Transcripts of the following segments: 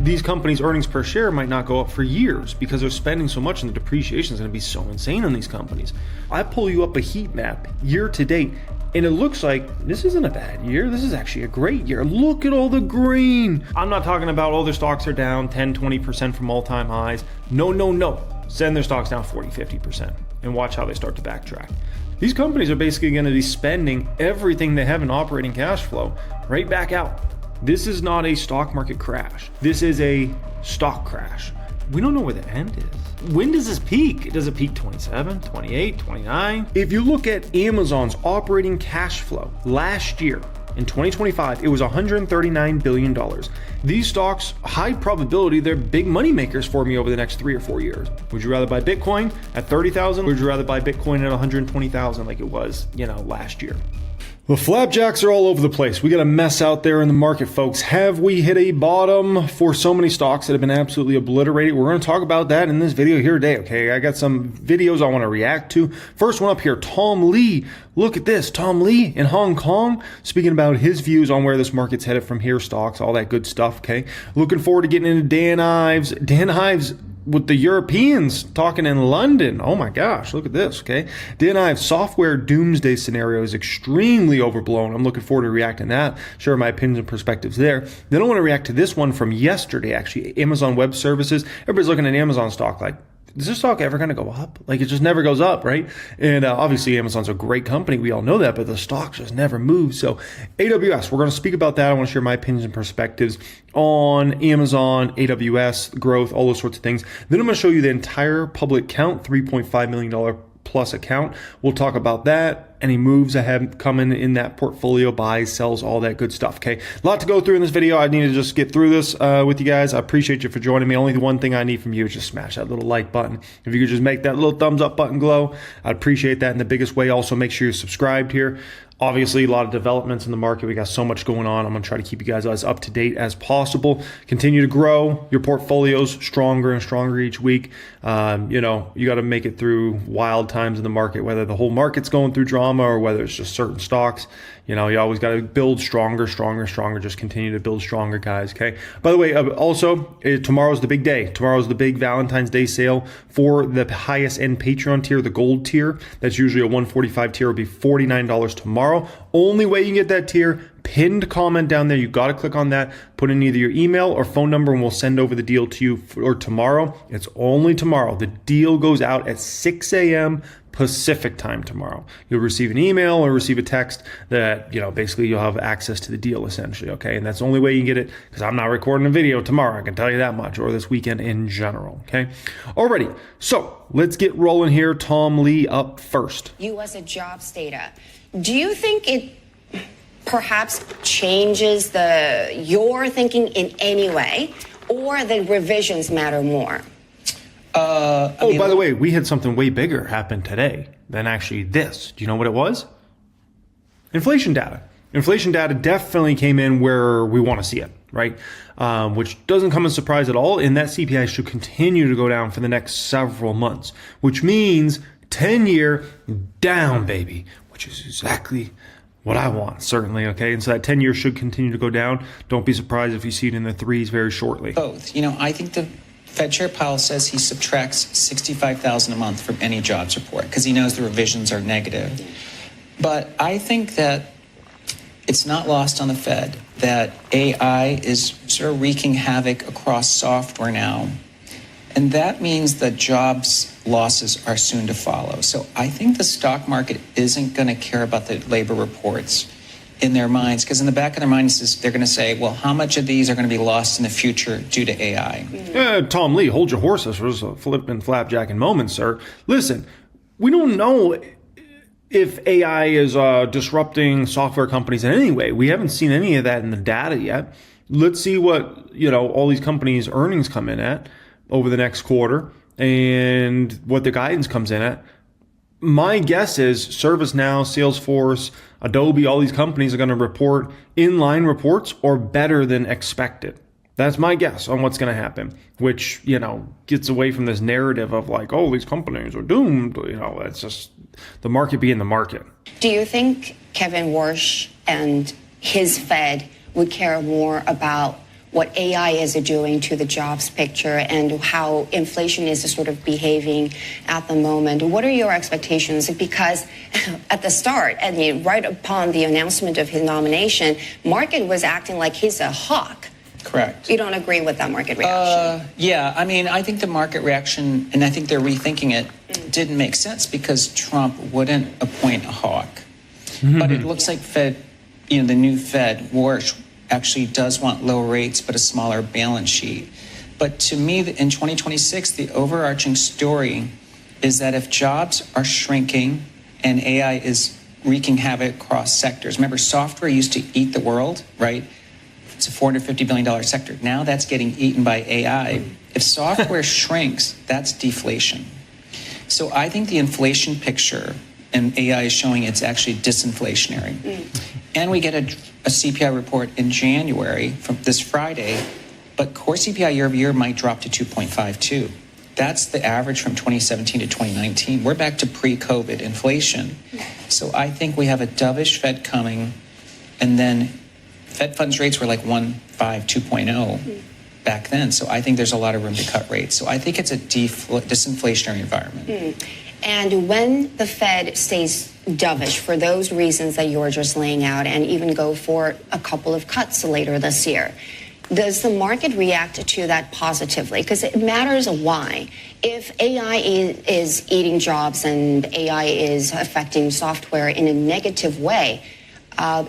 these companies' earnings per share might not go up for years because they're spending so much and the depreciation is going to be so insane on these companies. I pull you up a heat map year to date, and it looks like this isn't a bad year. This is actually a great year. Look at all the green. I'm not talking about all their stocks are down 10, 20% from all-time highs. No. Send their stocks down 40, 50% and watch how they start to backtrack. These companies are basically going to be spending everything they have in operating cash flow right back out. This is not a stock market crash. This is a stock crash. We don't know where the end is. When does this peak? Does it peak 27, 28, 29? If you look at Amazon's operating cash flow last year, in 2025, it was $139 billion. These stocks, high probability, they're big money makers for me over the next 3 or 4 years. Would you rather buy Bitcoin at 30,000? Would you rather buy Bitcoin at 120,000 like it was, last year? The flapjacks are all over the place. We got a mess out there in the market, folks. Have we hit a bottom for so many stocks that have been absolutely obliterated? We're going to talk about that in this video here today, okay? I got some videos I want to react to. First one up here, Tom Lee. Look at this, Tom Lee in Hong Kong, speaking about his views on where this market's headed from here, stocks, all that good stuff, okay? Looking forward to getting into Dan Ives. Dan Ives with the Europeans talking in London. Oh my gosh, look at this, okay? Dan Ives, software doomsday scenario is extremely overblown. I'm looking forward to reacting to that, share my opinions and perspectives there. Then I want to react to this one from yesterday, actually, Amazon Web Services. Everybody's looking at Amazon stock like, is this stock ever going to go up? Like, it just never goes up, right? And obviously, Amazon's a great company. We all know that, but the stock just never moves. So AWS, we're going to speak about that. I want to share my opinions and perspectives on Amazon, AWS, growth, all those sorts of things. Then I'm going to show you the entire public count, $3.5 million plus account. We'll talk about that. Any moves I have coming in that portfolio, buys, sells, all that good stuff, okay? A lot to go through in this video. I need to just get through this with you guys. I appreciate you for joining me. Only the one thing I need from you is just smash that little like button. If you could just make that little thumbs up button glow, I'd appreciate that in the biggest way. Also, make sure you're subscribed here. Obviously, a lot of developments in the market. We got so much going on. I'm going to try to keep you guys as up to date as possible. Continue to grow your portfolios stronger and stronger each week. You got to make it through wild times in the market, whether the whole market's going through drama or whether it's just certain stocks. You always got to build stronger. Just continue to build stronger, guys, okay? By the way, also, tomorrow's the big day. Tomorrow's the big Valentine's Day sale for the highest end Patreon tier, the gold tier. That's usually a $145 tier. It'll be $49 tomorrow. Only way you can get that tier, pinned comment down there. You got to click on that, put in either your email or phone number, and we'll send over the deal to you for tomorrow. It's only tomorrow. The deal goes out at 6 a.m. Pacific time tomorrow. You'll receive an email or receive a text that, basically you'll have access to the deal essentially, okay? And that's the only way you can get it because I'm not recording a video tomorrow, I can tell you that much, or this weekend in general, okay? Alrighty, so let's get rolling here. Tom Lee up first. U.S. jobs data. Do you think it perhaps changes your thinking in any way, or the revisions matter more? By the way, we had something way bigger happen today than actually this. Do you know what it was? Inflation data. Inflation data definitely came in where we want to see it, right? Which doesn't come as a surprise at all. And that CPI should continue to go down for the next several months, which means 10-year down, baby, which is exactly what I want, certainly, okay? And so that 10-year should continue to go down. Don't be surprised if you see it in the threes very shortly. Both. I think the Fed Chair Powell says he subtracts $65,000 a month from any jobs report because he knows the revisions are negative. But I think that it's not lost on the Fed that AI is sort of wreaking havoc across software now. And that means that jobs losses are soon to follow. So I think the stock market isn't going to care about the labor reports in their minds, because in the back of their minds they're going to say, well, how much of these are going to be lost in the future due to AI? Tom Lee, hold your horses for just a flipping flapjacking moment, sir. Listen, we don't know if AI is disrupting software companies in any way. We haven't seen any of that in the data yet. Let's see what all these companies' earnings come in at over the next quarter and what the guidance comes in at. My guess is ServiceNow, Salesforce, Adobe, all these companies are going to report inline reports or better than expected. That's my guess on what's going to happen, which, gets away from this narrative of like, oh, these companies are doomed. It's just the market being the market. Do you think Kevin Warsh and his Fed would care more about what AI is doing to the jobs picture and how inflation is sort of behaving at the moment. What are your expectations? Because at the start, and right upon the announcement of his nomination, market was acting like he's a hawk. Correct. You don't agree with that market reaction? Yeah, I mean, I think the market reaction, and I think they're rethinking it, didn't make sense because Trump wouldn't appoint a hawk. But it looks like the new Fed, Warsh, actually does want low rates but a smaller balance sheet. But to me, in 2026, the overarching story is that if jobs are shrinking and AI is wreaking havoc across sectors, remember, software used to eat the world, right? It's a $450 billion sector. Now that's getting eaten by AI. If software shrinks, that's deflation. So I think the inflation picture, and AI is showing it's actually disinflationary. And we get a CPI report in January from this Friday, but core CPI year over year might drop to 2.52. That's the average from 2017 to 2019. We're back to pre-COVID inflation. So I think we have a dovish Fed coming, and then Fed funds rates were like 1.5, 2.0 back then. So I think there's a lot of room to cut rates. So I think it's a disinflationary environment. And when the Fed stays dovish for those reasons that you're just laying out and even go for a couple of cuts later this year, does the market react to that positively? Because it matters why. If AI is eating jobs and AI is affecting software in a negative way,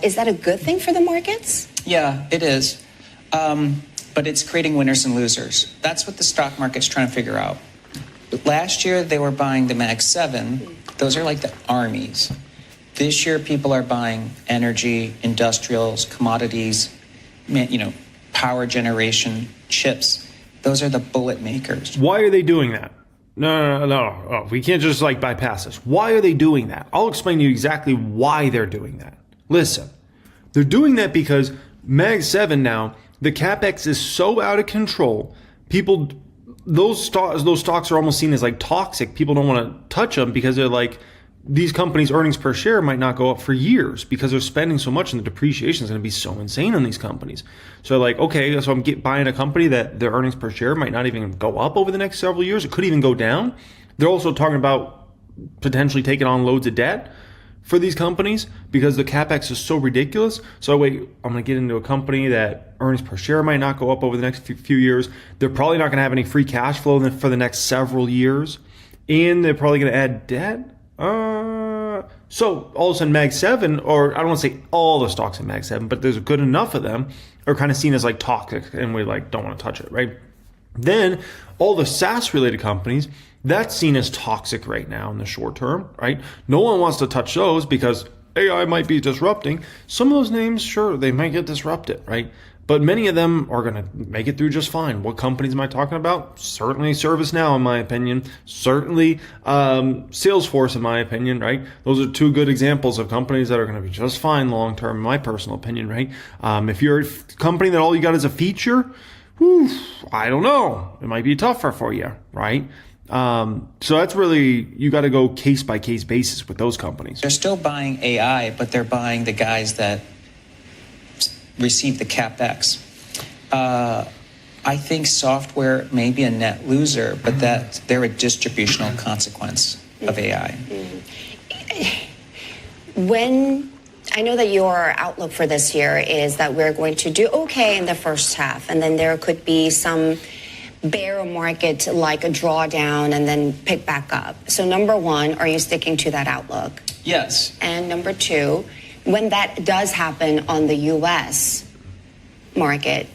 is that a good thing for the markets? Yeah, it is. But it's creating winners and losers. That's what the stock market's trying to figure out. Last year, they were buying the Mag 7. Those are like the armies. This year, people are buying energy, industrials, commodities, power generation, chips. Those are the bullet makers. Why are they doing that? No. We can't just bypass this. Why are they doing that? I'll explain to you exactly why they're doing that. Listen, they're doing that because Mag 7 now, the CapEx is so out of control. Those stocks are almost seen as toxic. People don't want to touch them because they're these companies' earnings per share might not go up for years because they're spending so much and the depreciation is going to be so insane on these companies. So okay, so I'm buying a company that their earnings per share might not even go up over the next several years. It could even go down. They're also talking about potentially taking on loads of debt for these companies because the CapEx is so ridiculous. So wait, I'm going to get into a company that earnings per share might not go up over the next few years. They're probably not going to have any free cash flow for the next several years. And they're probably going to add debt. So all of a sudden Mag 7, or I don't want to say all the stocks in Mag 7, but there's a good enough of them are kind of seen as toxic and we don't want to touch it, right? Then all the SaaS related companies, that's seen as toxic right now in the short term, right? No one wants to touch those because AI might be disrupting. Some of those names, sure, they might get disrupted, right? But many of them are going to make it through just fine. What companies am I talking about? Certainly ServiceNow, in my opinion. Certainly Salesforce, in my opinion, right? Those are two good examples of companies that are going to be just fine long term, in my personal opinion, right? If you're a company that all you got is a feature, I don't know. It might be tougher for you, right? So that's really, you got to go case by case basis with those companies. They're still buying AI, but they're buying the guys that receive the CapEx. I think software may be a net loser, but that they're a distributional consequence of AI. When I know that your outlook for this year is that we're going to do okay in the first half, and then there could be some bear market like a drawdown and then pick back up. So number one, are you sticking to that outlook? Yes. And number two, when that does happen on the U.S. market,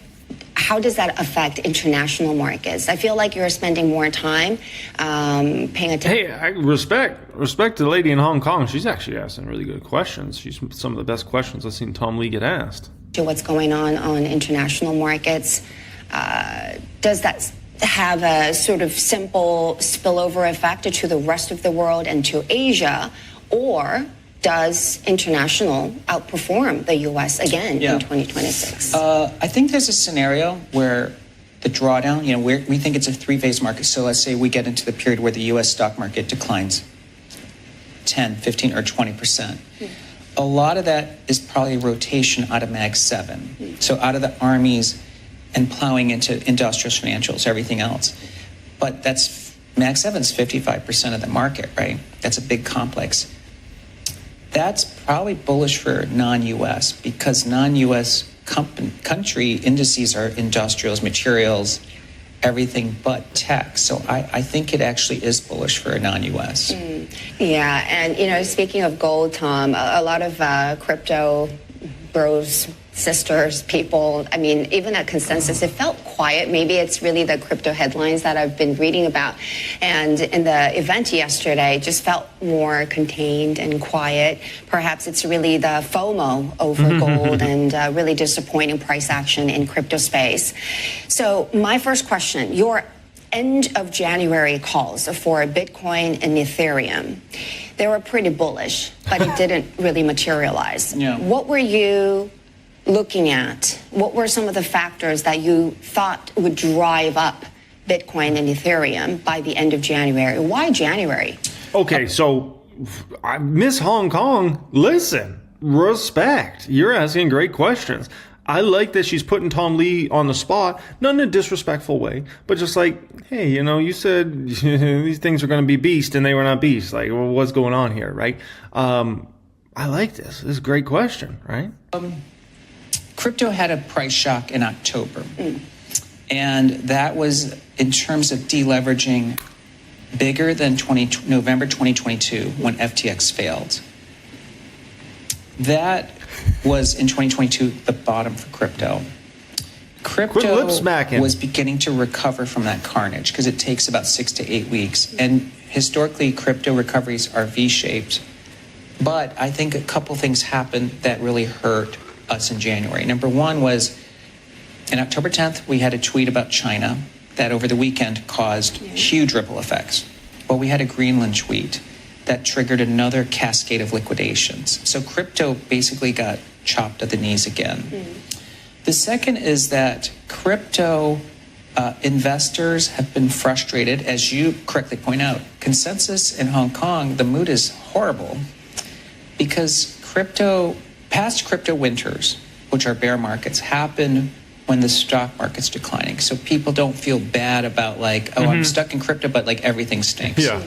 how does that affect international markets? I feel like you're spending more time paying attention. Hey, I respect to the lady in Hong Kong. She's actually asking really good questions. She's some of the best questions I've seen Tom Lee get asked. To what's going on international markets, does that have a sort of simple spillover effect to the rest of the world and to Asia, or does international outperform the U.S. again in 2026? I think there's a scenario where the drawdown, we think it's a three-phase market. So let's say we get into the period where the U.S. stock market declines 10, 15, or 20%. A lot of that is probably rotation out of Mag 7. So out of the armies and plowing into industrials, financials, everything else. But Mag 7's 55% of the market, right? That's a big complex. That's probably bullish for non-US because non-US country indices are industrials, materials, everything but tech. So I think it actually is bullish for a non-US. Yeah, and speaking of gold, Tom, a lot of crypto bros, sisters, people, even at consensus, it felt quiet. Maybe it's really the crypto headlines that I've been reading about. And in the event yesterday, just felt more contained and quiet. Perhaps it's really the FOMO over gold and really disappointing price action in crypto space. So my first question, your end of January calls for Bitcoin and Ethereum, they were pretty bullish, but it didn't really materialize. Yeah. What were you looking at? What were some of the factors that you thought would drive up Bitcoin and Ethereum by the end of January? Why January? Okay, so Miss Hong Kong, listen, respect. You're asking great questions. I like that she's putting Tom Lee on the spot, not in a disrespectful way, but just like, hey, you said these things are going to be beast and they were not beast. Like, well, what's going on here, right? I like this. This is a great question, right? Crypto had a price shock in October. And that was, in terms of deleveraging, bigger than November 2022 when FTX failed. That was, in 2022, the bottom for crypto. Crypto was beginning to recover from that carnage because it takes about 6 to 8 weeks. And historically, crypto recoveries are V-shaped. But I think a couple things happened that really hurt us in January. Number one was, in October 10th, we had a tweet about China that over the weekend caused huge ripple effects. Well, we had a Greenland tweet that triggered another cascade of liquidations. So crypto basically got chopped at the knees again. The second is that crypto investors have been frustrated, as you correctly point out. Consensus in Hong Kong, the mood is horrible because past crypto winters, which are bear markets, happen when the stock market's declining. So people don't feel bad about I'm stuck in crypto, but everything stinks. Yeah.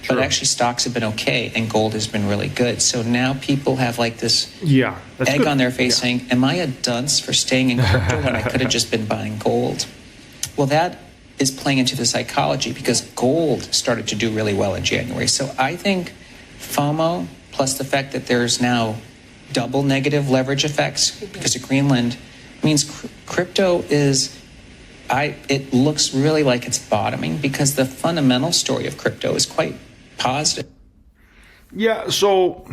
But actually stocks have been okay and gold has been really good. So now people have this egg on their face saying, am I a dunce for staying in crypto when I could have just been buying gold? Well, that is playing into the psychology because gold started to do really well in January. So I think FOMO plus the fact that there's now double negative leverage effects because of Greenland means crypto it looks really like it's bottoming because the fundamental story of crypto is quite positive. Yeah, so,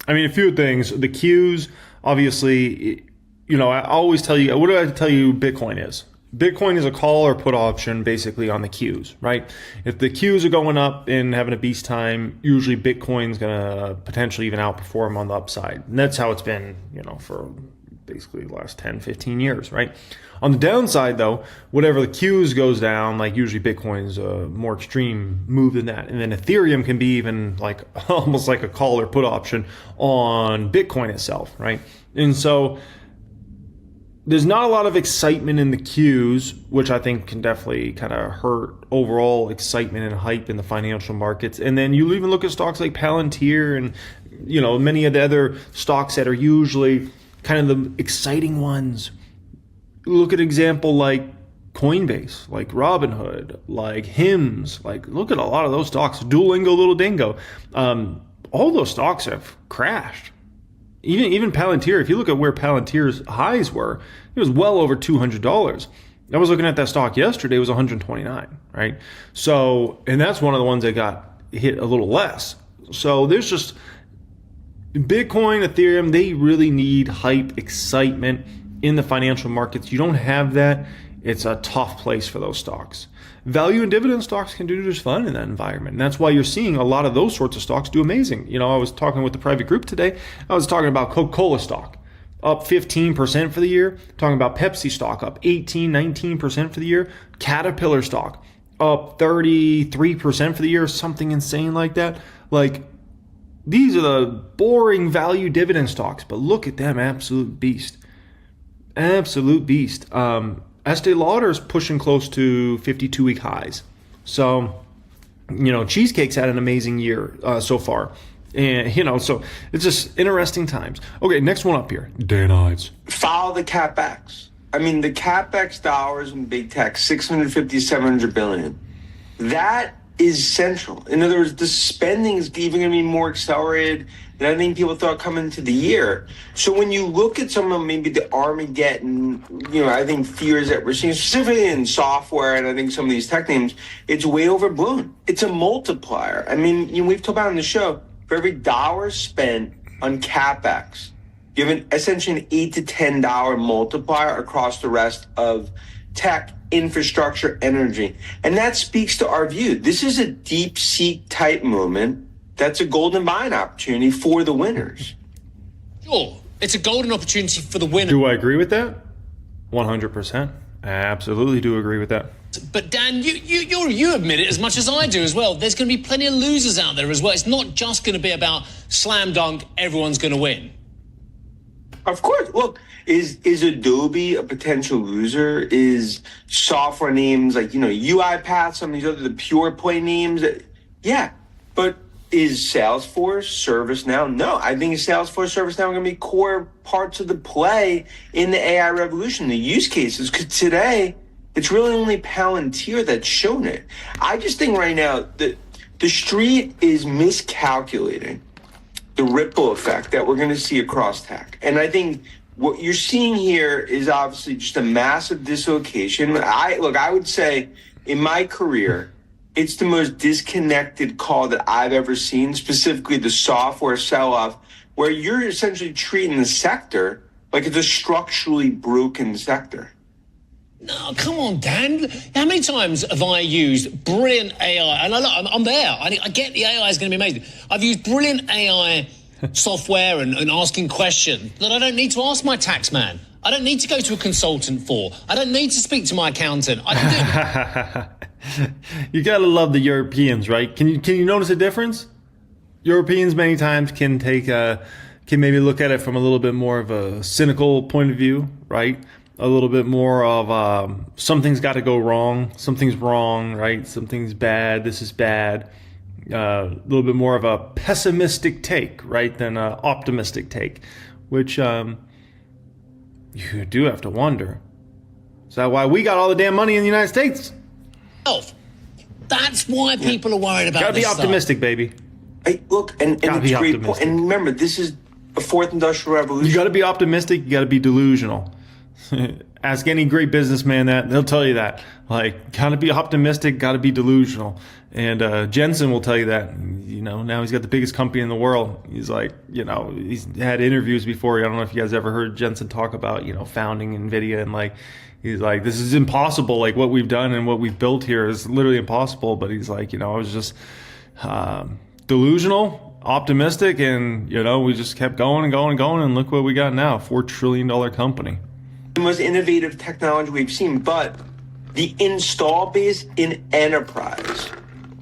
a few things. The Qs, obviously, I always tell you, what do I tell you Bitcoin is? Bitcoin is a call or put option basically on the Qs, right? If the Qs are going up and having a beast time, usually Bitcoin's going to potentially even outperform on the upside. And that's how it's been, for basically the last 10, 15 years, right? On the downside, though, whatever the Qs goes down, usually Bitcoin's a more extreme move than that. And then Ethereum can be even almost like a call or put option on Bitcoin itself, right? And so there's not a lot of excitement in the Qs, which I think can definitely kind of hurt overall excitement and hype in the financial markets. And then you even look at stocks like Palantir and, many of the other stocks that are usually kind of the exciting ones. Look at example like Coinbase, like Robinhood, like Hims, look at a lot of those stocks, Duolingo, Little Dingo. All those stocks have crashed. Even Palantir, if you look at where Palantir's highs were, it was well over $200. I was looking at that stock yesterday, it was $129, right? So, and that's one of the ones that got hit a little less. So there's just Bitcoin, Ethereum, they really need hype, excitement in the financial markets. You don't have that, it's a tough place for those stocks. Value and dividend stocks can do just fine in that environment. And that's why you're seeing a lot of those sorts of stocks do amazing. I was talking with the private group today. I was talking about Coca-Cola stock up 15% for the year. Talking about Pepsi stock up 18, 19% for the year. Caterpillar stock up 33% for the year. Something insane like that. These are the boring value dividend stocks, but look at them, absolute beast. Absolute beast. Estee Lauder is pushing close to 52-week highs. So, Cheesecake's had an amazing year so far. And, so it's just interesting times. Okay, next one up here. Dan Ives. Follow the CapEx. I mean, the CapEx dollars in big tech, 650, 700 billion. That is central. In other words, the spending is even going to be more accelerated than I think people thought coming into the year. So when you look at some of maybe the Armageddon, I think fears that we're seeing, specifically in software and I think some of these tech names, it's way overblown. It's a multiplier. I mean, we've talked about on the show, for every dollar spent on CapEx, you have essentially an $8 to $10 multiplier across the rest of tech, infrastructure, energy. And that speaks to our view. This is a deep seek type movement that's a golden buying opportunity for the winners. Sure, it's a golden opportunity for the winners. Do I agree with that? 100%. I absolutely do agree with that. But Dan, you admit it as much as I do as well. There's going to be plenty of losers out there as well. It's not just going to be about slam dunk, everyone's going to win. Of course. Look, is Adobe a potential loser? Is software names like, UiPath, some of these other, the pure play names? Yeah. But is Salesforce, ServiceNow? No. I think Salesforce, ServiceNow are going to be core parts of the play in the AI revolution, the use cases. Because today, it's really only Palantir that's shown it. I just think right now that the street is miscalculating the ripple effect that we're going to see across tech. And I think what you're seeing here is obviously just a massive dislocation. I would say in my career, it's the most disconnected call that I've ever seen, specifically the software sell-off, where you're essentially treating the sector like it's a structurally broken sector. No, come on, Dan. How many times have I used brilliant AI? And I'm there. I get the AI is going to be amazing. I've used brilliant AI software and asking questions that I don't need to ask my tax man. I don't need to go to a consultant for. I don't need to speak to my accountant. I can do it. You gotta love the Europeans, right? Can you notice a difference? Europeans many times can maybe look at it from a little bit more of a cynical point of view, right? A little bit more of something's got to go wrong, something's wrong, right? Something's bad, this is bad. A little bit more of a pessimistic take, right, than an optimistic take, which you do have to wonder. Is that why we got all the damn money in the United States? That's why people are worried about this. Gotta be optimistic, stuff. baby. Look, and it's a great point. And remember, this is a fourth industrial revolution. You gotta be optimistic, you gotta be delusional. Ask any great businessman that, they'll tell you that. Like, gotta be optimistic, gotta be delusional. And Jensen will tell you that. Now he's got the biggest company in the world. He's like, he's had interviews before. I don't know if you guys ever heard Jensen talk about, founding NVIDIA, and he's like, this is impossible. Like, what we've done and what we've built here is literally impossible. But he's like, I was just delusional, optimistic, and, we just kept going and going and going. And look what we got now, $4 trillion company. The most innovative technology we've seen, but the install base in enterprise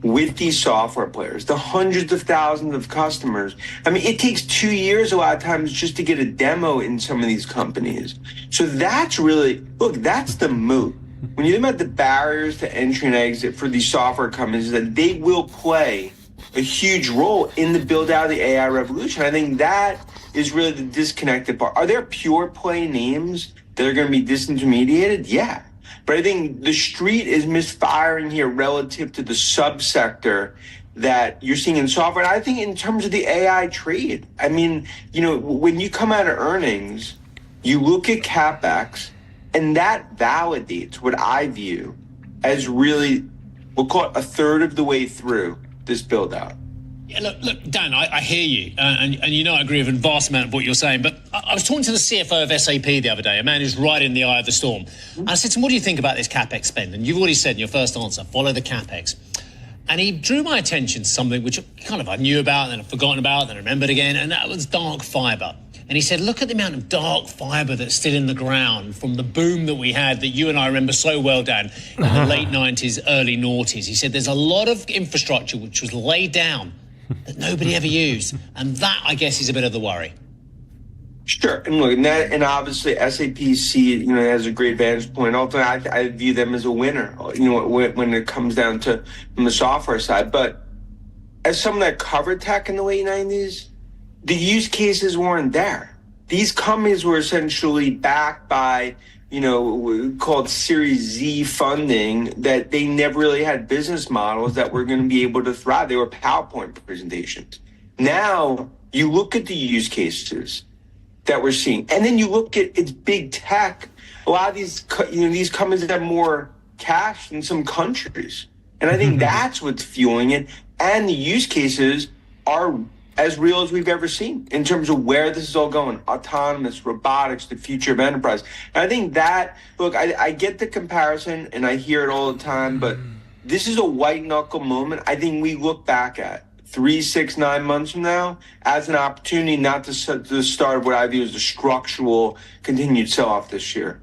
with these software players, the hundreds of thousands of customers. I mean, it takes 2 years a lot of times just to get a demo in some of these companies. So that's really, that's the moat. When you think about the barriers to entry and exit for these software companies, that they will play a huge role in the build out of the AI revolution. I think that is really the disconnected part. Are there pure play names that are going to be disintermediated? Yeah. But I think the street is misfiring here relative to the subsector that you're seeing in software. And I think in terms of the AI trade, I mean, when you come out of earnings, you look at CapEx, and that validates what I view as really, we'll call it a third of the way through this build out. Yeah, look, Dan, I hear you, and I agree with a vast amount of what you're saying, but I was talking to the CFO of SAP the other day, a man who's right in the eye of the storm. And I said to him, what do you think about this CapEx spend? And you've already said in your first answer, follow the CapEx. And he drew my attention to something which I knew about, then I've forgotten about, then I remembered again, and that was dark fiber. And he said, look at the amount of dark fiber that's still in the ground from the boom that we had that you and I remember so well, Dan, in the late 90s, early noughties. He said there's a lot of infrastructure which was laid down that nobody ever used. And that, I guess, is a bit of the worry. Sure, and look, and obviously SAP has a great vantage point. Ultimately, I view them as a winner, when it comes down to from the software side. But as someone that covered tech in the late 90s, the use cases weren't there. These companies were essentially backed by, called Series Z funding, that they never really had business models that were going to be able to thrive. They were PowerPoint presentations. Now you look at the use cases that we're seeing, and then you look at it's big tech. A lot of these companies have more cash than some countries, and I think that's what's fueling it. And the use cases are as real as we've ever seen in terms of where this is all going: autonomous, robotics, the future of enterprise. And I think that, look, I get the comparison and I hear it all the time, but this is a white knuckle moment. I think we look back at 3, 6, 9 months from now as an opportunity not to start what I view as a structural continued sell-off this year.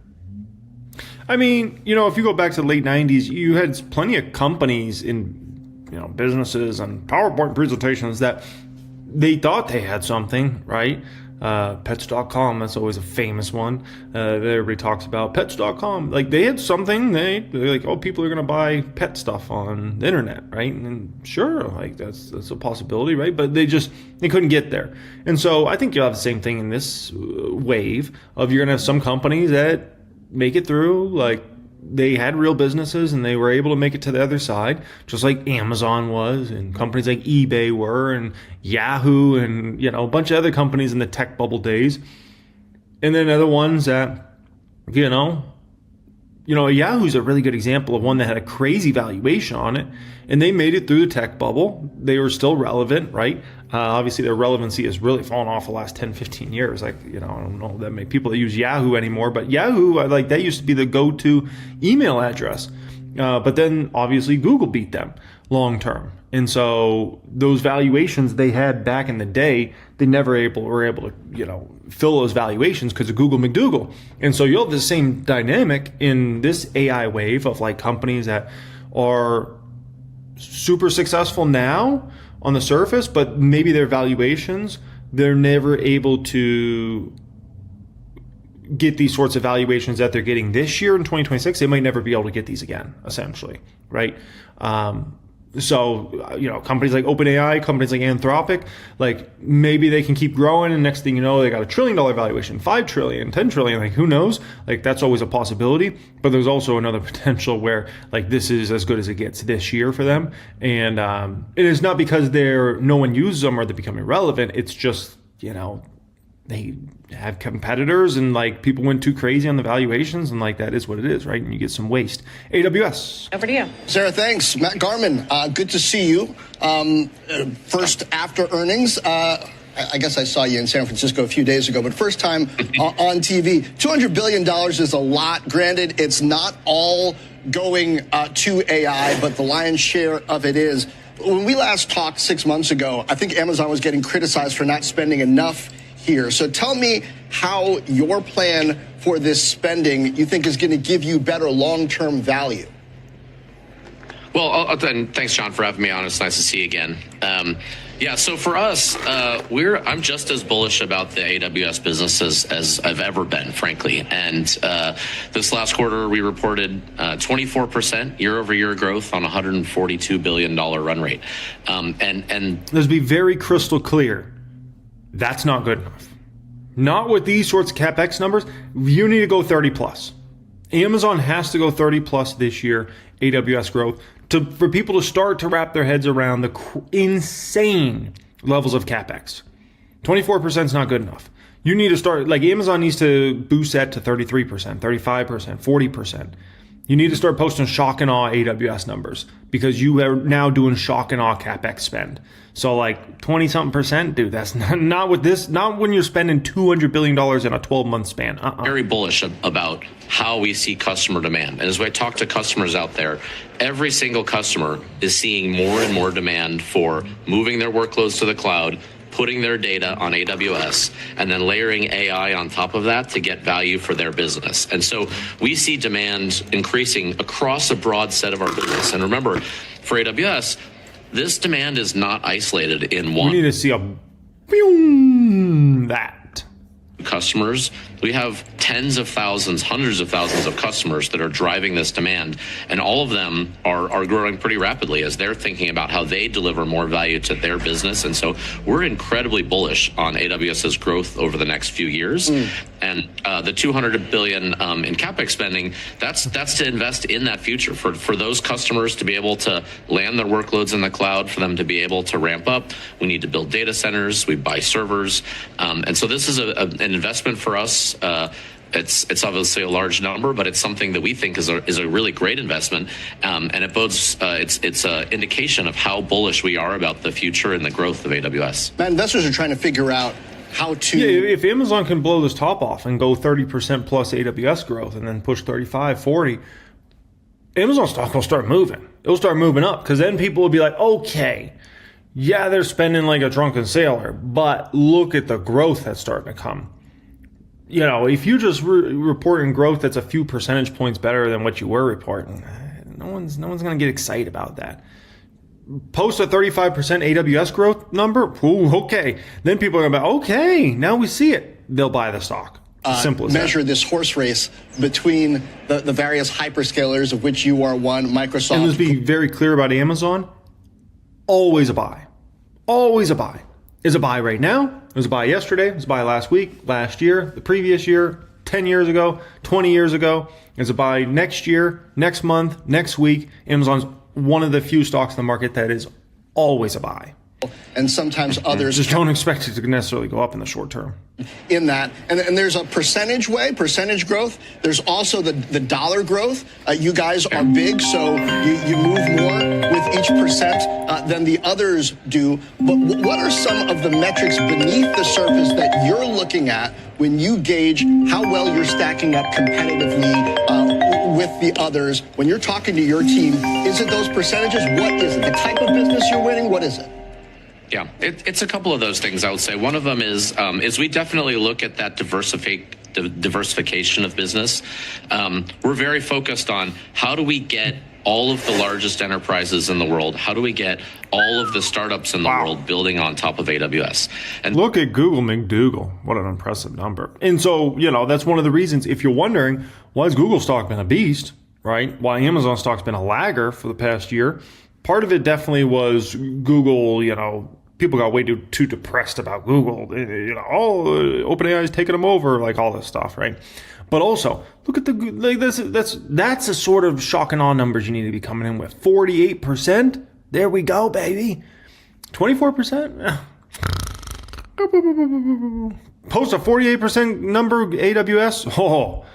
I mean, if you go back to the late 90s, you had plenty of companies in, businesses and PowerPoint presentations that they thought they had something, right? Pets.com, that's always a famous one that everybody talks about. Pets.com, like they had something. They're like, oh, people are going to buy pet stuff on the internet, right? And sure, like that's a possibility, right? But they couldn't get there. And so I think you'll have the same thing in this wave of you're going to have some companies that make it through, like they had real businesses and they were able to make it to the other side, just like Amazon was, and companies like eBay were, and Yahoo, and a bunch of other companies in the tech bubble days. And then other ones that, Yahoo's a really good example of one that had a crazy valuation on it, and they made it through the tech bubble. They were still relevant, right? Obviously, their relevancy has really fallen off the last 10, 15 years. Like, I don't know that many people that use Yahoo anymore, but Yahoo, that used to be the go-to email address. But then, obviously, Google beat them long term. And so those valuations they had back in the day, they never were able to, fill those valuations because of Google McDougal. And so you'll have the same dynamic in this AI wave of like companies that are super successful now on the surface, but maybe their valuations, they're never able to get these sorts of valuations that they're getting this year in 2026. They might never be able to get these again, essentially, right? So, companies like OpenAI, companies like Anthropic, like maybe they can keep growing, and next thing you know, they got $1 trillion valuation, 5 trillion, 10 trillion, like who knows? Like that's always a possibility. But there's also another potential where like this is as good as it gets this year for them. And it is not because no one uses them or they become irrelevant. It's just, they have competitors and like people went too crazy on the valuations, and like that is what it is, right? And you get some waste. AWS. Over to you. Sarah, thanks. Matt Garman, good to see you. First after earnings. I guess I saw you in San Francisco a few days ago, but first time on TV. $200 billion is a lot. Granted, it's not all going to AI, but the lion's share of it is. When we last talked 6 months ago, I think Amazon was getting criticized for not spending enough here. So tell me how your plan for this spending you think is going to give you better long-term value. Well, thanks, John, for having me on. It's nice to see you again. So for us, I'm just as bullish about the AWS business as I've ever been, frankly. And this last quarter, we reported 24% year-over-year growth on a $142 billion run rate. And let's be very crystal clear. That's not good enough. Not with these sorts of CapEx numbers. You need to go 30 plus. Amazon has to go 30 plus this year, AWS growth, for people to start to wrap their heads around the insane levels of CapEx. 24% is not good enough. You need to start, like Amazon needs to boost that to 33%, 35%, 40%. You need to start posting shock and awe AWS numbers because you are now doing shock and awe CapEx spend. So like 20-something%, dude, that's not with this, not when you're spending $200 billion in a 12-month span. Very bullish about how we see customer demand. And as I talk to customers out there, every single customer is seeing more and more demand for moving their workloads to the cloud, putting their data on AWS, and then layering AI on top of that to get value for their business. And so we see demand increasing across a broad set of our business. And remember, for AWS, this demand is not isolated in one. We need to see that. customers. We have tens of thousands, hundreds of thousands of customers that are driving this demand, and all of them are growing pretty rapidly as they're thinking about how they deliver more value to their business. And so we're incredibly bullish on AWS's growth over the next few years. And the $200 billion in CapEx spending, that's to invest in that future for those customers to be able to land their workloads in the cloud, for them to be able to ramp up. We need to build data centers, we buy servers, and so this is an investment for us. It's obviously a large number, but it's something that we think is a really great investment, and it bodes. It's an indication of how bullish we are about the future and the growth of AWS. Now, investors are trying to figure out how to. Yeah, if Amazon can blow this top off and go 30% plus AWS growth, and then push 35, 40, Amazon stock will start moving. It'll start moving up, because then people will be like, okay, yeah, they're spending like a drunken sailor, but look at the growth that's starting to come. You know, if you just reporting growth that's a few percentage points better than what you were reporting, no one's going to get excited about that. Post a 35% AWS growth number, ooh, okay. Then people are going to be, okay, now we see it. They'll buy the stock. Simple as measure that. this horse race between the various hyperscalers, of which you are one, Microsoft. And let's be very clear about Amazon. Always a buy. Always a buy. Is a buy right now. It was a buy yesterday. It was a buy last week, last year, the previous year, 10 years ago, 20 years ago. It's a buy next year, next month, next week. Amazon's one of the few stocks in the market that is always a buy. And sometimes others just don't expect it to necessarily go up in the short term. In that, and there's a percentage growth. There's also the dollar growth. You guys are big, so you move more with each percent than the others do. But what are some of the metrics beneath the surface that you're looking at when you gauge how well you're stacking up competitively with the others? When you're talking to your team, is it those percentages? What is it? The type of business you're winning? What is it? Yeah, it's a couple of those things, I would say. One of them is we definitely look at that diversification of business. We're very focused on how do we get all of the largest enterprises in the world? How do we get all of the startups in the world building on top of AWS? And look at Google McDougal. What an impressive number. And so, you know, that's one of the reasons, if you're wondering, why has Google stock been a beast, right? Why Amazon stock's been a lagger for the past year? Part of it definitely was Google, you know, people got way too depressed about Google. You know, OpenAI is taking them over, like all this stuff, right? But also, look at that's a sort of shock and awe numbers you need to be coming in with. 48%. There we go, baby. 24%. Post a 48% number AWS. Oh,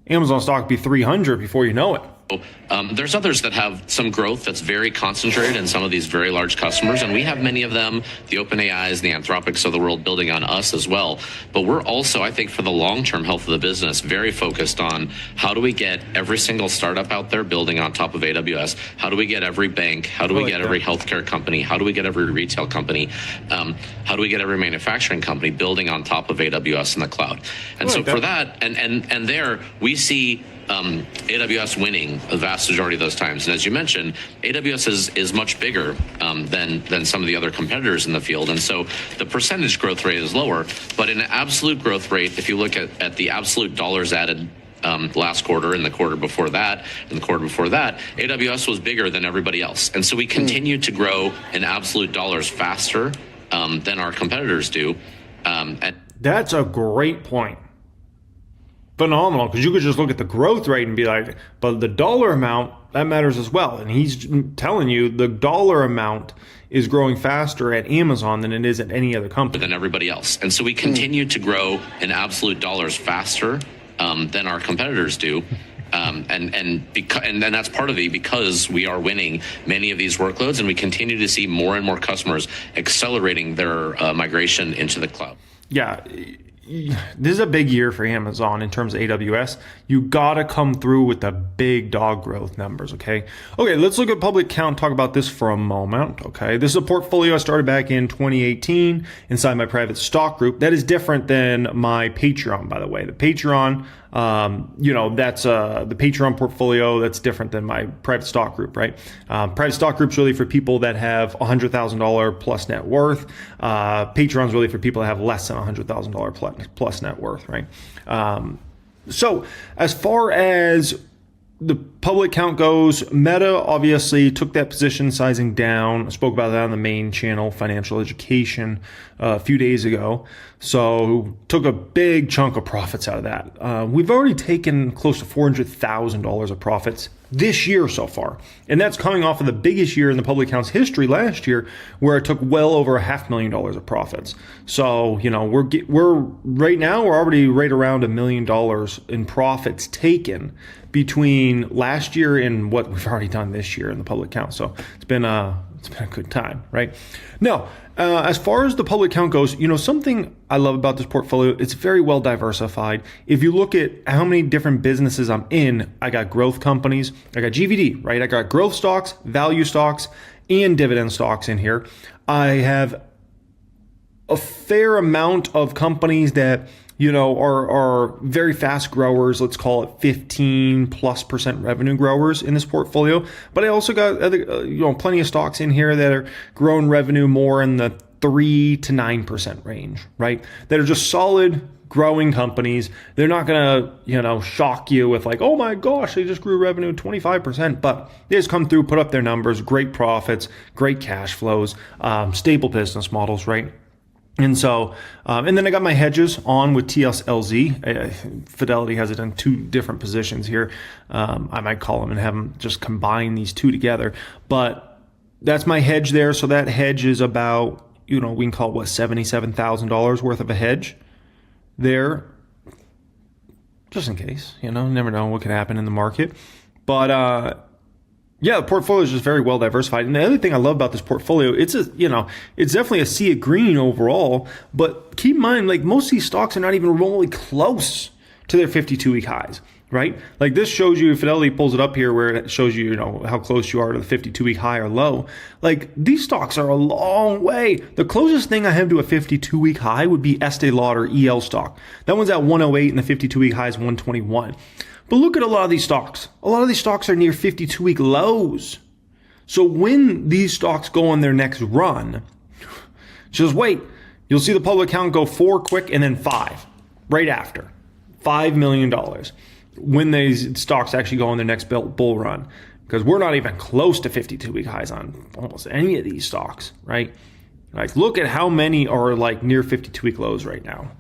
Amazon stock be 300 before you know it. There's others that have some growth that's very concentrated in some of these very large customers, and we have many of them, the OpenAIs, the Anthropics of the world building on us as well. But we're also, I think, for the long-term health of the business, very focused on how do we get every single startup out there building on top of AWS? How do we get every bank? How do we get every healthcare company? How do we get every retail company? How do we get every manufacturing company building on top of AWS in the cloud? And so for that, and there we see AWS winning the vast majority of those times. And as you mentioned, AWS is much bigger than some of the other competitors in the field. And so the percentage growth rate is lower, but in an absolute growth rate, if you look at the absolute dollars added last quarter and the quarter before that and the quarter before that, AWS was bigger than everybody else. And so we continue to grow in absolute dollars faster than our competitors do. That's a great point. Phenomenal, because you could just look at the growth rate and be like, but the dollar amount, that matters as well. And he's telling you the dollar amount is growing faster at Amazon than it is at any other company. Than everybody else. And so we continue to grow in absolute dollars faster than our competitors do. And that's part of it because we are winning many of these workloads, and we continue to see more and more customers accelerating their migration into the cloud. Yeah. This is a big year for Amazon in terms of AWS. You got to come through with the big dog growth numbers, okay? Okay, let's look at public count, talk about this for a moment, okay? This is a portfolio I started back in 2018 inside my private stock group. That is different than my Patreon, by the way. The Patreon, That's the Patreon portfolio. That's different than my private stock group, right? Private stock group's really for people that have $100,000 plus net worth. Patreon's really for people that have less than $100,000 plus net worth, right? So as far as the public count goes, Meta obviously took that position sizing down. I spoke about that on the main channel, Financial Education, a few days ago. So took a big chunk of profits out of that. We've already taken close to $400,000 of profits this year so far. And that's coming off of the biggest year in the public count's history last year, where it took well over $500,000 of profits. So, we're right now, we're already right around $1 million in profits taken between last year and what we've already done this year in the public count. So it's been a good time, right? Now, as far as the public count goes, something I love about this portfolio, it's very well diversified. If you look at how many different businesses I'm in, I got growth companies, I got GVD, right? I got growth stocks, value stocks, and dividend stocks in here. I have a fair amount of companies that are very fast growers. Let's call it 15+% revenue growers in this portfolio. But I also got other, plenty of stocks in here that are growing revenue more in the 3 to 9% range, right? That are just solid growing companies. They're not going to, shock you with like, oh my gosh, they just grew revenue 25%, but they just come through, put up their numbers, great profits, great cash flows, stable business models, right? And so, and then I got my hedges on with TSLZ. Fidelity has it in two different positions here. I might call them and have them just combine these two together. But that's my hedge there. So that hedge is about, we can call it $77,000 worth of a hedge there. Just in case, never know what could happen in the market. But, yeah, the portfolio is just very well diversified. And the other thing I love about this portfolio, it's definitely a sea of green overall. But keep in mind, like most of these stocks are not even remotely close to their 52-week highs, right? Like this shows you, Fidelity pulls it up here where it shows you, how close you are to the 52-week high or low. Like these stocks are a long way. The closest thing I have to a 52-week high would be Estee Lauder EL stock. That one's at 108 and the 52-week high is 121. But look at a lot of these stocks. A lot of these stocks are near 52-week lows. So when these stocks go on their next run, just wait. You'll see the public count go 4 quick and then 5 right after. $5 million when these stocks actually go on their next bull run. Because we're not even close to 52-week highs on almost any of these stocks, right? Like look at how many are like near 52-week lows right now.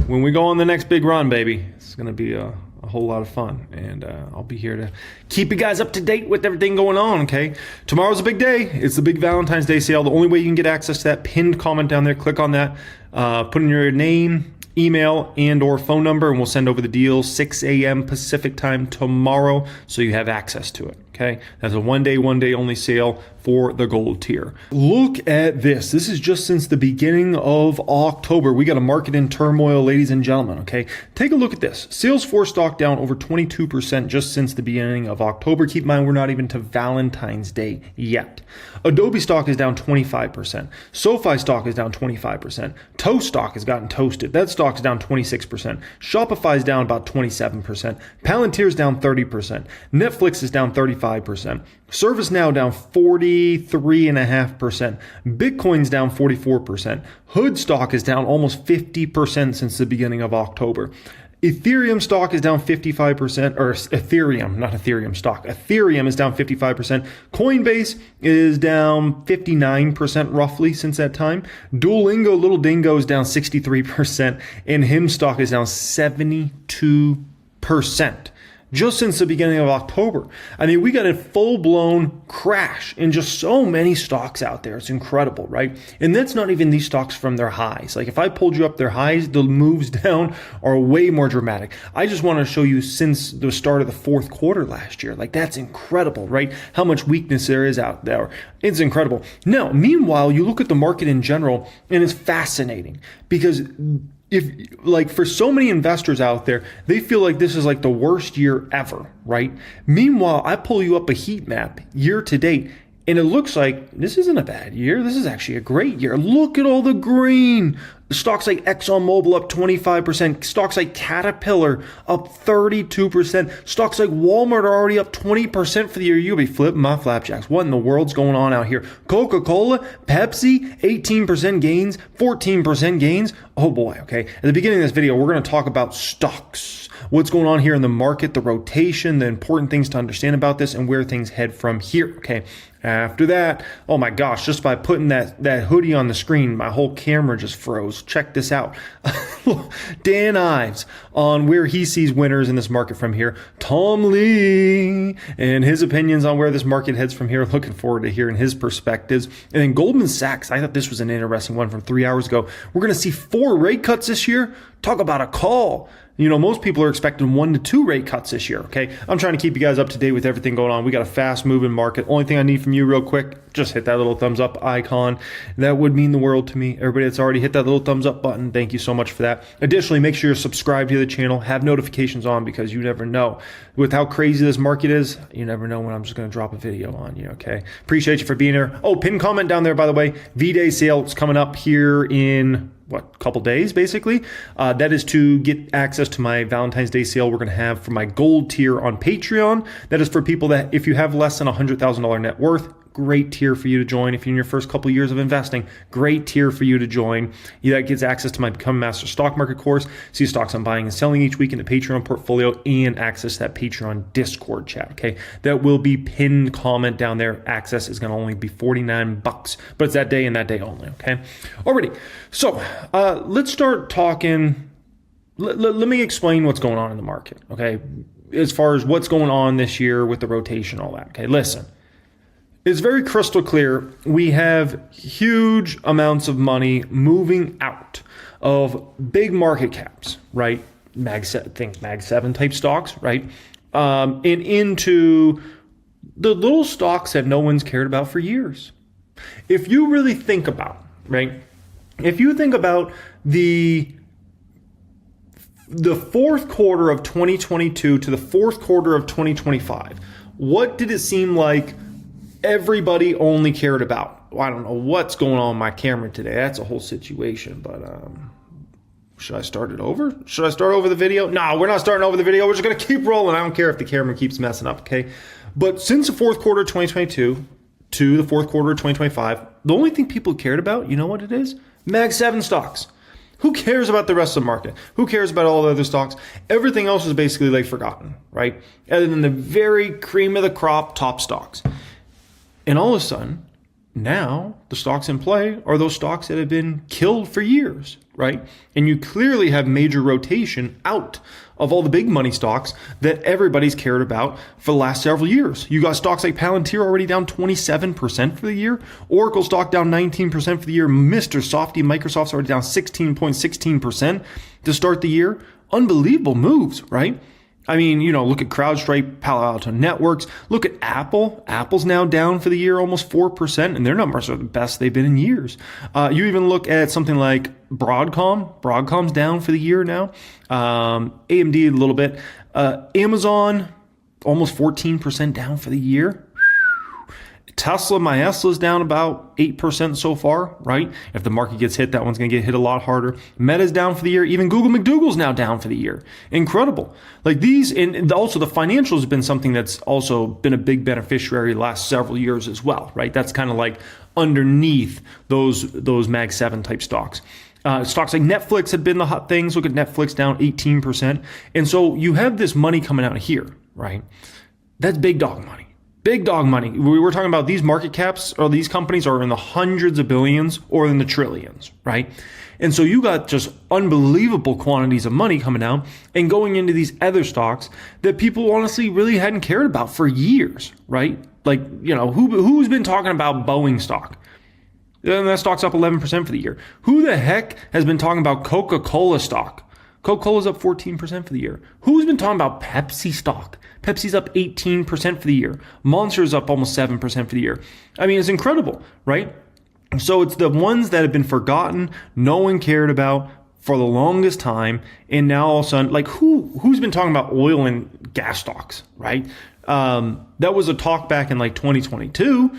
When we go on the next big run, baby, it's going to be a whole lot of fun, and I'll be here to keep you guys up to date with everything going on, okay? Tomorrow's a big day. It's the big Valentine's Day sale. The only way you can get access to that pinned comment down there, click on that, put in your name, email, and or phone number, and we'll send over the deal 6 a.m. Pacific time tomorrow so you have access to it, okay? That's a one day only sale for the gold tier. Look at this. This is just since the beginning of October. We got a market in turmoil, ladies and gentlemen, okay? Take a look at this. Salesforce stock down over 22% just since the beginning of October. Keep in mind, we're not even to Valentine's Day yet. Adobe stock is down 25%. SoFi stock is down 25%. Toast stock has gotten toasted. That stock is down 26%. Shopify is down about 27%. Palantir is down 30%. Netflix is down 35%. ServiceNow down 43.5%. Bitcoin's down 44%. Hood stock is down almost 50% since the beginning of October. Ethereum stock is down 55%, or Ethereum, not Ethereum stock. Ethereum is down 55%. Coinbase is down 59% roughly since that time. Duolingo, Little Dingo, is down 63%. And HIM stock is down 72%. Just since the beginning of October. I mean, we got a full-blown crash in just so many stocks out there. It's incredible, right? And that's not even these stocks from their highs. Like if I pulled you up their highs, the moves down are way more dramatic. I just want to show you since the start of the fourth quarter last year. Like that's incredible, right? How much weakness there is out there. It's incredible. Now, meanwhile, you look at the market in general, and it's fascinating because if like for so many investors out there, they feel like this is like the worst year ever, right? Meanwhile, I pull you up a heat map year to date, and it looks like this isn't a bad year. This is actually a great year. Look at all the green. Stocks like ExxonMobil up 25%. Stocks like Caterpillar up 32%. Stocks like Walmart are already up 20% for the year. You'll be flipping my flapjacks. What in the world's going on out here? Coca-Cola, Pepsi, 18% gains, 14% gains. Oh boy, okay. At the beginning of this video, we're going to talk about stocks. What's going on here in the market, the rotation, the important things to understand about this, and where things head from here, okay? After that, oh my gosh, just by putting that hoodie on the screen, my whole camera just froze. Check this out. Dan Ives on where he sees winners in this market from here. Tom Lee and his opinions on where this market heads from here. Looking forward to hearing his perspectives. And then Goldman Sachs, I thought this was an interesting one from 3 hours ago. We're going to see 4 rate cuts this year. Talk about a call. You know, most people are expecting 1 to 2 rate cuts this year, okay? I'm trying to keep you guys up to date with everything going on. We got a fast-moving market. Only thing I need from you real quick, just hit that little thumbs up icon. That would mean the world to me. Everybody that's already hit that little thumbs up button, thank you so much for that. Additionally, make sure you're subscribed to the channel. Have notifications on because you never know. With how crazy this market is, you never know when I'm just going to drop a video on you, okay? Appreciate you for being here. Oh, pin comment down there, by the way. V-Day sale is coming up here in... couple days, basically. That is to get access to my Valentine's Day sale we're going to have for my gold tier on Patreon. That is for people that, if you have less than $100,000 net worth, great tier for you to join. If you're in your first couple of years of investing, great tier for you to join. That gets access to my Become a Master Stock Market course, see stocks I'm buying and selling each week in the Patreon portfolio, and access to that Patreon Discord chat, okay? That will be pinned comment down there. Access is going to only be $49, but it's that day and that day only, okay? Alrighty, so let's start talking. Let me explain what's going on in the market, okay? As far as what's going on this year with the rotation, all that, okay? Listen. It's very crystal clear. We have huge amounts of money moving out of big market caps, right? Mag 7 type stocks, right? And into the little stocks that no one's cared about for years. If you really think about, right? If you think about the fourth quarter of 2022 to the fourth quarter of 2025, what did it seem like everybody only cared about? Well, I don't know what's going on with my camera today. That's a whole situation, but should I start it over? Should I start over the video? No, we're not starting over the video. We're just going to keep rolling. I don't care if the camera keeps messing up, okay? But since the fourth quarter of 2022 to the fourth quarter of 2025, the only thing people cared about, you know what it is? Mag 7 stocks. Who cares about the rest of the market? Who cares about all the other stocks? Everything else is basically like forgotten, right? Other than the very cream of the crop top stocks. And all of a sudden, now the stocks in play are those stocks that have been killed for years, right? And you clearly have major rotation out of all the big money stocks that everybody's cared about for the last several years. You got stocks like Palantir already down 27% for the year. Oracle stock down 19% for the year. Mr. Softy, Microsoft's already down 16.16% to start the year. Unbelievable moves, right? I mean, you know, look at CrowdStrike, Palo Alto Networks. Look at Apple. Apple's now down for the year almost 4%, and their numbers are the best they've been in years. You even look at something like Broadcom. Broadcom's down for the year now. AMD a little bit. Amazon, almost 14% down for the year. Tesla, my Tesla's down about 8% so far, right? If the market gets hit, that one's going to get hit a lot harder. Meta's down for the year. Even Google McDougal's now down for the year. Incredible. Like these, and also the financials have been something that's also been a big beneficiary the last several years as well, right? That's kind of like underneath those Mag 7 type stocks. Stocks like Netflix had been the hot things. Look at Netflix down 18%. And so you have this money coming out of here, right? That's big dog money. Big dog money. We were talking about these market caps or these companies are in the hundreds of billions or in the trillions, right? And so you got just unbelievable quantities of money coming out and going into these other stocks that people honestly really hadn't cared about for years, right? Like, you know, who's been talking about Boeing stock? And that stock's up 11% for the year. Who the heck has been talking about Coca-Cola stock? Coca-Cola's up 14% for the year. Who's been talking about Pepsi stock? Pepsi's up 18% for the year. Monster's up almost 7% for the year. I mean, it's incredible, right? So it's the ones that have been forgotten, no one cared about for the longest time, and now all of a sudden, like who's been talking about oil and gas stocks, right? That was a talk back in like 2022.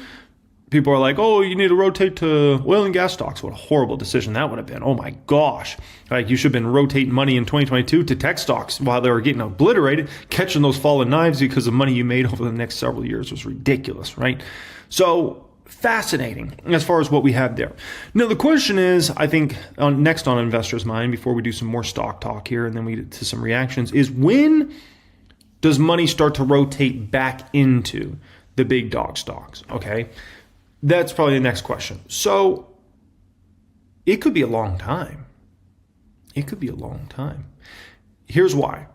people are like, oh, you need to rotate to oil and gas stocks. What a horrible decision that would have been. Oh my gosh. Like, you should have been rotating money in 2022 to tech stocks while they were getting obliterated. Catching those fallen knives because of money you made over the next several years was ridiculous, right? So fascinating as far as what we have there. Now, the question is, I think next on investors' mind, before we do some more stock talk here and then we get to some reactions, is when does money start to rotate back into the big dog stocks? Okay. That's probably the next question. So it could be a long time. It could be a long time. Here's why.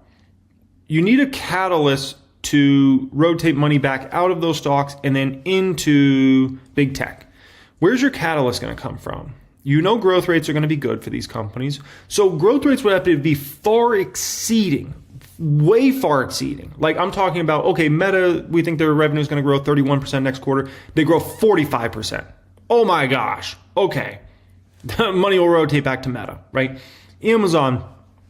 You need a catalyst to rotate money back out of those stocks and then into big tech. Where's your catalyst going to come from? You know growth rates are going to be good for these companies. So growth rates would have to be way far exceeding. Like, I'm talking about, okay, Meta, we think their revenue is going to grow 31% next quarter. They grow 45%. Oh my gosh. Okay. Money will rotate back to Meta, right? Amazon,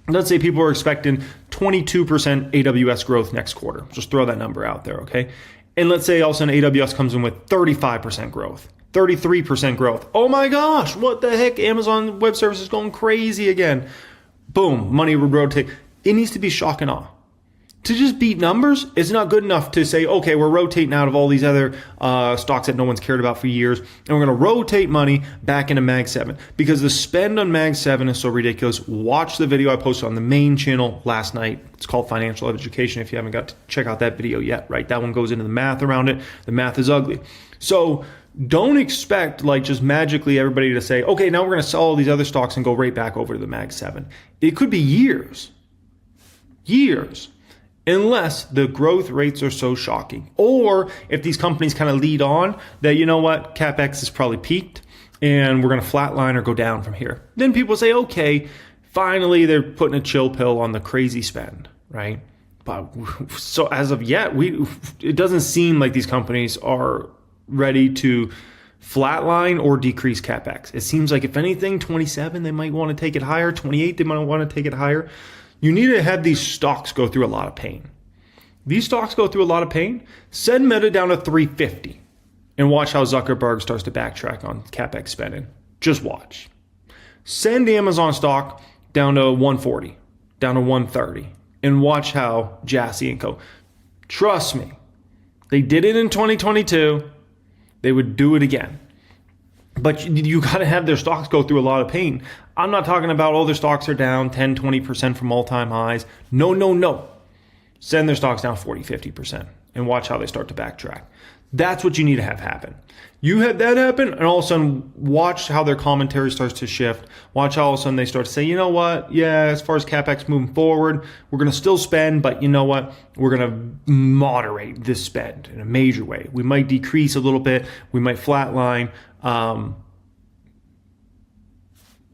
let's say people are expecting 22% AWS growth next quarter. Just throw that number out there, okay? And let's say all of a sudden AWS comes in with 35% growth, 33% growth. Oh my gosh, what the heck? Amazon Web Services is going crazy again. Boom, money will rotate. It needs to be shock and awe. To just beat numbers is not good enough to say, okay, we're rotating out of all these other stocks that no one's cared about for years, and we're going to rotate money back into Mag 7 because the spend on Mag 7 is so ridiculous. Watch the video I posted on the main channel last night. It's called Financial Education if you haven't got to check out that video yet, right? That one goes into the math around it. The math is ugly. So don't expect like just magically everybody to say, okay, now we're going to sell all these other stocks and go right back over to the Mag 7. It could be years. Unless the growth rates are so shocking. Or if these companies kind of lead on that, you know what, CapEx is probably peaked and we're going to flatline or go down from here. Then people say, okay, finally they're putting a chill pill on the crazy spend, right? But so as of yet, it doesn't seem like these companies are ready to flatline or decrease CapEx. It seems like if anything, 27, they might want to take it higher. 28, they might want to take it higher. You need to have these stocks go through a lot of pain. These stocks go through a lot of pain. Send Meta down to 350 and watch how Zuckerberg starts to backtrack on CapEx spending. Just watch. Send Amazon stock down to 140, down to 130, and watch how Jassy and Co. Trust me, they did it in 2022. They would do it again. But you got to have their stocks go through a lot of pain. I'm not talking about, oh, their stocks are down 10, 20% from all-time highs. No. Send their stocks down 40, 50% and watch how they start to backtrack. That's what you need to have happen. You have that happen, and all of a sudden, watch how their commentary starts to shift. Watch how all of a sudden they start to say, you know what? Yeah, as far as CapEx moving forward, we're going to still spend, but you know what? We're going to moderate this spend in a major way. We might decrease a little bit. We might flatline.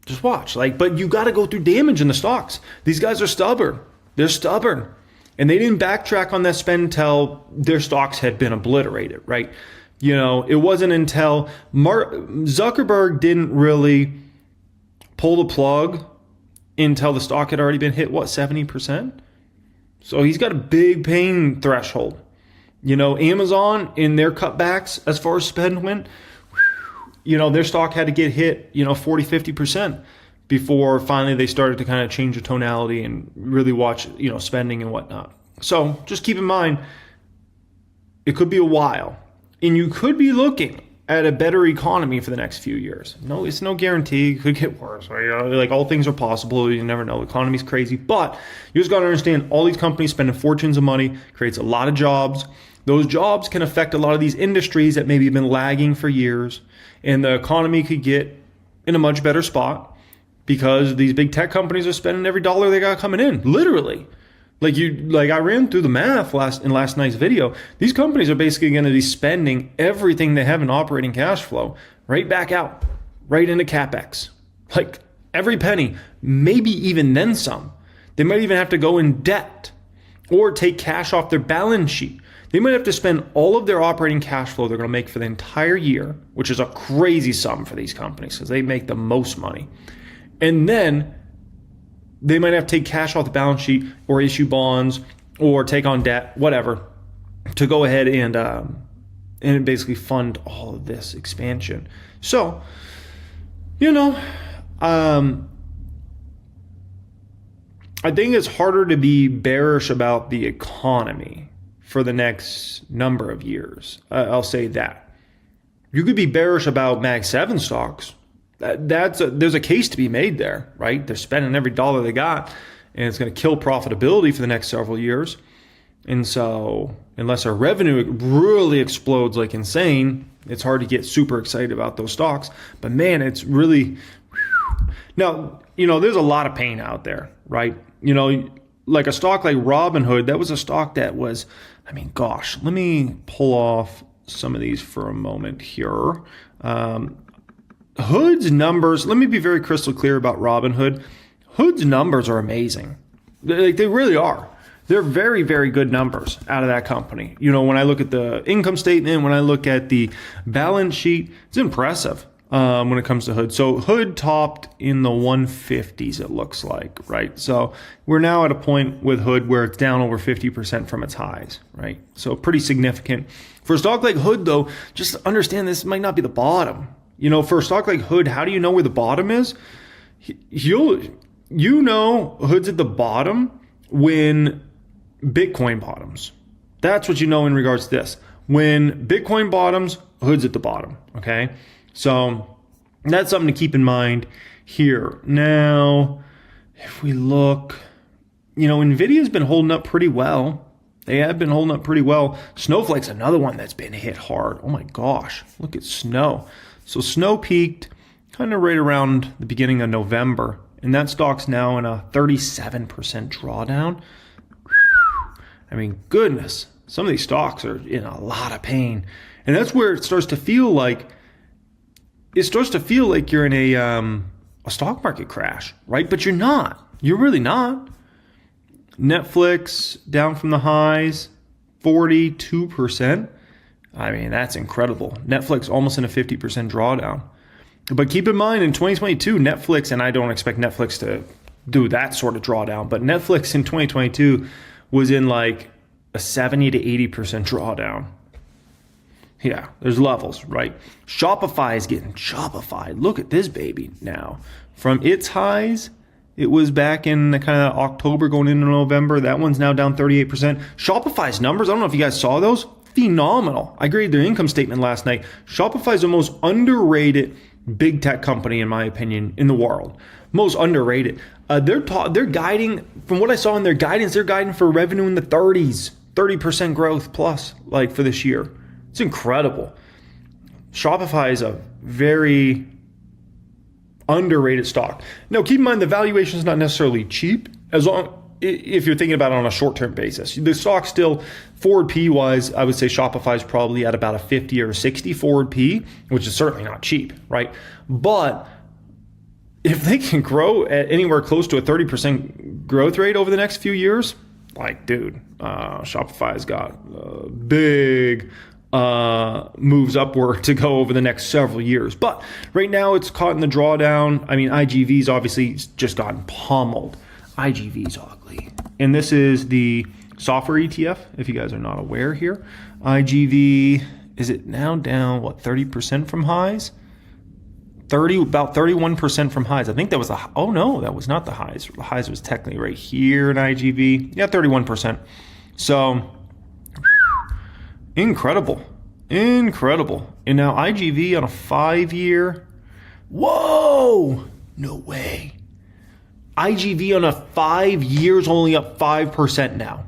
Just watch, but you got to go through damage in the stocks. These guys are stubborn. They're stubborn. And they didn't backtrack on that spend until their stocks had been obliterated, right? You know, it wasn't until Zuckerberg didn't really pull the plug until the stock had already been hit, 70%? So he's got a big pain threshold. You know, Amazon in their cutbacks as far as spend went, you know, their stock had to get hit, 40, 50% before finally they started to kind of change the tonality and really watch, spending and whatnot. So just keep in mind, it could be a while. And you could be looking at a better economy for the next few years. No, it's no guarantee. It could get worse. Right? All things are possible. You never know. The economy's crazy. But you just got to understand, all these companies spending fortunes of money, creates a lot of jobs. Those jobs can affect a lot of these industries that maybe have been lagging for years. And the economy could get in a much better spot because these big tech companies are spending every dollar they got coming in, literally. I ran through the math in last night's video. These companies are basically going to be spending everything they have in operating cash flow right back out, right into CapEx. Every penny, maybe even then some. They might even have to go in debt or take cash off their balance sheet. They might have to spend all of their operating cash flow they're going to make for the entire year, which is a crazy sum for these companies because they make the most money. And then they might have to take cash off the balance sheet or issue bonds or take on debt, whatever, to go ahead and and basically fund all of this expansion. So, you know, I think it's harder to be bearish about the economy for the next number of years. I'll say that. You could be bearish about Mag 7 stocks. There's a case to be made there, right? They're spending every dollar they got, and it's going to kill profitability for the next several years. And so unless our revenue really explodes like insane, it's hard to get super excited about those stocks. But man, it's really... Now, you know, there's a lot of pain out there, right? You know, like a stock like Robinhood, that was a stock that was, I mean, gosh, let me pull off some of these for a moment here. Hood's numbers, let me be very crystal clear about Robinhood. Hood's numbers are amazing. They really are. They're very, very good numbers out of that company. You know, when I look at the income statement, when I look at the balance sheet, it's impressive when it comes to Hood. So Hood topped in the 150s, it looks like, right? So we're now at a point with Hood where it's down over 50% from its highs, right? So pretty significant. For a stock like Hood, though, just understand this might not be the bottom. You know, for a stock like Hood, how do you know where the bottom is? You know Hood's at the bottom when Bitcoin bottoms. That's what you know in regards to this. When Bitcoin bottoms, Hood's at the bottom, okay? So that's something to keep in mind here. Now, if we look, you know, NVIDIA's been holding up pretty well. They have been holding up pretty well. Snowflake's another one that's been hit hard. Oh my gosh, look at Snow. So Snow peaked kind of right around the beginning of November, and that stock's now in a 37% drawdown. I mean, goodness, some of these stocks are in a lot of pain. And that's where it starts to feel like you're in a stock market crash, right? But you're not. You're really not. Netflix down from the highs, 42%. I mean, that's incredible. Netflix almost in a 50% drawdown. But keep in mind, in 2022, Netflix, and I don't expect Netflix to do that sort of drawdown, but Netflix in 2022 was in like a 70 to 80% drawdown. Yeah, there's levels, right? Shopify is getting Shopify. Look at this baby now. From its highs, it was back in the kind of October going into November. That one's now down 38%. Shopify's numbers, I don't know if you guys saw those. Phenomenal. I graded their income statement last night. Shopify's the most underrated big tech company, in my opinion, in the world. Most underrated. They're guiding, from what I saw in their guidance, they're guiding for revenue in the 30s, 30% growth plus, like for this year. It's incredible. Shopify is a very underrated stock. Now, keep in mind the valuation is not necessarily cheap, as long if you're thinking about it on a short-term basis. The stock still, forward P wise, I would say Shopify is probably at about a 50 or 60 forward P, which is certainly not cheap, right? But if they can grow at anywhere close to a 30% growth rate over the next few years, like, dude, Shopify's got big moves upward to go over the next several years. But right now it's caught in the drawdown. I mean, IGV's obviously just gotten pummeled. IGV's ugly. And this is the software ETF, if you guys are not aware here. IGV, is it now down, 30% from highs? About 31% from highs. I think that was oh no, that was not the highs. The highs was technically right here in IGV. Yeah, 31%. So, incredible. And now IGV on a 5-year, whoa, no way. IGV on a 5 years only up 5% now.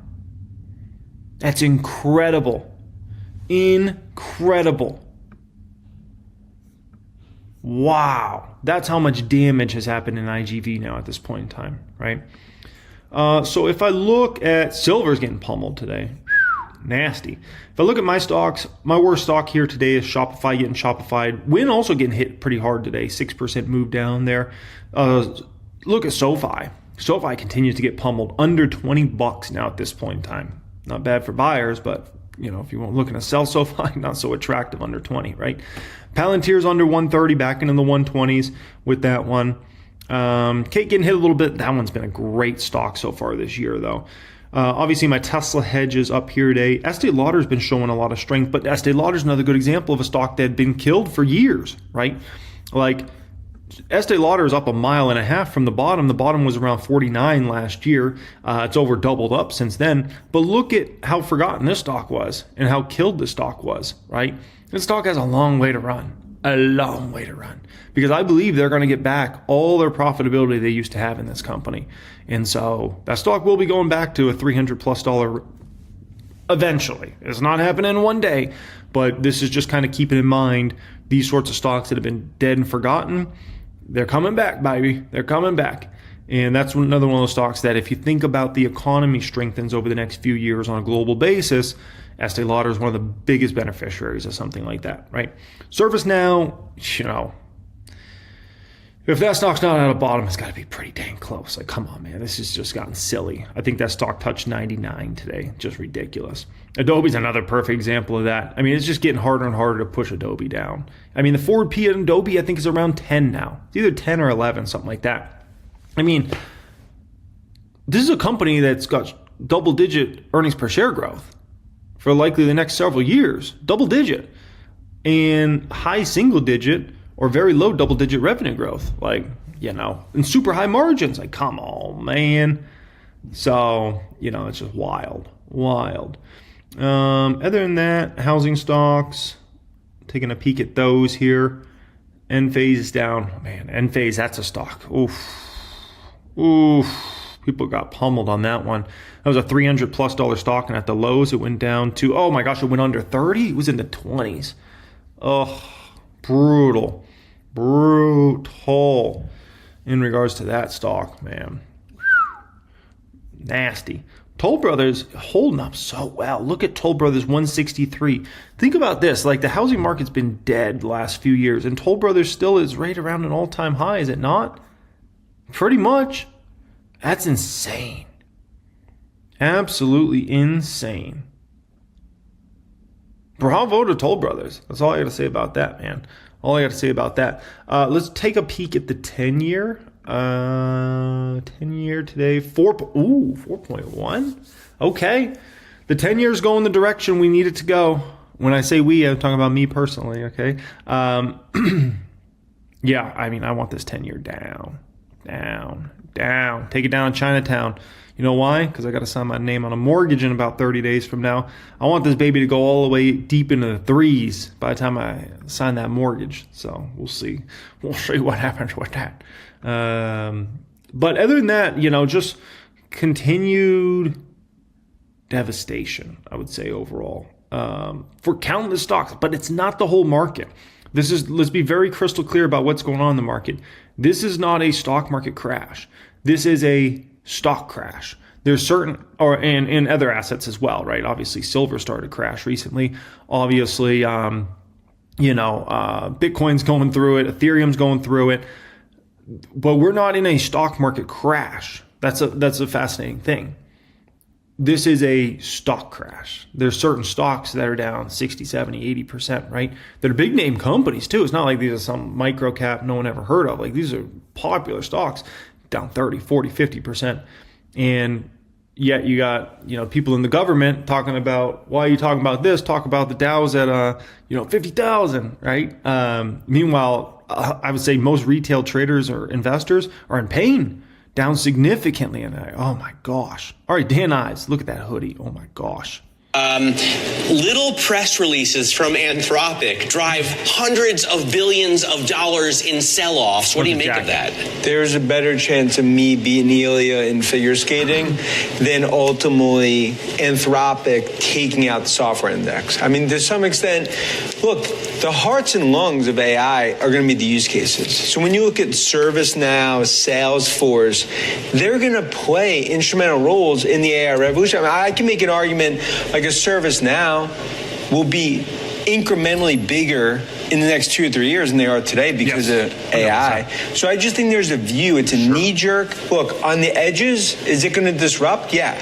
That's incredible. Wow. That's how much damage has happened in IGV now at this point in time, right? So if I look at silver's getting pummeled today. Nasty. If I look at my stocks, my worst stock here today is Shopify getting Shopify'd. Win also getting hit pretty hard today. 6% move down there. Look at SoFi. SoFi continues to get pummeled under $20 now at this point in time. Not bad for buyers, but you know, if you're looking to sell SoFi, not so attractive under 20, right? Palantir's under 130, back into the 120s with that one. Kate getting hit a little bit. That one's been a great stock so far this year, though. Obviously, my Tesla hedge is up here today. Estee Lauder's been showing a lot of strength, but Estee Lauder's another good example of a stock that had been killed for years, right? Like, Estee Lauder is up 1.5 miles from the bottom. The bottom was around 49 last year. It's over doubled up since then. But look at how forgotten this stock was and how killed this stock was, right? This stock has a long way to run. A long way to run, because I believe they're going to get back all their profitability they used to have in this company. And so that stock will be going back to a $300+ eventually. It's not happening in one day, but this is just kind of keeping in mind these sorts of stocks that have been dead and forgotten. They're coming back, baby. They're coming back. And that's another one of those stocks that if you think about the economy strengthens over the next few years on a global basis, Estee Lauder is one of the biggest beneficiaries of something like that, right? ServiceNow, if that stock's not at a bottom, it's got to be pretty dang close. Like, come on, man, this has just gotten silly. I think that stock touched 99 today. Just ridiculous. Adobe's another perfect example of that. I mean, it's just getting harder and harder to push Adobe down. I mean, the forward P at Adobe, I think, is around 10 now. It's either 10 or 11, something like that. I mean, this is a company that's got double-digit earnings per share growth for likely the next several years, double digit, and high single digit or very low double digit revenue growth, and super high margins. Like, come on, man. So, it's just wild. Other than that, housing stocks, taking a peek at those here. Enphase is down. Man, Enphase, that's a stock. Oof. People got pummeled on that one. That was a $300+ stock, and at the lows, it went down to, oh my gosh, it went under 30? It was in the 20s. Oh, brutal in regards to that stock, man. Nasty. Toll Brothers holding up so well. Look at Toll Brothers 163. Think about this. Like, the housing market's been dead the last few years, and Toll Brothers still is right around an all-time high, is it not? Pretty much. That's insane. Absolutely insane. Bravo to Toll Brothers. That's all I got to say about that, man. All I got to say about that. Let's take a peek at the 10-year. 10-year today. 4.1. Okay. The 10-year is going the direction we need it to go. When I say we, I'm talking about me personally, okay? Yeah, I mean, I want this 10-year down. Take it down in Chinatown. You know why? Because I got to sign my name on a mortgage in about 30 days from now. I want this baby to go all the way deep into the threes by the time I sign that mortgage. So we'll see. We'll see what happens with that. But other than that, just continued devastation, I would say, overall, for countless stocks. But it's not the whole market. Let's be very crystal clear about what's going on in the market. This is not a stock market crash. This is a stock crash. There's certain, and other assets as well, right? Obviously, silver started to crash recently. Obviously, Bitcoin's going through it. Ethereum's going through it. But we're not in a stock market crash. That's a fascinating thing. This is a stock crash. There's certain stocks that are down 60, 70, 80%, right? They're big name companies too. It's not like these are some micro cap no one ever heard of. Like, these are popular stocks down 30, 40, 50%. And yet you got, people in the government talking about, why are you talking about this? Talk about the Dow's at, 50,000, right? Meanwhile, I would say most retail traders or investors are in pain. Down significantly, and oh my gosh. All right, Dan Ives, look at that hoodie. Oh my gosh. Little press releases from Anthropic drive hundreds of billions of dollars in sell-offs. What do you make of that? There's a better chance of me beating Elia in figure skating than ultimately Anthropic taking out the software index. I mean, to some extent, look, the hearts and lungs of AI are going to be the use cases. So when you look at ServiceNow, Salesforce, they're going to play instrumental roles in the AI revolution. I mean, I can make an argument like a ServiceNow will be incrementally bigger in the next 2 or 3 years than they are today because of AI. 100%. So I just think there's a view. It's a knee-jerk. Look, on the edges, is it going to disrupt? Yeah.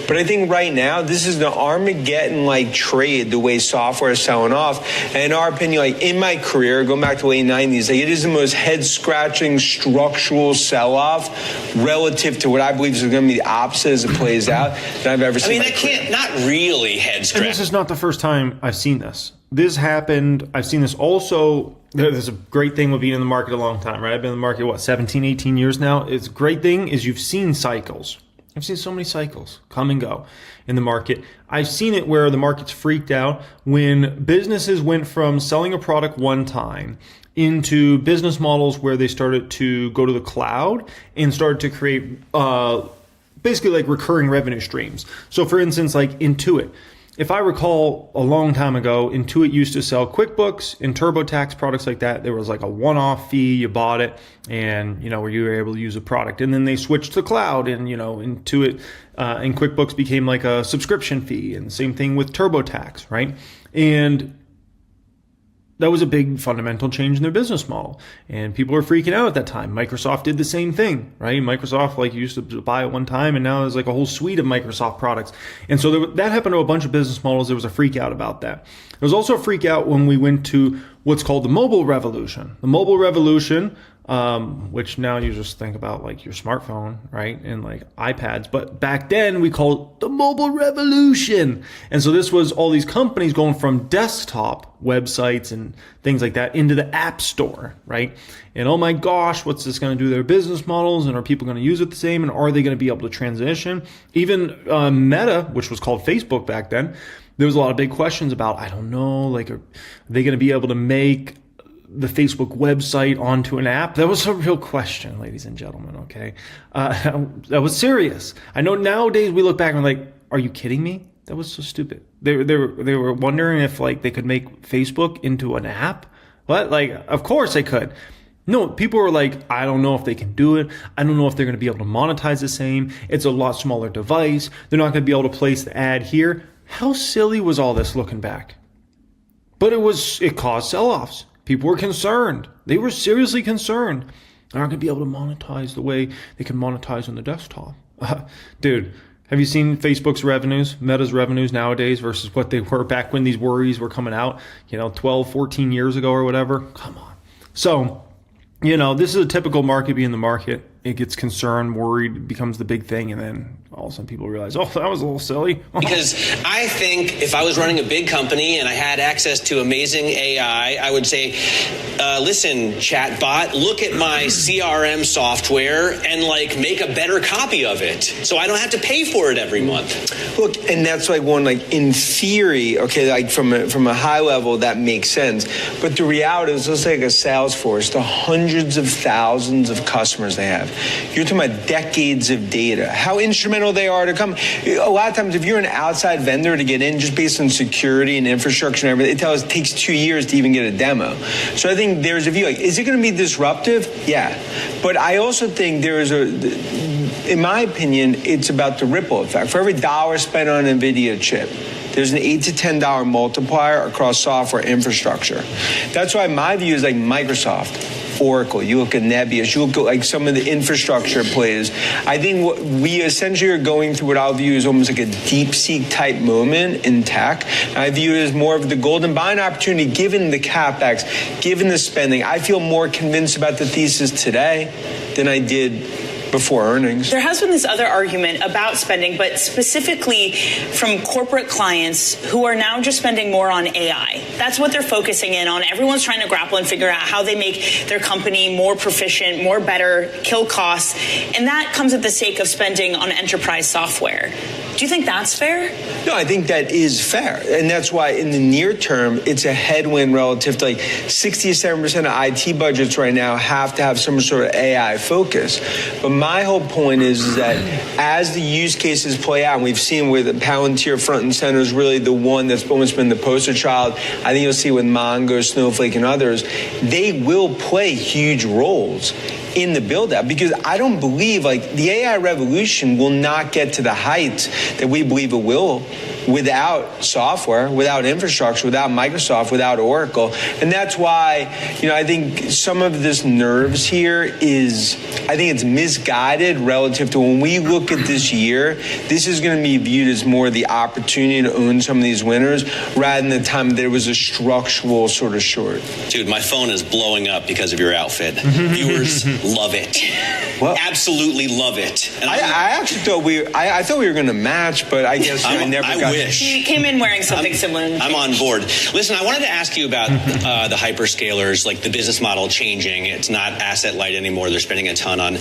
But I think right now, this is an Armageddon-like trade, the way software is selling off. And in our opinion, like in my career, going back to the late 90s, like it is the most head-scratching structural sell-off relative to what I believe is going to be the opposite as it plays out that I've ever seen. I mean, that can't, not really head-scratching. And this is not the first time I've seen this. This happened. I've seen this also. There's a great thing with being in the market a long time, right? I've been in the market, 17, 18 years now. It's a great thing is you've seen cycles. I've seen so many cycles come and go in the market. I've seen it where the market's freaked out when businesses went from selling a product one time into business models where they started to go to the cloud and started to create basically like recurring revenue streams. So for instance, like Intuit. If I recall a long time ago, Intuit used to sell QuickBooks and TurboTax products like that. There was like a one-off fee, you bought it, and you were able to use a product. And then they switched to cloud, and Intuit and QuickBooks became like a subscription fee, and same thing with TurboTax, right? And that was a big fundamental change in their business model. And people were freaking out at that time. Microsoft did the same thing, right? Microsoft used to buy it one time, and now there's like a whole suite of Microsoft products. And so that happened to a bunch of business models. There was a freak out about that. There was also a freak out when we went to what's called the mobile revolution. The mobile revolution, which now you just think about like your smartphone, right? And like iPads. But back then we called it the mobile revolution. And so this was all these companies going from desktop websites and things like that into the app store, right? And oh my gosh, what's this going to do to their business models? And are people going to use it the same? And are they going to be able to transition? Even Meta, which was called Facebook back then, there was a lot of big questions about, I don't know, like are they going to be able to make the Facebook website onto an app? That was a real question, ladies and gentlemen, okay? That was serious. I know nowadays we look back and we're like, are you kidding me? That was so stupid. They were wondering if like they could make Facebook into an app. What? Like, of course they could. No, people were like, I don't know if they can do it. I don't know if they're going to be able to monetize the same. It's a lot smaller device. They're not going to be able to place the ad here. How silly was all this looking back? But it caused sell-offs. People were concerned. They were seriously concerned. They're not going to be able to monetize the way they can monetize on the desktop. Dude, have you seen Facebook's revenues, Meta's revenues nowadays versus what they were back when these worries were coming out, 12, 14 years ago or whatever? Come on. So, this is a typical market being the market. It gets concerned, worried, becomes the big thing, and then all of a sudden people realize, oh, that was a little silly. Because I think if I was running a big company and I had access to amazing AI, I would say, listen, chatbot, look at my CRM software and make a better copy of it so I don't have to pay for it every month. Look, and that's in theory, okay, from a high level, that makes sense. But the reality is, let's take a Salesforce, the hundreds of thousands of customers they have. You're talking about decades of data, how instrumental they are to come. A lot of times, if you're an outside vendor to get in, just based on security and infrastructure and everything, it takes 2 years to even get a demo. So I think there's a view, is it going to be disruptive? Yeah. But I also think in my opinion, it's about the ripple effect. For every dollar spent on an NVIDIA chip, there's an $8 to $10 multiplier across software infrastructure. That's why my view is Microsoft, Oracle, you look at Nebius, you look at some of the infrastructure plays. I think what we essentially are going through what I'll view as almost like a DeepSeek type moment in tech. I view it as more of the golden buying opportunity given the CapEx, given the spending. I feel more convinced about the thesis today than I did before earnings. There has been this other argument about spending, but specifically from corporate clients who are now just spending more on AI. That's what they're focusing in on. Everyone's trying to grapple and figure out how they make their company more proficient, more better, kill costs. And that comes at the sake of spending on enterprise software. Do you think that's fair? No, I think that is fair. And that's why in the near term, it's a headwind relative to 67% of IT budgets right now have to have some sort of AI focus. But my whole point is that as the use cases play out, and we've seen with Palantir front and center is really the one that's almost been the poster child. I think you'll see with Mongo, Snowflake, and others, they will play huge roles in the build out, because I don't believe the AI revolution will not get to the heights that we believe it will without software, without infrastructure, without Microsoft, without Oracle. And that's why, I think some of this nerves here is, I think it's misguided relative to when we look at this year. This is going to be viewed as more the opportunity to own some of these winners rather than the time there was a structural sort of short. Dude, my phone is blowing up because of your outfit. Viewers love it. Well, absolutely love it. And I actually thought I thought we were going to match, but I guess I never got. Wish. He came in wearing something similar. I'm on board. Listen, I wanted to ask you about the hyperscalers, like the business model changing. It's not asset light anymore. They're spending a ton on,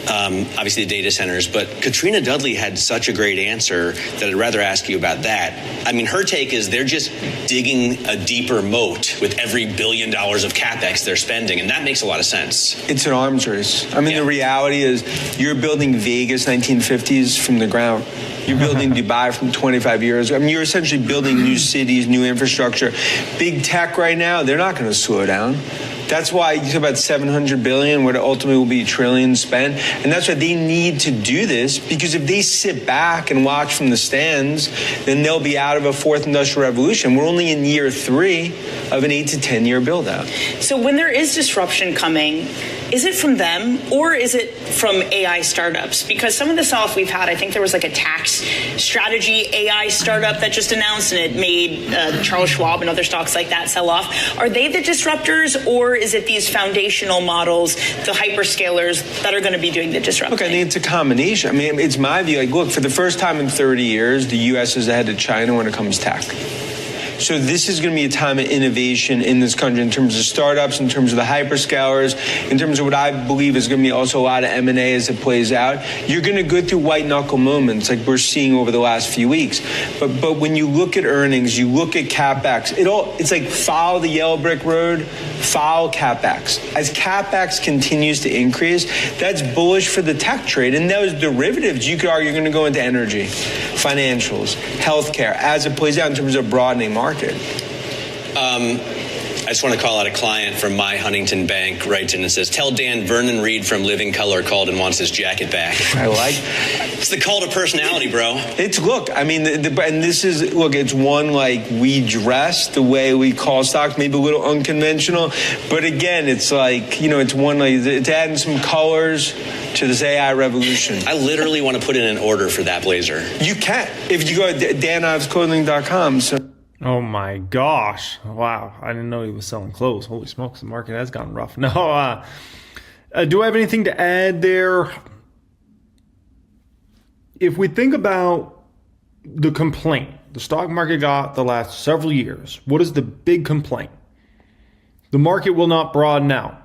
obviously, the data centers. But Katrina Dudley had such a great answer that I'd rather ask you about that. I mean, her take is they're just digging a deeper moat with every $1 billion of CapEx they're spending, and that makes a lot of sense. It's an arms race. I mean, the reality is you're building Vegas 1950s from the ground. You're building Dubai from 25 years. I mean, you're essentially building new cities, new infrastructure. Big tech right now, they're not going to slow down. That's why you talk about $700 billion, what ultimately will be $1 trillion spent. And that's why they need to do this, because if they sit back and watch from the stands, then they'll be out of a fourth industrial revolution. We're only in year 3 of an 8 to 10 year build out. So when there is disruption coming, is it from them or is it from AI startups? Because some of the sell-off we've had, I think there was like a tax strategy AI startup that just announced, and it made Charles Schwab and other stocks like that sell off. Are they the disruptors, or is it these foundational models, the hyperscalers, that are going to be doing the disrupting? Look, I think it's a combination. I mean, it's my view. Like, look, for the first time in 30 years, the U.S. is ahead of China when it comes to tech. So this is going to be a time of innovation in this country in terms of startups, in terms of the hyperscalers, in terms of what I believe is going to be also a lot of M&A as it plays out. You're going to go through white knuckle moments like we're seeing over the last few weeks. But when you look at earnings, you look at CapEx, it's like follow the yellow brick road, follow CapEx. As CapEx continues to increase, that's bullish for the tech trade. And those derivatives, you could argue, are going to go into energy, financials, healthcare, as it plays out in terms of broadening market. I just want to call out a client from my Huntington Bank, writes in and says, tell Dan Vernon Reed from Living Color called and wants his jacket back. I like it's the cult of personality, bro. Look, I mean, and this is, look, it's one, like, we dress the way we call stocks, maybe a little unconventional, but again, it's like, it's one, like, it's adding some colors to this AI revolution. I literally want to put in an order for that blazer. You can, if you go to danivesclothing.com, so. Oh my gosh. Wow. I didn't know he was selling clothes. Holy smokes, the market has gotten rough. No, do I have anything to add there? If we think about the complaint the stock market got the last several years, what is the big complaint? The market will not broaden out.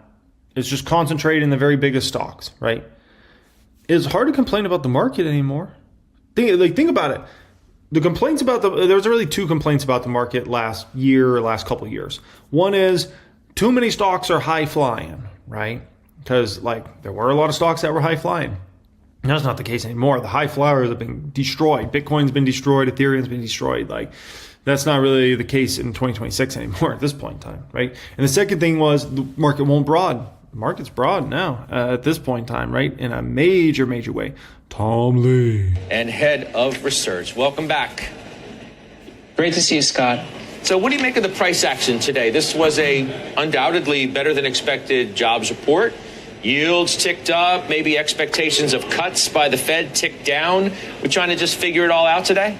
It's just concentrated in the very biggest stocks, right? It's hard to complain about the market anymore. Think about it. The complaints about there was really 2 complaints about the market last couple of years. One is too many stocks are high flying, right? Because there were a lot of stocks that were high flying. That's not the case anymore. The high flyers have been destroyed. Bitcoin's been destroyed. Ethereum's been destroyed. That's not really the case in 2026 anymore at this point in time, right? And the second thing was the market won't broaden. The market's broad now at this point in time, right? In a major, major way. Tom Lee. And head of research. Welcome back. Great to see you, Scott. So what do you make of the price action today? This was a undoubtedly better than expected jobs report. Yields ticked up, maybe expectations of cuts by the Fed ticked down. We're trying to just figure it all out today?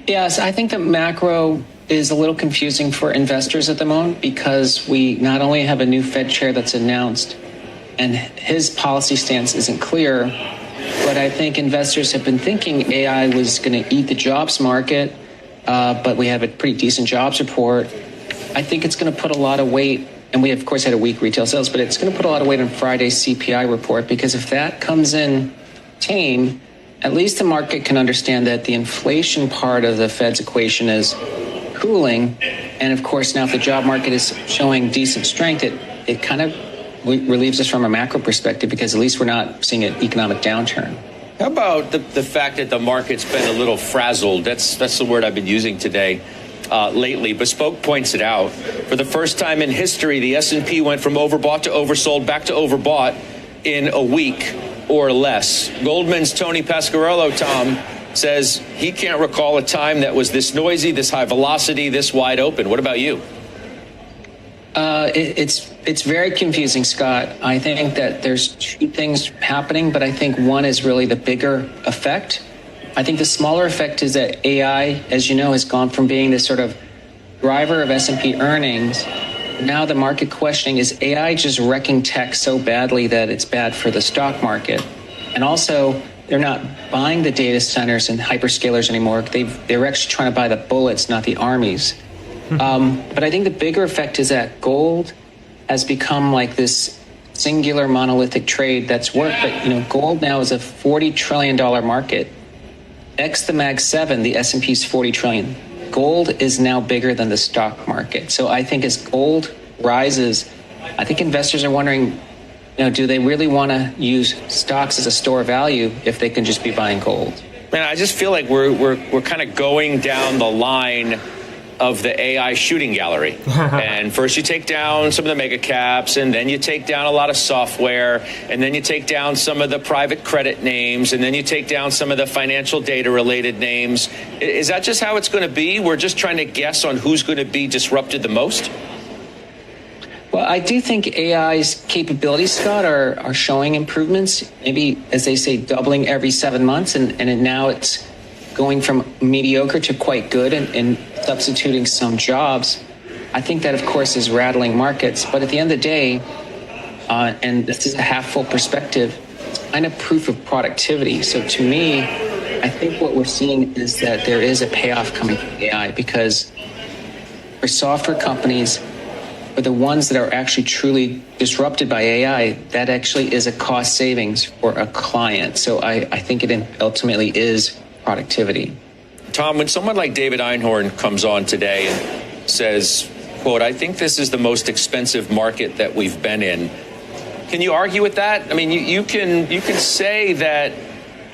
Yes, I think the macro is a little confusing for investors at the moment because we not only have a new Fed chair that's announced and his policy stance isn't clear, but I think investors have been thinking AI was going to eat the jobs market, but we have a pretty decent jobs report. I think it's going to put a lot of weight, and we of course had a weak retail sales, but it's going to put a lot of weight on Friday's CPI report, because if that comes in tame, at least the market can understand that the inflation part of the Fed's equation is cooling. And of course, now if the job market is showing decent strength, it kind of relieves us from a macro perspective, because at least we're not seeing an economic downturn. How about the fact that the market's been a little frazzled? That's the word I've been using today lately. Bespoke points it out. For the first time in history, the S&P went from overbought to oversold back to overbought in a week or less. Goldman's Tony Pasquarello, Tom, says he can't recall a time that was this noisy, this high velocity, this wide open. What about you? It's very confusing, Scott. I think that there's two things happening, but I think one is really the bigger effect. I think the smaller effect is that AI, as you know, has gone from being this sort of driver of S&P earnings. Now the market questioning, is AI just wrecking tech so badly that it's bad for the stock market? And also, they're not buying the data centers and hyperscalers anymore. They're actually trying to buy the bullets, not the armies. But I think the bigger effect is that gold has become like this singular monolithic trade that's worked. But gold now is a $40 trillion market. X the Mag 7, the S&P's $40 trillion. Gold is now bigger than the stock market. So I think as gold rises, I think investors are wondering, do they really want to use stocks as a store of value if they can just be buying gold? Man, I just feel like we're kind of going down the line of the AI shooting gallery. And first you take down some of the mega caps, and then you take down a lot of software, and then you take down some of the private credit names, and then you take down some of the financial data related names. Is that just how it's going to be? We're just trying to guess on who's going to be disrupted the most? Well, I do think AI's capabilities, Scott, are showing improvements. Maybe, as they say, doubling every 7 months, and now it's going from mediocre to quite good and substituting some jobs. I think that, of course, is rattling markets. But at the end of the day, and this is a half full perspective, it's kind of proof of productivity. So to me, I think what we're seeing is that there is a payoff coming from AI, because for software companies, for the ones that are actually truly disrupted by AI, that actually is a cost savings for a client. So I think it ultimately is productivity. Tom, when someone like David Einhorn comes on today and says, quote, I think this is the most expensive market that we've been in, can you argue with that? I mean, you can say that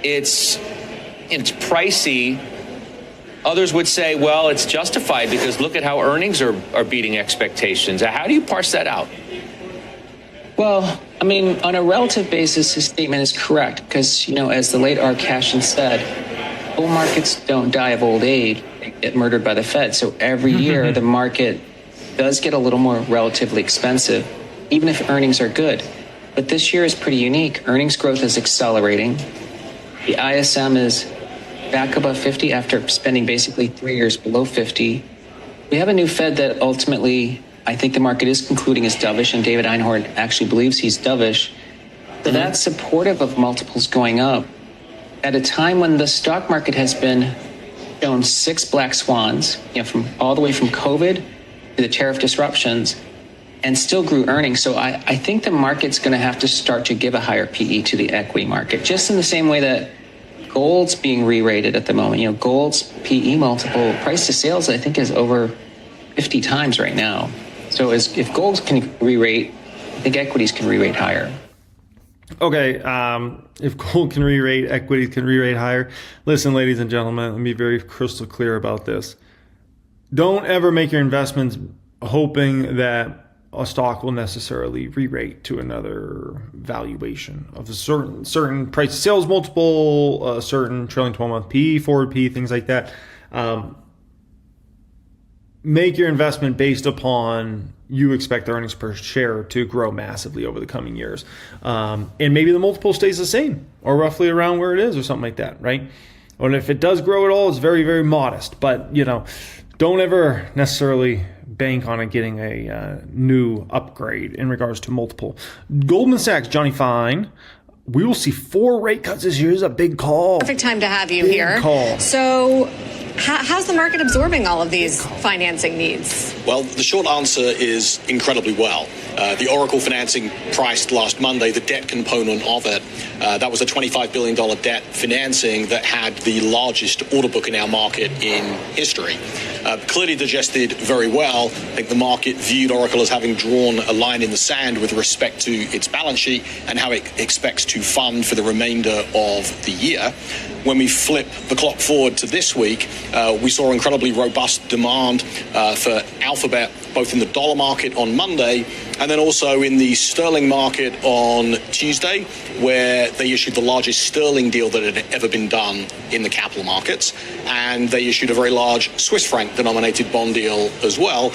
it's pricey. Others would say, well, it's justified because look at how earnings are beating expectations. How do you parse that out? Well, I mean, on a relative basis, his statement is correct because, as the late Art Cashin said, bull markets don't die of old age. They get murdered by the Fed. So every year, the market does get a little more relatively expensive, even if earnings are good. But this year is pretty unique. Earnings growth is accelerating. The ISM is back above 50 after spending basically 3 years below 50. We have a new Fed that ultimately I think the market is concluding is dovish, and David Einhorn actually believes he's dovish. So that's supportive of multiples going up at a time when the stock market has been shown 6 black swans, from all the way from COVID to the tariff disruptions, and still grew earnings. So I think the market's going to have to start to give a higher PE to the equity market, just in the same way that gold's being re-rated at the moment. Gold's PE multiple, price to sales, I think is over 50 times right now. So if gold can re-rate, I think equities can re-rate higher. Okay, if gold can re-rate, equities can re-rate higher. Listen, ladies and gentlemen, let me be very crystal clear about this. Don't ever make your investments hoping that a stock will necessarily re-rate to another valuation of a certain price sales multiple, a certain trailing 12-month PE, forward PE, things like that. Make your investment based upon you expect the earnings per share to grow massively over the coming years. And maybe the multiple stays the same or roughly around where it is or something like that, right? And if it does grow at all, it's very, very modest. But, don't ever necessarily bank on it getting a new upgrade in regards to multiple. Goldman Sachs, Johnny Fine. We will see 4 rate cuts this year. Is a big call. Perfect time to have you here. Call. So how's the market absorbing all of these financing needs? Well, the short answer is incredibly well. The Oracle financing priced last Monday, the debt component of it, that was a $25 billion debt financing that had the largest order book in our market in history. Clearly digested very well. I think the market viewed Oracle as having drawn a line in the sand with respect to its balance sheet and how it expects to fund for the remainder of the year. When we flip the clock forward to this week, we saw incredibly robust demand for Alphabet both in the dollar market on Monday and then also in the sterling market on Tuesday, where they issued the largest sterling deal that had ever been done in the capital markets. And they issued a very large Swiss franc denominated bond deal as well.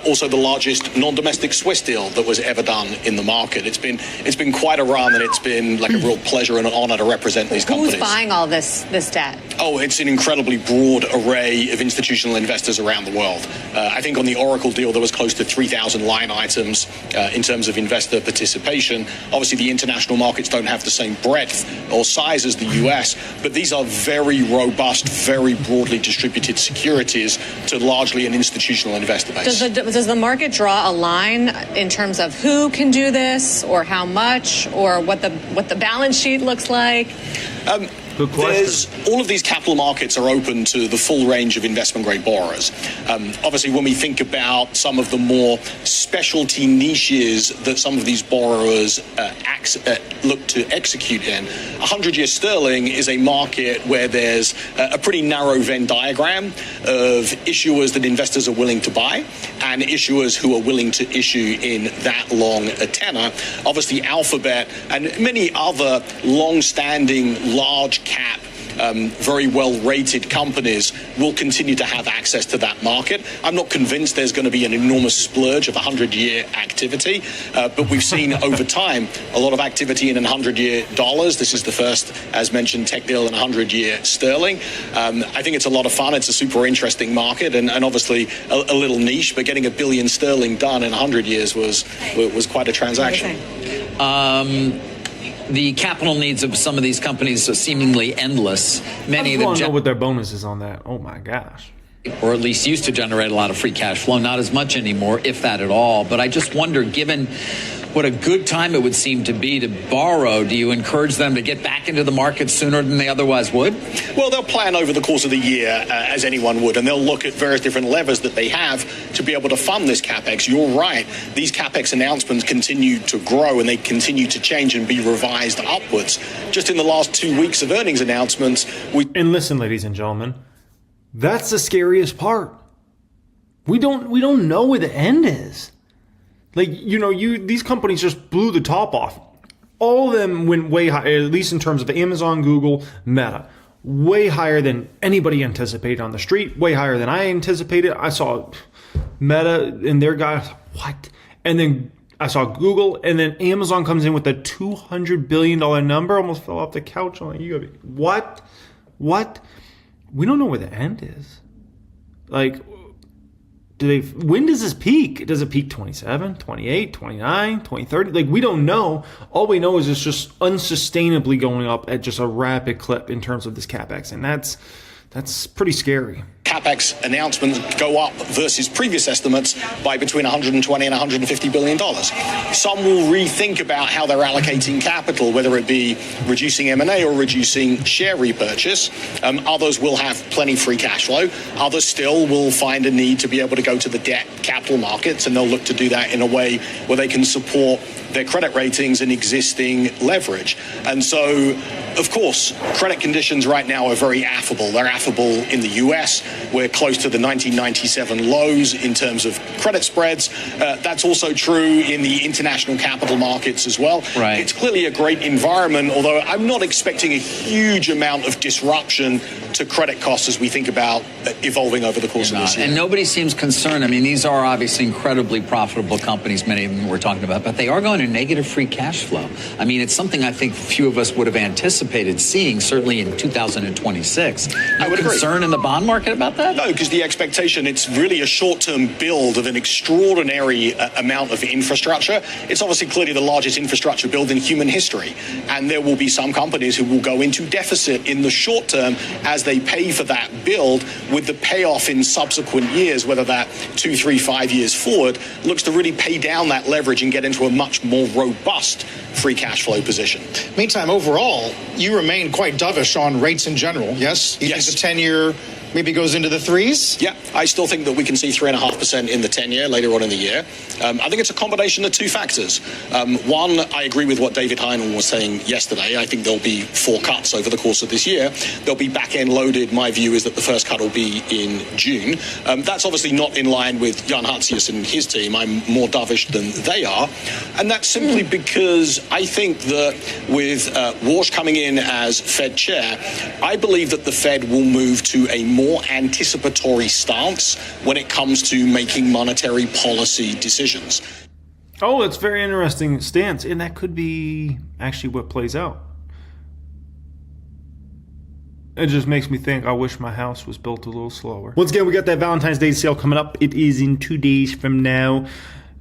Also the largest non-domestic Swiss deal that was ever done in the market. It's been quite a run, and it's been like a real pleasure and an honor to represent these companies. Who's buying all this debt? Oh, it's an incredibly broad array of institutional investors around the world. I think on the Oracle deal, there was close to 3,000 line items in terms of investor participation. Obviously, the international markets don't have the same breadth or size as the US, but these are very robust, very broadly distributed securities to largely an institutional investor base. Does the market draw a line in terms of who can do this, or how much, or what the balance sheet looks like? All of these capital markets are open to the full range of investment-grade borrowers. Obviously, when we think about some of the more specialty niches that some of these borrowers look to execute in, 100-year sterling is a market where there's a pretty narrow Venn diagram of issuers that investors are willing to buy and issuers who are willing to issue in that long a tenor. Obviously, Alphabet and many other long-standing, large-cap, very well-rated companies will continue to have access to that market. I'm not convinced there's going to be an enormous splurge of 100-year activity, but we've seen over time a lot of activity in 100-year dollars. This is the first, as mentioned, tech deal in 100-year sterling. I think it's a lot of fun. It's a super interesting market, and obviously a little niche, but getting $1 billion sterling done in 100 years was quite a transaction. The capital needs of some of these companies are seemingly endless. Many of them know what their bonus is on that. Oh my gosh. Or at least used to generate a lot of free cash flow. Not as much anymore, if that at all. But I just wonder, given what a good time it would seem to be to borrow, do you encourage them to get back into the market sooner than they otherwise would? Well, they'll plan over the course of the year, as anyone would, and they'll look at various different levers that they have to be able to fund this CapEx. You're right. These CapEx announcements continue to grow, and they continue to change and be revised upwards. Just in the last 2 weeks of earnings announcements, And listen, ladies and gentlemen, that's the scariest part. We don't know where the end is. Like, these companies just blew the top off. All of them went way high, at least in terms of Amazon, Google, Meta. Way higher than anybody anticipated on the street. Way higher than I anticipated. I saw Meta and their guys. What? And then I saw Google, and then Amazon comes in with a $200 billion number. Almost fell off the couch. I'm like, you gotta be, what? We don't know where the end is. Like, when does this peak? Does it peak 27, 28, 29, 2030? Like, we don't know. All we know is it's just unsustainably going up at just a rapid clip in terms of this CapEx. And that's pretty scary. CapEx announcements go up versus previous estimates by between $120 and $150 billion. Some will rethink about how they're allocating capital, whether it be reducing M&A or reducing share repurchase. Others will have plenty free cash flow. Others still will find a need to be able to go to the debt capital markets, and they'll look to do that in a way where they can support their credit ratings and existing leverage. And so, of course, credit conditions right now are very affable. They're affable in the US. We're close to the 1997 lows in terms of credit spreads. That's also true in the international capital markets as well. Right. It's clearly a great environment, although I'm not expecting a huge amount of disruption to credit costs as we think about evolving over the course of this year. And nobody seems concerned. I mean, these are obviously incredibly profitable companies, many of them we're talking about, but they are going to negative free cash flow. I mean, it's something I think few of us would have anticipated seeing, certainly in 2026. I would concern agree. In the bond market about that? No, because the expectation, it's really a short-term build of an extraordinary amount of infrastructure. It's obviously clearly the largest infrastructure build in human history. And there will be some companies who will go into deficit in the short term as they pay for that build, with the payoff in subsequent years, whether that 2, 3, 5 years forward, looks to really pay down that leverage and get into a much more robust free cash flow position. Meantime, overall, you remain quite dovish on rates in general, yes? You think the 10-year maybe goes into the threes? Yeah, I still think that we can see 3.5% in the 10-year later on in the year. I think it's a combination of two factors. One, I agree with what David Heinen was saying yesterday. I think there'll be 4 cuts over the course of this year. They'll be back-end loaded. My view is that the first cut will be in June. That's obviously not in line with Jan Hatzius and his team. I'm more dovish than they are. And that's simply because I think that with Walsh coming in as Fed chair, I believe that the Fed will move to a more anticipatory stance when it comes to making monetary policy decisions. Oh, that's very interesting stance, and that could be actually what plays out. It just makes me think, I wish my house was built a little slower. Once again, we got that Valentine's Day sale coming up. It is in 2 days from now,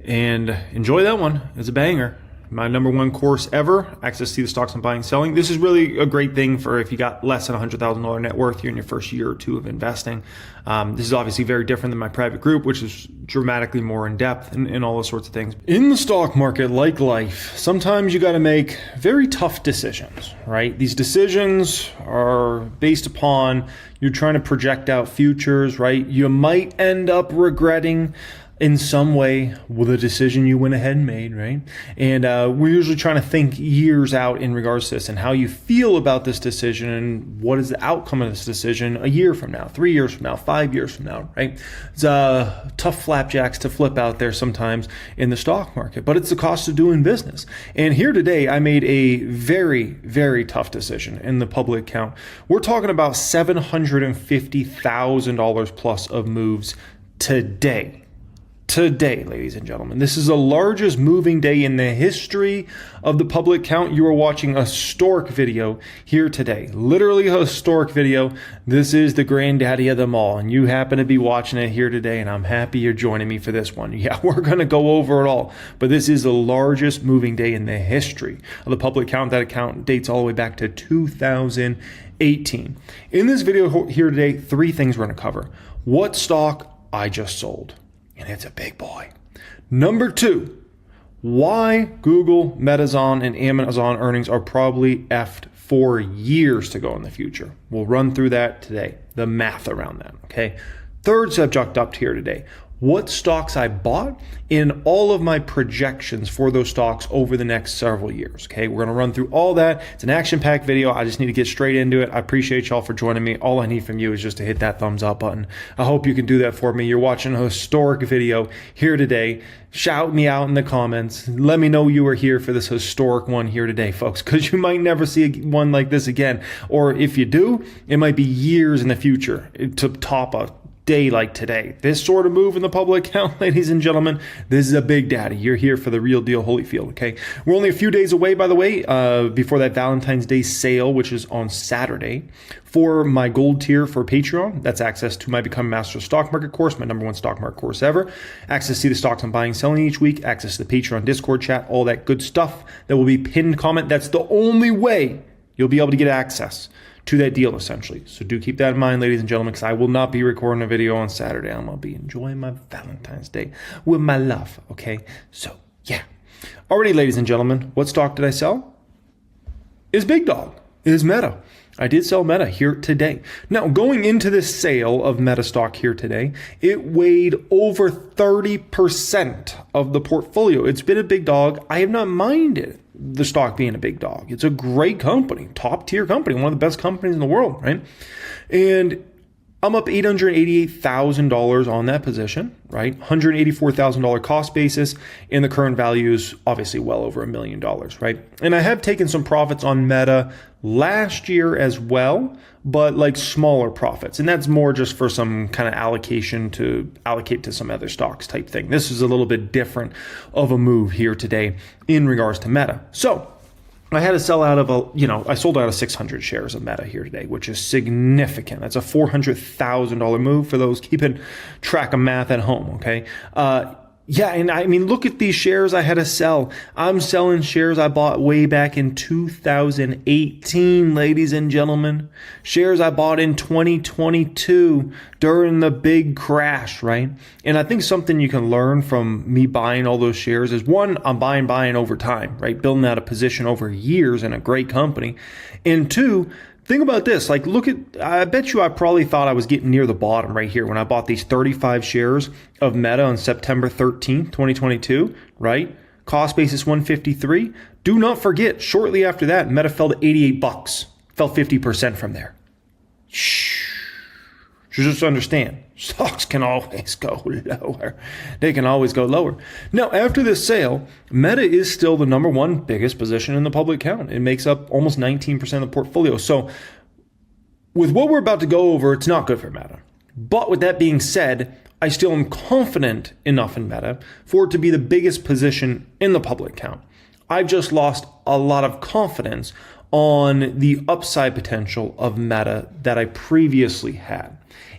and enjoy that one. It's a banger. My #1 course ever, access to the stocks I'm buying and selling. This is really a great thing for if you got less than $100,000 net worth, you're in your first year or two of investing. This is obviously very different than my private group, which is dramatically more in depth and all those sorts of things. In the stock market, like life, sometimes you got to make very tough decisions, right? These decisions are based upon you're trying to project out futures, right? You might end up regretting in some way with a decision you went ahead and made, right? And we're usually trying to think years out in regards to this and how you feel about this decision and what is the outcome of this decision a year from now, 3 years from now, 5 years from now, right? It's tough flapjacks to flip out there sometimes in the stock market, but it's the cost of doing business. And here today, I made a very, very tough decision in the public count. We're talking about $750,000 plus of moves today. Today, ladies and gentlemen, this is the largest moving day in the history of the public count. You are watching a historic video here today, literally a historic video. This is the granddaddy of them all, and you happen to be watching it here today, and I'm happy you're joining me for this one. Yeah, we're going to go over it all, but this is the largest moving day in the history of the public count. That account dates all the way back to 2018. In this video here today, 3 things we're going to cover. What stock I just sold. And it's a big boy. Number 2, why Google, Amazon, and Amazon earnings are probably effed for years to go in the future. We'll run through that today, the math around that, okay? Third subject up here today, what stocks I bought in all of my projections for those stocks over the next several years. Okay, we're gonna run through all that. It's an action-packed video. I just need to get straight into it. I appreciate y'all for joining me. All I need from you is just to hit that thumbs up button. I hope you can do that for me. You're watching a historic video here today. Shout me out in the comments. Let me know you were here for this historic one here today, folks, because you might never see one like this again. Or if you do, it might be years in the future to top a day like today. This sort of move in the public count, ladies and gentlemen, this is a big daddy. You're here for the real deal Holyfield, okay? We're only a few days away, by the way, before that Valentine's Day sale, which is on Saturday. For my gold tier for Patreon, that's access to my Become Master Stock Market course, my #1 stock market course ever. Access to the stocks I'm buying and selling each week. Access to the Patreon Discord chat, all that good stuff that will be pinned comment. That's the only way you'll be able to get access to that deal, essentially. So do keep that in mind, ladies and gentlemen, because I will not be recording a video on Saturday. I'm going to be enjoying my Valentine's Day with my love, okay? So, yeah. Alrighty, ladies and gentlemen, what stock did I sell? Is Big Dog. It is Meta. I did sell Meta here today. Now, going into this sale of Meta stock here today, it weighed over 30% of the portfolio. It's been a big dog. I have not minded the stock being a big dog. It's a great company, top tier company, one of the best companies in the world, right? And I'm up $888,000 on that position, right? $184,000 cost basis, and the current value is obviously well over $1 million, right? And I have taken some profits on Meta last year as well, but like smaller profits. And that's more just for some kind of allocation to allocate to some other stocks type thing. This is a little bit different of a move here today in regards to Meta. So I had to sell out of I sold out of 600 shares of Meta here today, which is significant. That's a $400,000 move for those keeping track of math at home, okay? Yeah, and I mean, look at these shares I had to sell. I'm selling shares I bought way back in 2018, ladies and gentlemen. Shares I bought in 2022 during the big crash, right? And I think something you can learn from me buying all those shares is, one, I'm buying over time, right? Building out a position over years in a great company. And two, think about this. Like, look at, I bet you I probably thought I was getting near the bottom right here when I bought these 35 shares of Meta on September 13th, 2022, right? Cost basis 153. Do not forget, shortly after that, Meta fell to $88, fell 50% from there. Shh. Just understand, stocks can always go lower. They can always go lower. Now, after this sale, Meta is still the number one biggest position in the public count. It makes up almost 19% of the portfolio. So with what we're about to go over, it's not good for Meta. But with that being said, I still am confident enough in Meta for it to be the biggest position in the public count. I've just lost a lot of confidence on the upside potential of Meta that I previously had.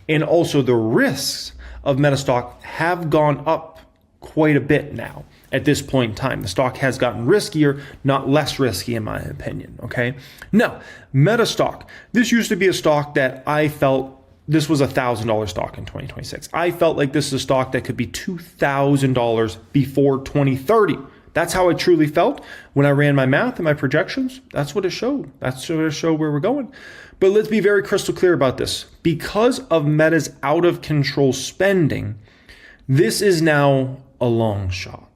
And also the risks of Meta stock have gone up quite a bit now at this point in time. The stock has gotten riskier, not less risky in my opinion, okay? Now, Meta stock. This used to be a stock that I felt this was $1,000 stock in 2026. I felt like this is a stock that could be $2,000 before 2030. That's how I truly felt when I ran my math and my projections. That's what it showed. That's what it showed where we're going. But let's be very crystal clear about this. Because of Meta's out of control spending, this is now a long shot.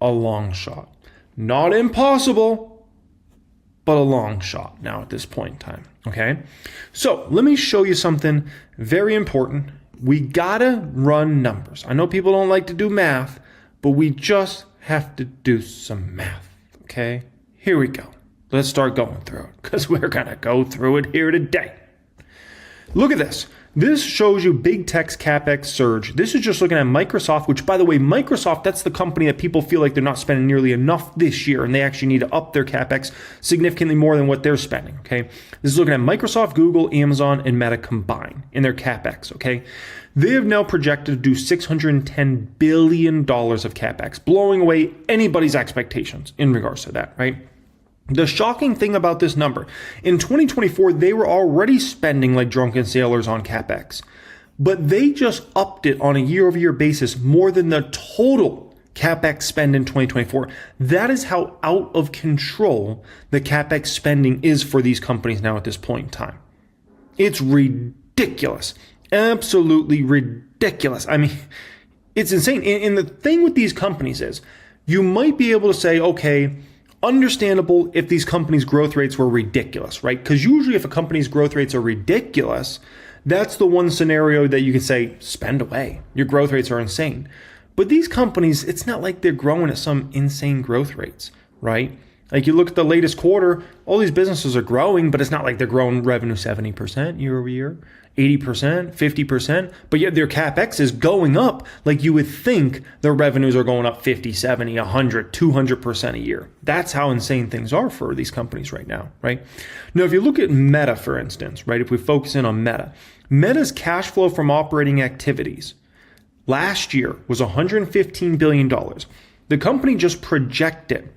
A long shot. Not impossible, but a long shot now at this point in time. Okay? So let me show you something very important. We gotta run numbers. I know people don't like to do math, but we just have to do some math. Okay? Here we go. Let's start going through it because we're going to go through it here today. Look at this. This shows you big tech's CapEx surge. This is just looking at Microsoft, which, by the way, Microsoft, that's the company that people feel like they're not spending nearly enough this year, and they actually need to up their CapEx significantly more than what they're spending, okay? This is looking at Microsoft, Google, Amazon, and Meta combined in their CapEx, okay? They have now projected to do $610 billion of CapEx, blowing away anybody's expectations in regards to that, right? The shocking thing about this number, in 2024, they were already spending like drunken sailors on CapEx, but they just upped it on a year-over-year basis more than the total CapEx spend in 2024. That is how out of control the CapEx spending is for these companies now at this point in time. It's ridiculous. Absolutely ridiculous. I mean, it's insane. And the thing with these companies is you might be able to say, okay, understandable if these companies' growth rates were ridiculous, right? Because usually if a company's growth rates are ridiculous, that's the one scenario that you can say, spend away. Your growth rates are insane. But these companies, it's not like they're growing at some insane growth rates, right? Like you look at the latest quarter, all these businesses are growing, but it's not like they're growing revenue 70% year over year, 80%, 50%, but yet their CapEx is going up. Like you would think their revenues are going up 50, 70, 100, 200% a year. That's how insane things are for these companies right now, right? Now, if you look at Meta, for instance, right, if we focus in on Meta, Meta's cash flow from operating activities last year was $115 billion. The company just projected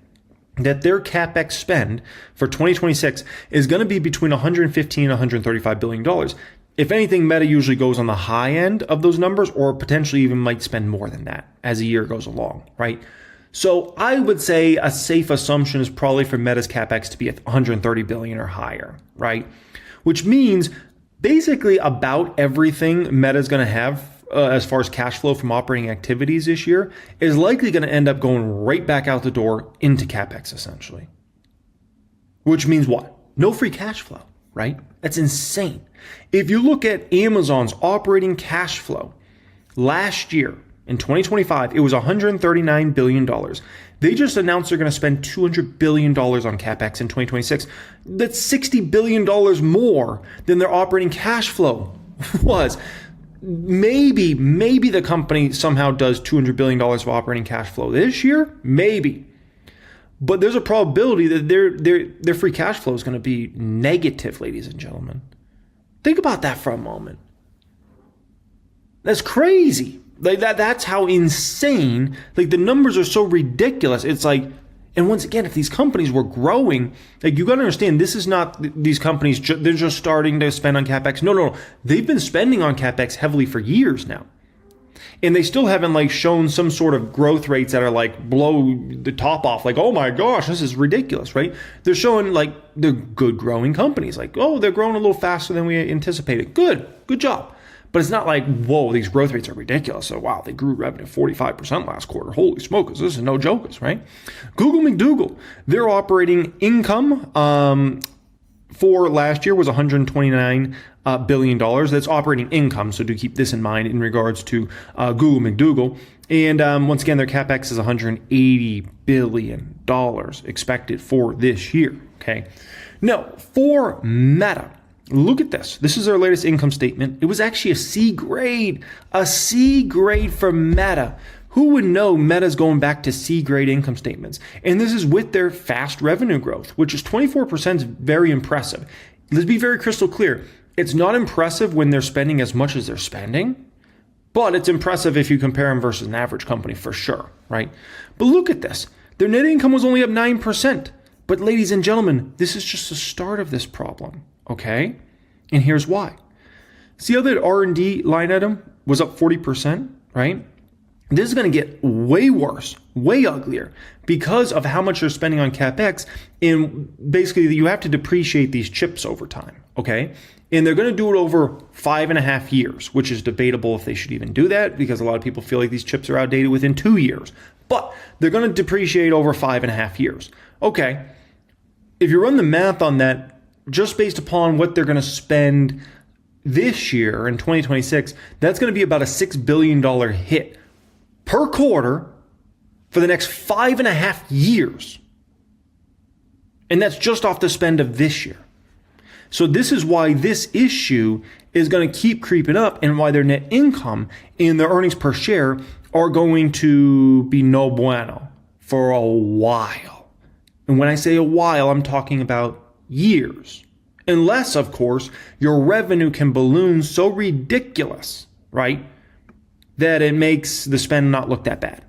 that their CapEx spend for 2026 is going to be between $115 and $135 billion. If anything, Meta usually goes on the high end of those numbers or potentially even might spend more than that as the year goes along, right? So I would say a safe assumption is probably for Meta's CapEx to be at $130 billion or higher, right? Which means basically about everything Meta's going to have as far as cash flow from operating activities this year is likely going to end up going right back out the door into CapEx essentially. Which means what? No free cash flow, right? That's insane. If you look at Amazon's operating cash flow last year in 2025, it was $139 billion. They just announced they're going to spend $200 billion on CapEx in 2026. That's $60 billion more than their operating cash flow was. Maybe the company somehow does $200 billion of operating cash flow this year. Maybe. But there's a probability that their free cash flow is going to be negative, ladies and gentlemen. Think about that for a moment. That's crazy. Like that's how insane, like the numbers are so ridiculous. It's like, and once again, if these companies were growing, like you got to understand, this is not these companies, they're just starting to spend on CapEx. No. They've been spending on CapEx heavily for years now. And they still haven't like shown some sort of growth rates that are like blow the top off. Like, oh my gosh, this is ridiculous, right? They're showing like they're good growing companies. Like, oh, they're growing a little faster than we anticipated. Good job. But it's not like, whoa, these growth rates are ridiculous. So, wow, they grew revenue 45% last quarter. Holy smokers, this is no jokers, right? Google McDougal, their operating income for last year was $129 billion. That's operating income, so do keep this in mind in regards to Google McDougal. And once again, their CapEx is $180 billion expected for this year, okay? Now, for Meta, look at this. This is their latest income statement. It was actually a C grade for Meta. Who would know Meta's going back to C grade income statements? And this is with their fast revenue growth, which is 24%, is very impressive. Let's be very crystal clear. It's not impressive when they're spending as much as they're spending, but it's impressive if you compare them versus an average company for sure, right? But look at this. Their net income was only up 9%. But ladies and gentlemen, this is just the start of this problem. Okay, and here's why. See how that R&D line item was up 40%, right? This is going to get way worse, way uglier because of how much you're spending on CapEx. And basically, you have to depreciate these chips over time, okay? And they're going to do it over 5.5 years, which is debatable if they should even do that because a lot of people feel like these chips are outdated within 2 years. But they're going to depreciate over 5.5 years. Okay, if you run the math on that, just based upon what they're going to spend this year in 2026, that's going to be about a $6 billion hit per quarter for the next 5.5 years. And that's just off the spend of this year. So this is why this issue is going to keep creeping up and why their net income and their earnings per share are going to be no bueno for a while. And when I say a while, I'm talking about years. Unless, of course, your revenue can balloon so ridiculous, right, that it makes the spend not look that bad.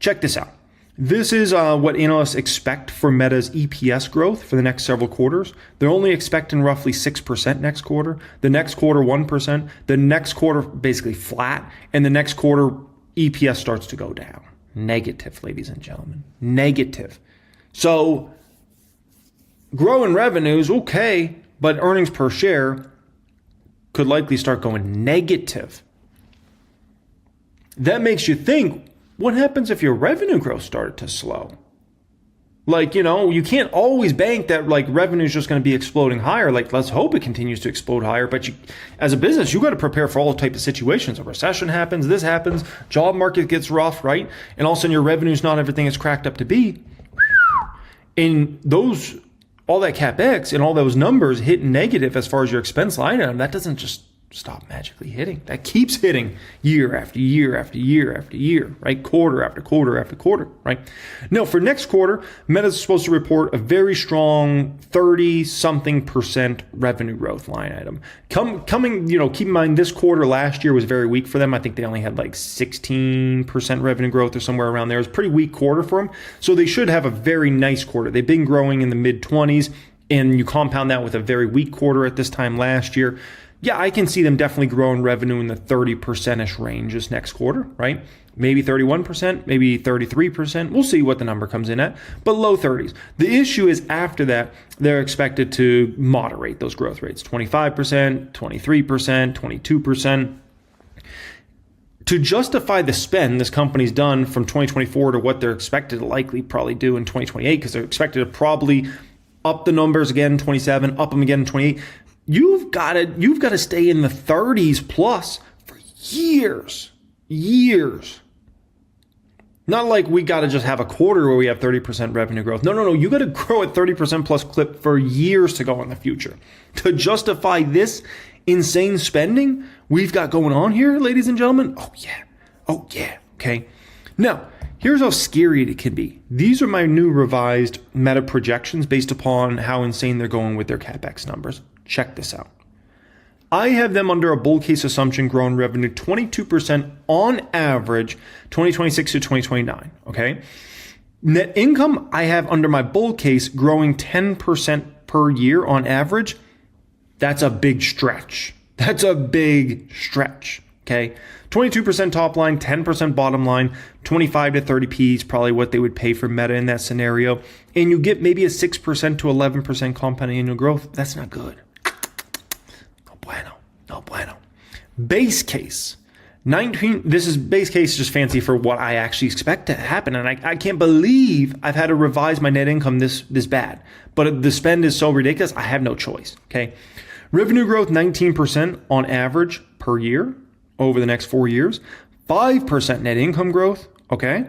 Check this out. This is what analysts expect for Meta's EPS growth for the next several quarters. They're only expecting roughly 6% next quarter. The next quarter, 1%. The next quarter, basically flat. And the next quarter, EPS starts to go down. Negative, ladies and gentlemen. Negative. So growing revenues, okay, but earnings per share could likely start going negative. That makes you think, what happens if your revenue growth started to slow? Like, you can't always bank that like revenue is just going to be exploding higher. Like, let's hope it continues to explode higher. But as a business, you got to prepare for all types of situations. A recession happens, this happens, job market gets rough, right? And all of a sudden your revenue is not everything it's cracked up to be. And all that CapEx and all those numbers hit negative as far as your expense line item, that doesn't just stop magically hitting. That keeps hitting year after year after year after year, right? Quarter after quarter after quarter, right? Now, for next quarter, Meta's supposed to report a very strong 30-something% revenue growth line item. Coming, keep in mind this quarter last year was very weak for them. I think they only had like 16% revenue growth or somewhere around there. It was a pretty weak quarter for them. So they should have a very nice quarter. They've been growing in the mid-20s, and you compound that with a very weak quarter at this time last year. Yeah, I can see them definitely growing revenue in the 30%-ish range this next quarter, right? Maybe 31%, maybe 33%. We'll see what the number comes in at, but low 30s. The issue is after that, they're expected to moderate those growth rates, 25%, 23%, 22%. To justify the spend this company's done from 2024 to what they're expected to likely probably do in 2028, because they're expected to probably up the numbers again in 27, up them again in 28. You've got to stay in the 30s plus for years. Not like we got to just have a quarter where we have 30% revenue growth. No. You got to grow at 30% plus clip for years to go in the future. To justify this insane spending we've got going on here, ladies and gentlemen. Oh yeah. Okay. Now, here's how scary it can be. These are my new revised Meta projections based upon how insane they're going with their CapEx numbers. Check this out. I have them under a bull case assumption growing revenue 22% on average 2026 to 2029, okay? Net income, I have under my bull case growing 10% per year on average. That's a big stretch. That's a big stretch, okay? 22% top line, 10% bottom line, 25 to 30 P is probably what they would pay for Meta in that scenario. And you get maybe a 6% to 11% compound annual growth. That's not good. No bueno. Base case. 19, this is base case just fancy for what I actually expect to happen. And I can't believe I've had to revise my net income this bad. But the spend is so ridiculous, I have no choice, okay? Revenue growth, 19% on average per year over the next 4 years. 5% net income growth, okay?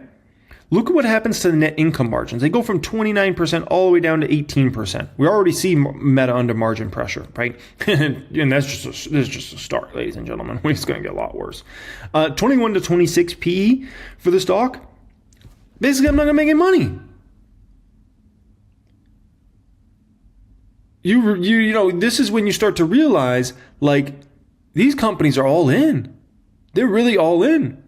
Look at what happens to the net income margins. They go from 29% all the way down to 18%. We already see Meta under margin pressure, right? And this is just a start, ladies and gentlemen. It's going to get a lot worse. 21 to 26 PE for the stock. Basically, I'm not going to make any money. You know, this is when you start to realize, like, these companies are all in. They're really all in.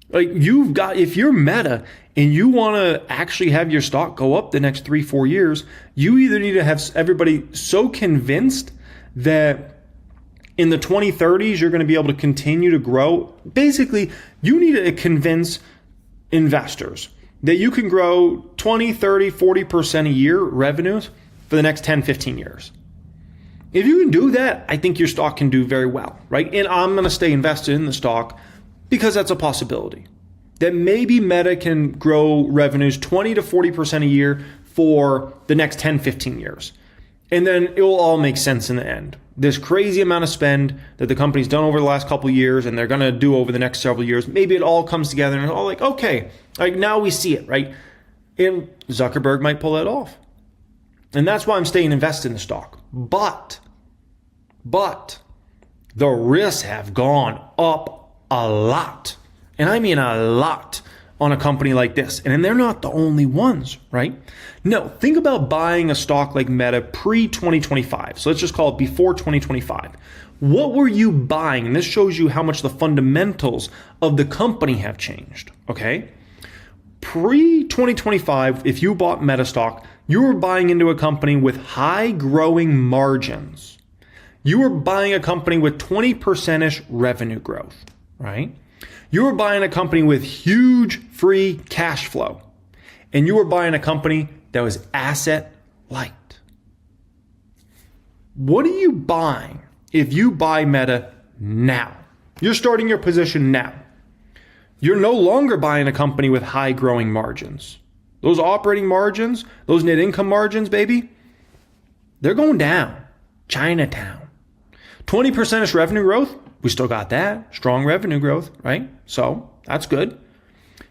Like, if you're Meta and you want to actually have your stock go up the next 3-4 years, you either need to have everybody so convinced that in the 2030s, you're going to be able to continue to grow. Basically, you need to convince investors that you can grow 20, 30, 40% a year revenues for the next 10, 15 years. If you can do that, I think your stock can do very well, right? And I'm going to stay invested in the stock because that's a possibility. That maybe Meta can grow revenues 20 to 40% a year for the next 10, 15 years. And then it will all make sense in the end. This crazy amount of spend that the company's done over the last couple of years and they're going to do over the next several years, maybe it all comes together and it's all like, okay, like now we see it, right? And Zuckerberg might pull that off. And that's why I'm staying invested in the stock. But the risks have gone up a lot, and I mean a lot, on a company like this. And they're not the only ones, right? No, think about buying a stock like Meta pre-2025. So let's just call it before 2025. What were you buying? And this shows you how much the fundamentals of the company have changed, okay? Pre-2025, if you bought Meta stock, you were buying into a company with high growing margins. You were buying a company with 20%-ish revenue growth, right? You were buying a company with huge free cash flow. And you were buying a company that was asset light. What are you buying if you buy Meta now? You're starting your position now. You're no longer buying a company with high growing margins. Those operating margins, those net income margins, baby, they're going down. Chinatown. 20%-ish revenue growth, we still got that. Strong revenue growth, right? So that's good.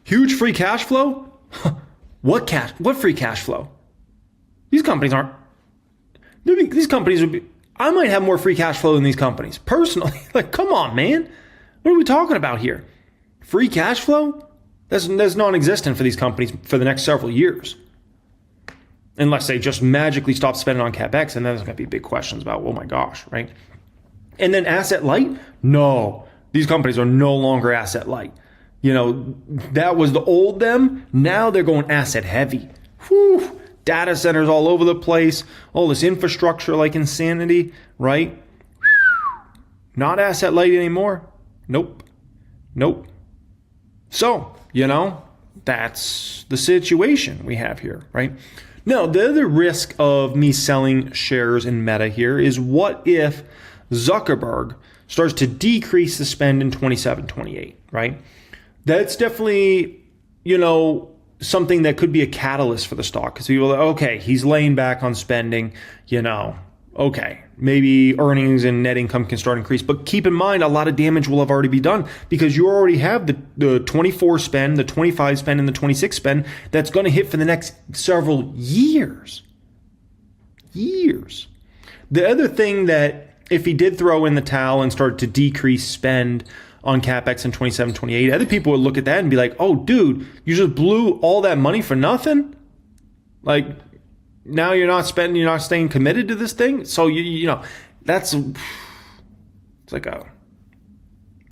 Huge free cash flow. What free cash flow? These companies aren't. These companies would be. I might have more free cash flow than these companies personally. Like, come on, man. What are we talking about here? Free cash flow? That's non-existent for these companies for the next several years. Unless they just magically stop spending on CapEx, and then there's going to be big questions about, oh my gosh, right? And then asset light? No, these companies are no longer asset light. You know, that was the old them. Now they're going asset heavy. Whew. Data centers all over the place. All this infrastructure like insanity, right? Not asset light anymore. Nope. So, you know, that's the situation we have here, right? Now, the other risk of me selling shares in Meta here is what if Zuckerberg starts to decrease the spend in 27, 28, right? That's definitely, you know, something that could be a catalyst for the stock because people are like, okay, he's laying back on spending, you know, okay, maybe earnings and net income can start to increase. But keep in mind, a lot of damage will have already been done because you already have the 24 spend, the 25 spend, and the 26 spend that's going to hit for the next several years. The other thing that if he did throw in the towel and start to decrease spend on CapEx in 27, 28, other people would look at that and be like, oh, dude, you just blew all that money for nothing? Like, now you're not spending, you're not staying committed to this thing? So, you know, it's like a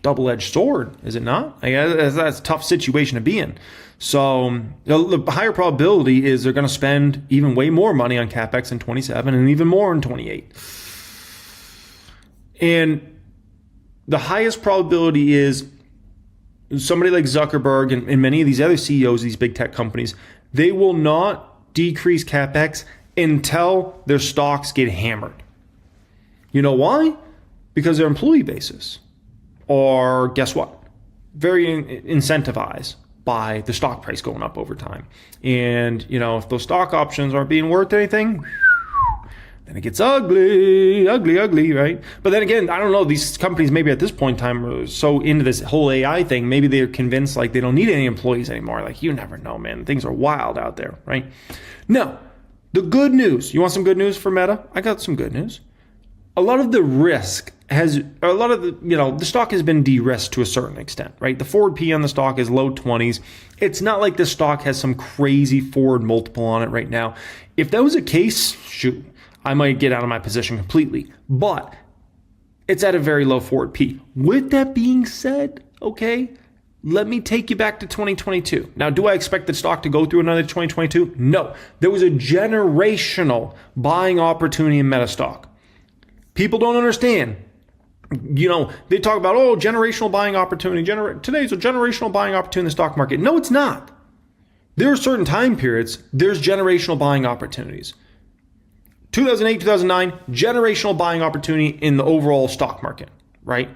double-edged sword, is it not? That's a tough situation to be in. So the higher probability is they're going to spend even way more money on CapEx in 27 and even more in 28. And the highest probability is somebody like Zuckerberg and many of these other CEOs of these big tech companies, they will not decrease CapEx until their stocks get hammered. You know why? Because their employee bases are, guess what? Very incentivized by the stock price going up over time. And, if those stock options aren't being worth anything, then it gets ugly, right? But then again, I don't know, these companies maybe at this point in time are so into this whole AI thing, maybe they're convinced like they don't need any employees anymore. Like, you never know, man. Things are wild out there, right? Now, the good news. You want some good news for Meta? I got some good news. A lot of the risk the stock has been de-risked to a certain extent, right? The forward P on the stock is low 20s. It's not like the stock has some crazy forward multiple on it right now. If that was the case, shoot, I might get out of my position completely, but it's at a very low forward P. With that being said, okay, let me take you back to 2022. Now, do I expect the stock to go through another 2022? No. There was a generational buying opportunity in Meta stock. People don't understand. They talk about, generational buying opportunity. Today's a generational buying opportunity in the stock market. No, it's not. There are certain time periods, there's generational buying opportunities. 2008, 2009, generational buying opportunity in the overall stock market, right?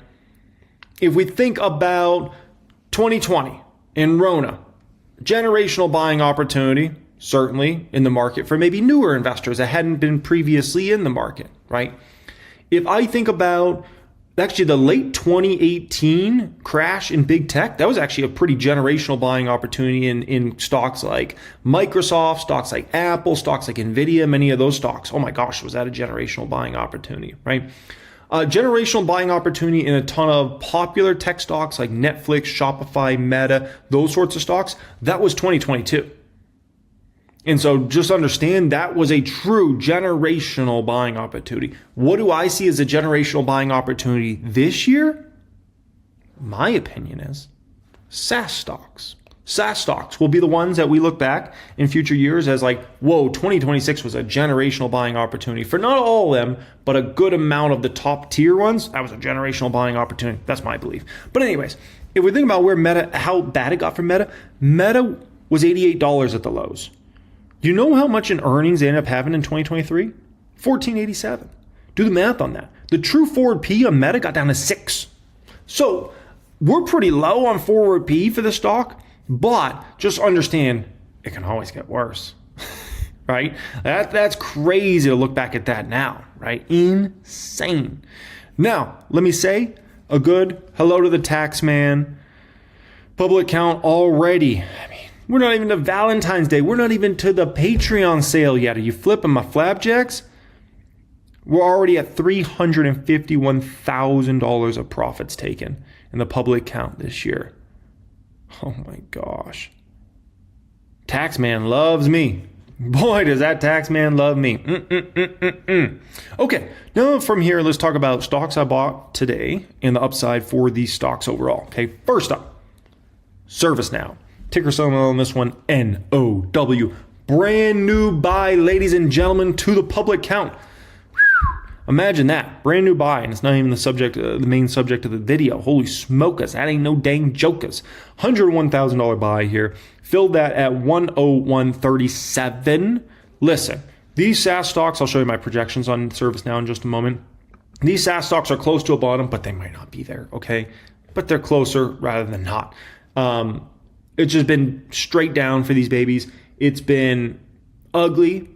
If we think about 2020 in Rona, generational buying opportunity, certainly in the market for maybe newer investors that hadn't been previously in the market, right? If I think about actually the late 2018 crash in big tech, that was actually a pretty generational buying opportunity in stocks like Microsoft, stocks like Apple, stocks like Nvidia, many of those stocks. Oh my gosh, was that a generational buying opportunity, right? Generational buying opportunity in a ton of popular tech stocks like Netflix, Shopify, Meta, those sorts of stocks. That was 2022. And so just understand that was a true generational buying opportunity. What do I see as a generational buying opportunity this year? My opinion is SaaS stocks. SaaS stocks will be the ones that we look back in future years as like, whoa, 2026 was a generational buying opportunity. For not all of them, but a good amount of the top tier ones, that was a generational buying opportunity. That's my belief. But anyways, if we think about where Meta, how bad it got for Meta, Meta was $88 at the lows. You know how much in earnings they ended up having in 2023? $14.87. Do the math on that. The true forward P on Meta got down to 6. So we're pretty low on forward P for the stock, but just understand it can always get worse, right? That's crazy to look back at that now, right? Insane. Now, let me say a good hello to the tax man. Public count already. We're not even to Valentine's Day. We're not even to the Patreon sale yet. Are you flipping my flapjacks? We're already at $351,000 of profits taken in the public count this year. Oh my gosh. Taxman loves me. Boy, does that taxman love me. Okay, now from here, let's talk about stocks I bought today and the upside for these stocks overall. Okay, first up, ServiceNow. Ticker symbol on this one, NOW. Brand new buy, ladies and gentlemen, to the public count. Imagine that, brand new buy, and it's not even the main subject of the video. Holy smokers, that ain't no dang jokers. $101,000 buy here. Filled that at 101.37. Listen, these SaaS stocks, I'll show you my projections on ServiceNow in just a moment. These SaaS stocks are close to a bottom, but they might not be there, okay? But they're closer rather than not. It's just been straight down for these babies. It's been ugly.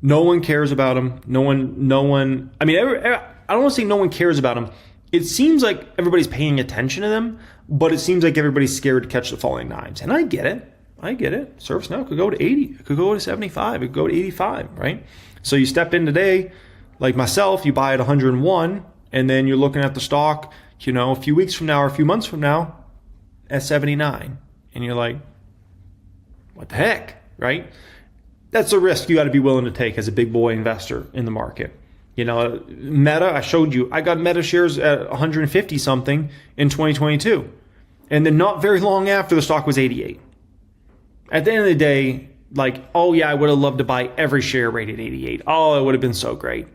No one cares about them. No one. I mean, I don't want to say no one cares about them. It seems like everybody's paying attention to them, but it seems like everybody's scared to catch the falling knives. And I get it. ServiceNow could go to 80. It could go to 75. It could go to 85, right? So you step in today, like myself, you buy at 101, and then you're looking at the stock, a few weeks from now or a few months from now at 79. And you're like, what the heck, right? That's a risk you got to be willing to take as a big boy investor in the market. Meta, I showed you, I got Meta shares at 150 something in 2022. And then not very long after, the stock was 88. At the end of the day, oh yeah, I would have loved to buy every share rated 88. Oh, it would have been so great.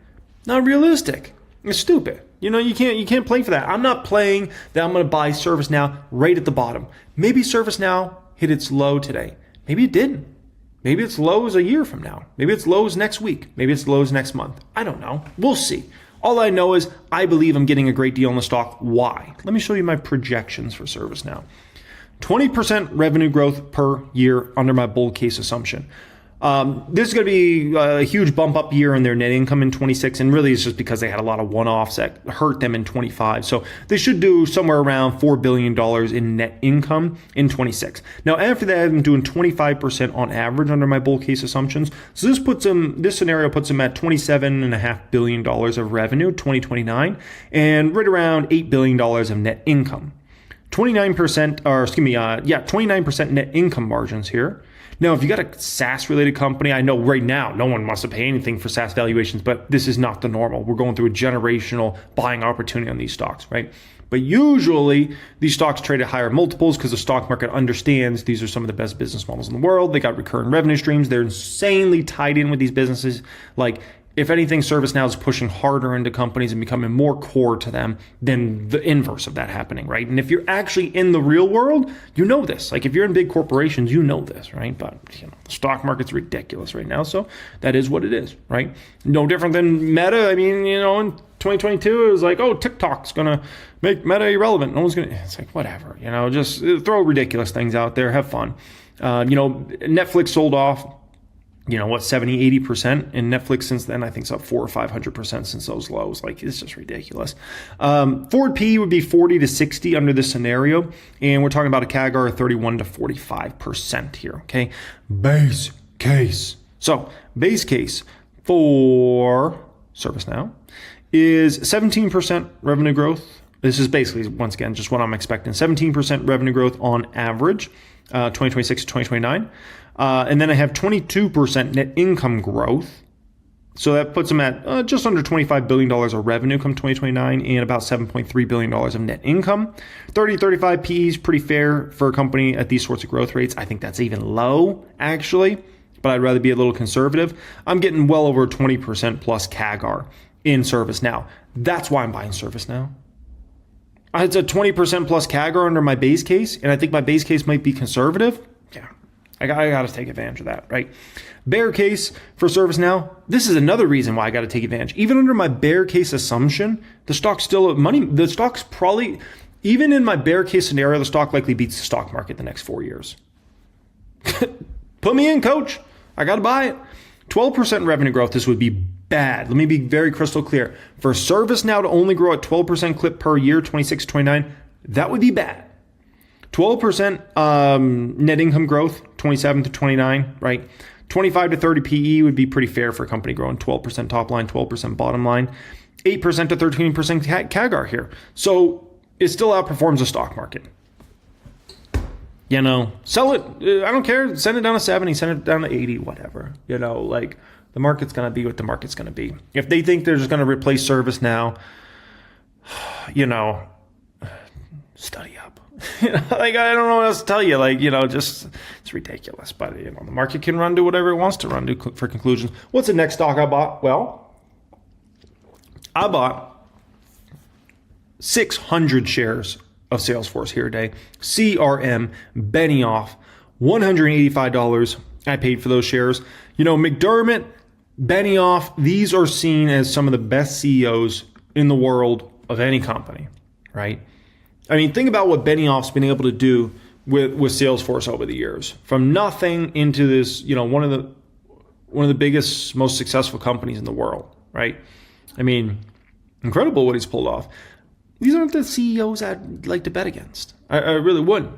Not realistic. It's stupid. You can't play for that. I'm not playing that I'm going to buy ServiceNow right at the bottom. Maybe ServiceNow hit its low today. Maybe it didn't. Maybe its low is a year from now. Maybe its low is next week. Maybe its low is next month. I don't know. We'll see. All I know is I believe I'm getting a great deal on the stock. Why? Let me show you my projections for ServiceNow. 20% revenue growth per year under my bull case assumption. This is going to be a huge bump up year in their net income in 26, and really it's just because they had a lot of one-offs that hurt them in 25. So they should do somewhere around $4 billion in net income in 26. Now, after that, I'm doing 25% on average under my bull case assumptions. So this scenario puts them at $27.5 billion of revenue, 2029, and right around $8 billion of net income. 29% net income margins here. Now, if you got a SaaS related company, I know right now no one wants to pay anything for SaaS valuations, but this is not the normal. We're going through a generational buying opportunity on these stocks, right? But usually these stocks trade at higher multiples because the stock market understands these are some of the best business models in the world. They got recurring revenue streams. They're insanely tied in with these businesses. If anything, ServiceNow is pushing harder into companies and becoming more core to them than the inverse of that happening, right? And if you're actually in the real world, you know this. If you're in big corporations, you know this, right? But the stock market's ridiculous right now, so that is what it is, right? No different than Meta. In 2022, it was TikTok's gonna make Meta irrelevant. No one's gonna. It's whatever, just throw ridiculous things out there, have fun. Netflix sold off. 70, 80% in Netflix since then. I think it's up 400 or 500% since those lows. It's just ridiculous. Forward PE would be 40 to 60 under this scenario. And we're talking about a CAGR of 31 to 45% here. Okay. Base case. So base case for ServiceNow is 17% revenue growth. This is basically, once again, just what I'm expecting. 17% revenue growth on average, 2026 to 2029. And then I have 22% net income growth. So that puts them at just under $25 billion of revenue come 2029 and about $7.3 billion of net income. 30, 35 PE is pretty fair for a company at these sorts of growth rates. I think that's even low, actually, but I'd rather be a little conservative. I'm getting well over 20% plus CAGR in ServiceNow. That's why I'm buying ServiceNow. It's a 20% plus CAGR under my base case, and I think my base case might be conservative. Yeah. I got to take advantage of that, right? Bear case for ServiceNow. This is another reason why I got to take advantage. Even under my bear case assumption, the stock's still at money. The stock's probably, even in my bear case scenario, the stock likely beats the stock market the next 4 years. Put me in, coach. I got to buy it. 12% revenue growth. This would be bad. Let me be very crystal clear. For ServiceNow to only grow at 12% clip per year, 26, 29, that would be bad. 12% net income growth, 27 to 29, right? 25 to 30 PE would be pretty fair for a company growing 12% top line, 12% bottom line, 8% to 13% CAGR here. So it still outperforms the stock market. Sell it. I don't care. Send it down to 70, send it down to 80, whatever. The market's going to be what the market's going to be. If they think they're just going to replace ServiceNow, study up. I don't know what else to tell you. Just it's ridiculous. But the market can run to whatever it wants to run to for conclusions. What's the next stock I bought? Well, I bought 600 shares of Salesforce here today. CRM, Benioff, $185. I paid for those shares. McDermott, Benioff, these are seen as some of the best CEOs in the world of any company, right? Think about what Benioff's been able to do with Salesforce over the years. From nothing into this, one of the biggest, most successful companies in the world, right? Incredible what he's pulled off. These aren't the CEOs I'd like to bet against. I really wouldn't.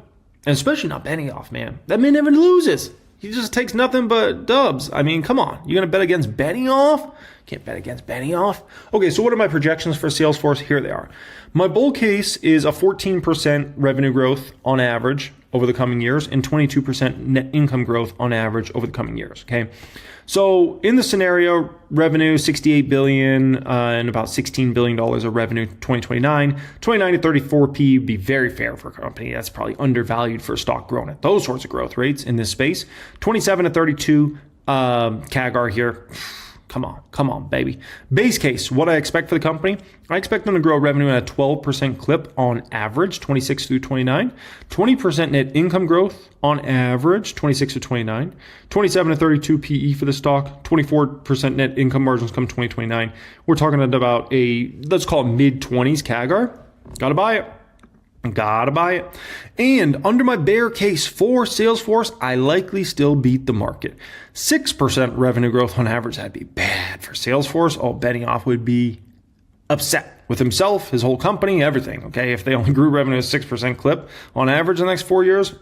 And especially not Benioff, man. That man never loses. He just takes nothing but dubs. Come on. You're going to bet against Benioff? Can't bet against Benioff. Okay, so what are my projections for Salesforce? Here they are. My bull case is a 14% revenue growth on average over the coming years and 22% net income growth on average over the coming years. Okay. So in the scenario, revenue 68 billion and about $16 billion of revenue 2029, 29 to 34 P would be very fair for a company that's probably undervalued for a stock growing at those sorts of growth rates in this space. 27 to 32 CAGR here. Come on, baby. Base case, what I expect for the company, I expect them to grow revenue at a 12% clip on average, 26 through 29, 20% net income growth on average, 26 to 29, 27 to 32 PE for the stock, 24% net income margins come 2029. We're talking about let's call it mid-20s CAGR. Gotta buy it. And under my bear case for Salesforce, I likely still beat the market. 6% revenue growth on average, that'd be bad for Salesforce. Oh, Benioff would be upset with himself, his whole company, everything. Okay, if they only grew revenue at 6% clip on average in the next 4 years,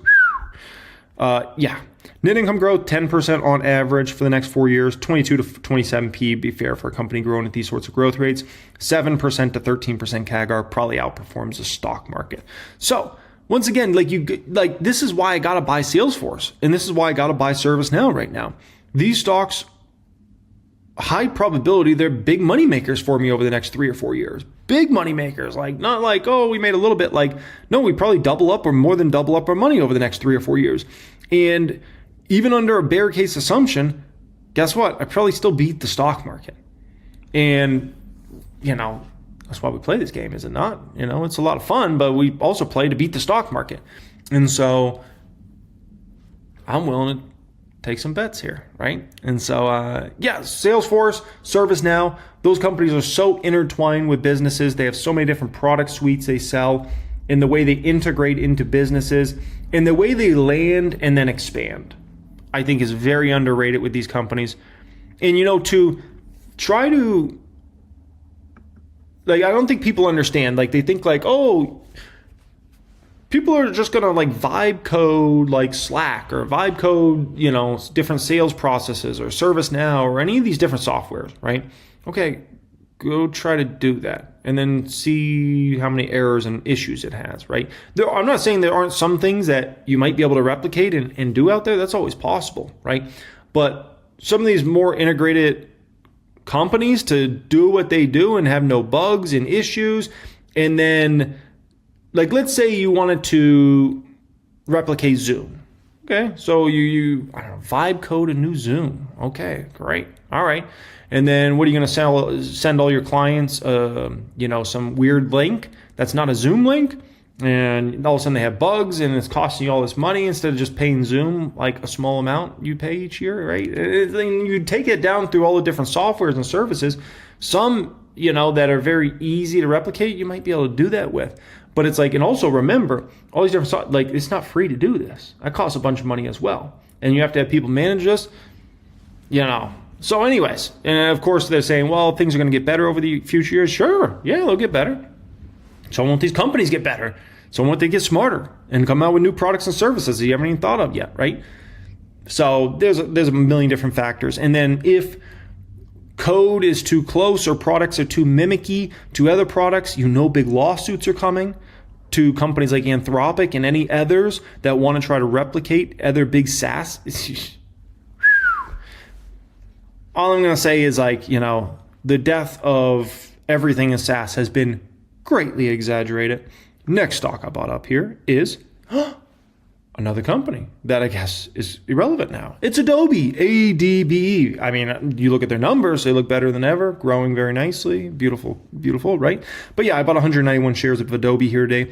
Net income growth, 10% on average for the next 4 years. 22 to 27 P, be fair for a company growing at these sorts of growth rates. 7% to 13% CAGR probably outperforms the stock market. So once again, this is why I got to buy Salesforce. And this is why I got to buy ServiceNow right now. These stocks, high probability, they're big money makers for me over the next 3 or 4 years. Big money makers, not like, oh, we made a little bit. No, we probably double up or more than double up our money over the next 3 or 4 years. And even under a bear case assumption, guess what? I probably still beat the stock market. And, that's why we play this game, is it not? It's a lot of fun, but we also play to beat the stock market. And so I'm willing to take some bets here, right? And so, Salesforce, ServiceNow, those companies are so intertwined with businesses. They have so many different product suites they sell, and the way they integrate into businesses, and the way they land and then expand, I think is very underrated with these companies. And, to try to, I don't think people understand. They think people are just going to vibe code Slack or vibe code, different sales processes or ServiceNow or any of these different softwares, right? Okay, go try to do that and then see how many errors and issues it has, right? I'm not saying there aren't some things that you might be able to replicate and do out there. That's always possible, right? But some of these more integrated companies to do what they do and have no bugs and issues, and then let's say you wanted to replicate Zoom. Okay, so you vibe code a new Zoom. Okay, great. All right. And then what are you going to send all your clients, some weird link that's not a Zoom link? And all of a sudden they have bugs and it's costing you all this money instead of just paying Zoom a small amount you pay each year, right? And you take it down through all the different softwares and services. Some, that are very easy to replicate, you might be able to do that with. But it's and also remember, all these different, it's not free to do this. That costs a bunch of money as well. And you have to have people manage this, So anyways, and of course they're saying, well, things are going to get better over the future years. Sure, yeah, they'll get better. So won't these companies get better? So won't they get smarter and come out with new products and services that you haven't even thought of yet, right? So there's a million different factors. And then if code is too close or products are too mimicky to other products, big lawsuits are coming to companies like Anthropic and any others that want to try to replicate other big SaaS. All I'm going to say is the death of everything in SaaS has been greatly exaggerated. Next stock I bought up here is another company that I guess is irrelevant now. It's Adobe, ADBE. I mean, you look at their numbers, they look better than ever, growing very nicely. Beautiful, right? But yeah, I bought 191 shares of Adobe here today.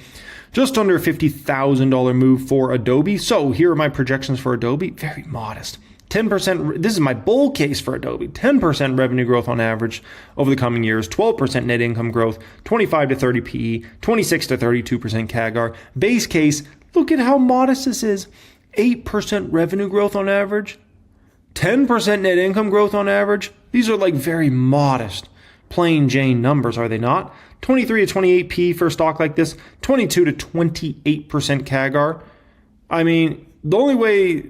Just under a $50,000 move for Adobe. So here are my projections for Adobe. Very modest. 10%, this is my bull case for Adobe, 10% revenue growth on average over the coming years, 12% net income growth, 25 to 30 PE, 26 to 32% CAGR. Base case, look at how modest this is. 8% revenue growth on average, 10% net income growth on average. These are very modest, plain Jane numbers, are they not? 23 to 28 PE for a stock like this, 22 to 28% CAGR. I mean, the only way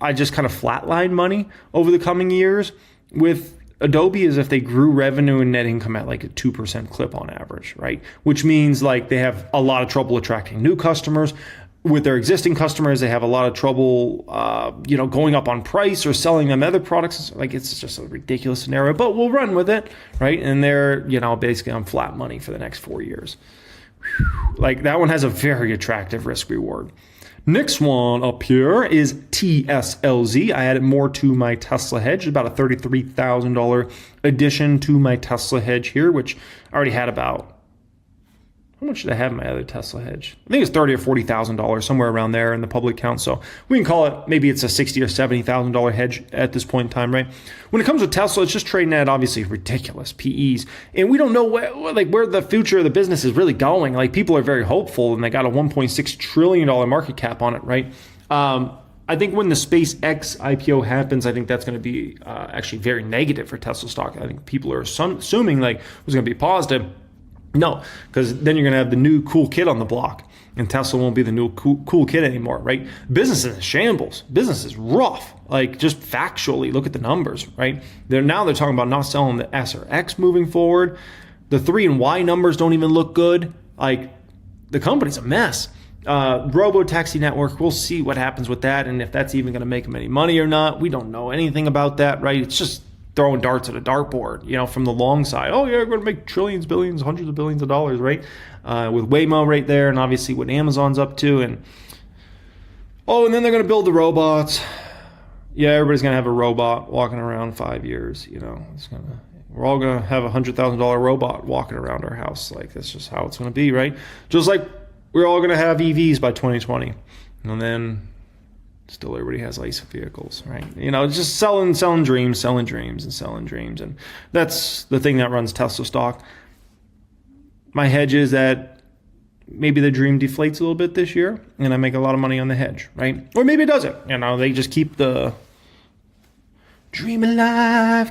I just kind of flatline money over the coming years with Adobe is if they grew revenue and net income at a 2% clip on average, right? Which means they have a lot of trouble attracting new customers. with their existing customers, they have a lot of trouble, going up on price or selling them other products. Like, it's just a ridiculous scenario, but we'll run with it, right? And they're, basically on flat money for the next 4 years. Whew. Like, that one has a very attractive risk reward. Next one up here is TSLZ. I added more to my Tesla hedge, about a $33,000 addition to my Tesla hedge here, which I already had about. How much did I have in my other Tesla hedge? I think it's $30,000 or $40,000, somewhere around there in the public count. So we can call it, maybe it's a $60,000 or $70,000 hedge at this point in time, right? When it comes to Tesla, it's just trading at obviously ridiculous PEs. And we don't know where the future of the business is really going. Like, people are very hopeful, and they got a $1.6 trillion market cap on it, right? I think when the SpaceX IPO happens, I think that's going to be actually very negative for Tesla stock. I think people are assuming like it was going to be positive. No, because then you're going to have the new cool kid on the block, and Tesla won't be the new cool kid anymore, right? Business is in shambles. Business is rough. Like, just factually, look at the numbers, right? They're talking about not selling the S or X moving forward. The 3 and Y numbers don't even look good. Like, the company's a mess. Robo-taxi network, we'll see what happens with that, and if that's even going to make them any money or not. We don't know anything about that, right? It's just throwing darts at a dartboard, from the long side. Oh, yeah, we're going to make trillions, billions, hundreds of billions of dollars, right? With Waymo right there, and obviously what Amazon's up to. And then they're going to build the robots. Yeah, everybody's going to have a robot walking around 5 years, we're all going to have a $100,000 robot walking around our house. Like, that's just how it's going to be, right? Just like we're all going to have EVs by 2020. And then still everybody has ICE vehicles, right? Just selling dreams. And that's the thing that runs Tesla stock. My hedge is that maybe the dream deflates a little bit this year, and I make a lot of money on the hedge, right? Or maybe it doesn't. They just keep the dream alive,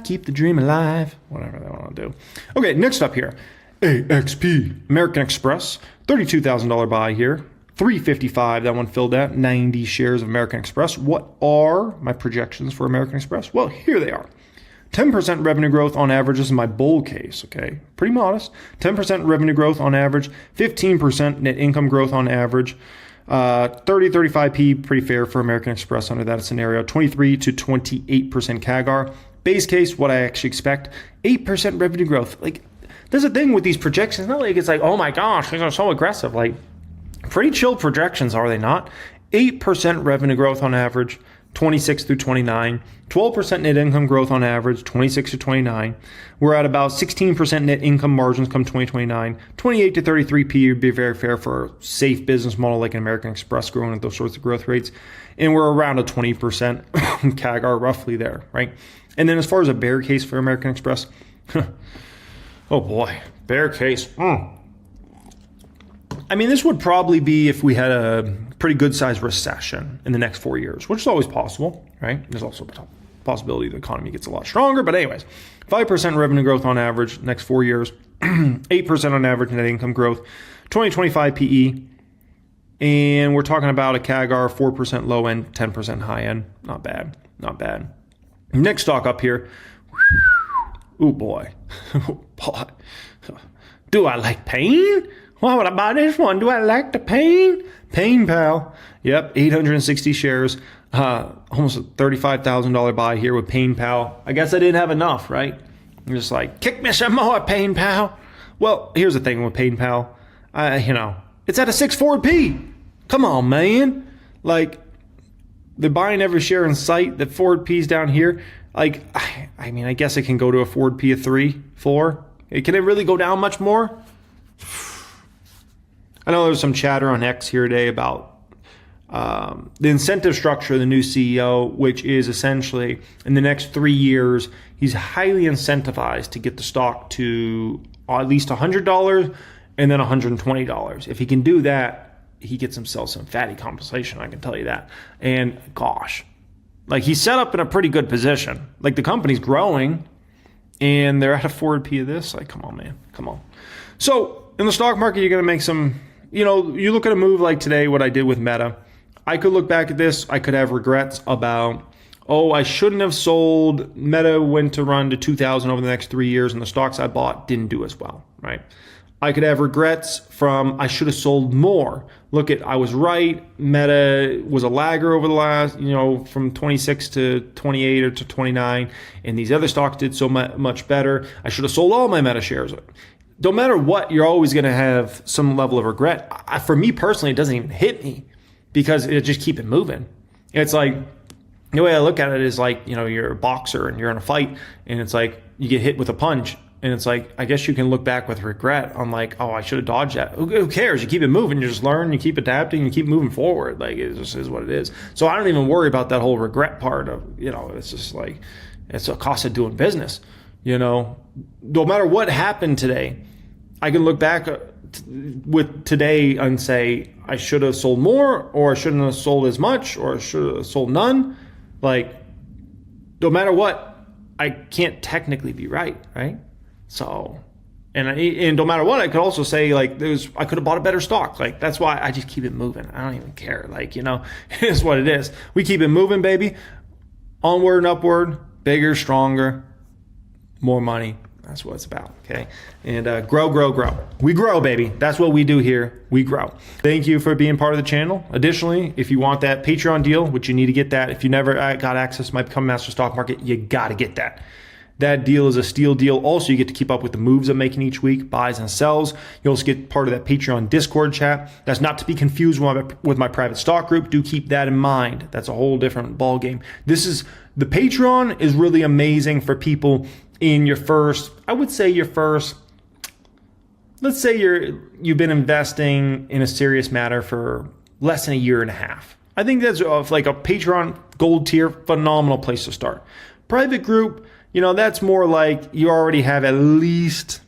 whatever they want to do. Okay, next up here, AXP, American Express, $32,000 buy here. $355, that one filled at 90 shares of American Express. What are my projections for American Express? Well, here they are. 10% revenue growth on average. This is my bull case, okay? Pretty modest. 10% revenue growth on average. 15% net income growth on average. 35p, pretty fair for American Express under that scenario. 23 to 28% CAGR. Base case, what I actually expect, 8% revenue growth. Like, there's a thing with these projections. Not like it's like, oh my gosh, these are so aggressive. Like, pretty chill projections, are they not? 8% revenue growth on average, 26 through 29. 12% net income growth on average, 26 to 29. We're at about 16% net income margins come 2029. 28 to 33p would be very fair for a safe business model like an American Express growing at those sorts of growth rates. And we're around a 20% CAGR roughly there, right? And then as far as a bear case for American Express, oh boy, bear case. I mean, this would probably be if we had a pretty good-sized recession in the next 4 years, which is always possible, right? There's also a possibility the economy gets a lot stronger. But anyways, 5% revenue growth on average next 4 years, 8% on average net income growth, 2025 PE, and we're talking about a CAGR 4% low end, 10% high end. Not bad, not bad. Next stock up here. Oh boy. Oh boy. Do I like pain? Well, what about this one? Do I like the pain? Pain, pal. Yep, 860 shares. Almost a $35,000 buy here with Pain Pal. I guess I didn't have enough, right? I'm just like, kick me some more, Pain Pal. Well, here's the thing with Pain Pal. It's at a 6 forward P. Come on, man. Like, they're buying every share in sight. The forward P's down here. Like, I mean, I guess it can go to a forward P of 3, 4. Can it really go down much more? I know there's some chatter on X here today about the incentive structure of the new CEO, which is essentially in the next 3 years, he's highly incentivized to get the stock to at least $100 and then $120. If he can do that, he gets himself some fatty compensation, I can tell you that. And gosh, like he's set up in a pretty good position. Like the company's growing and they're at a forward P of this. Like, come on, man, come on. So in the stock market, you're going to make some, you look at a move like today, what I did with Meta. I could look back at this. I could have regrets about, I shouldn't have sold. Meta went to run to 2,000 over the next 3 years, and the stocks I bought didn't do as well, right? I could have regrets from I should have sold more. Look I was right. Meta was a lagger over the last, from 26 to 28 or to 29. And these other stocks did so much better. I should have sold all my Meta shares. Don't matter what, you're always going to have some level of regret. For me personally, it doesn't even hit me because it just keep it moving. It's like, the way I look at it is like, you're a boxer and you're in a fight and it's like you get hit with a punch. And it's like, I guess you can look back with regret on like, oh, I should have dodged that. Who cares? You keep it moving. You just learn, you keep adapting, you keep moving forward. Like, it just is what it is. So I don't even worry about that whole regret part of, it's just like, it's a cost of doing business. No matter what happened today, I can look back with today and say, I should have sold more, or I shouldn't have sold as much, or I should have sold none. Like, no matter what, I can't technically be right? So, and no matter what, I could also say like I could have bought a better stock. Like, that's why I just keep it moving. I don't even care. Like, it is what it is. We keep it moving, baby. Onward and upward, bigger, stronger, more money. That's what it's about, okay? And grow. We grow, baby. That's what we do here. We grow. Thank you for being part of the channel. Additionally, if you want that Patreon deal, which you need to get that. If you never got access to my Become Master Stock Market, you got to get that. That deal is a steal deal. Also, you get to keep up with the moves I'm making each week, buys and sells. You also get part of that Patreon Discord chat. That's not to be confused with my private stock group. Do keep that in mind. That's a whole different ball game. The Patreon is really amazing for people in let's say you've been investing in a serious matter for less than a year and a half. I think that's like a Patreon gold tier, phenomenal place to start. Private group, that's more like you already have at least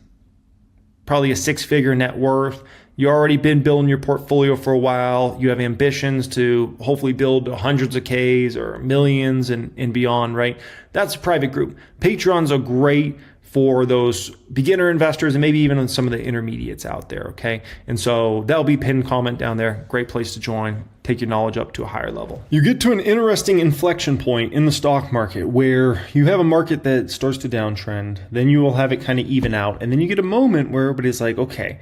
probably a 6-figure net worth. You already been building your portfolio for a while. You have ambitions to hopefully build hundreds of Ks or millions and beyond, right? That's a private group. Patreons are great for those beginner investors and maybe even some of the intermediates out there, okay? And so that'll be pinned comment down there. Great place to join. Take your knowledge up to a higher level. You get to an interesting inflection point in the stock market where you have a market that starts to downtrend, then you will have it kind of even out, and then you get a moment where everybody's like, okay,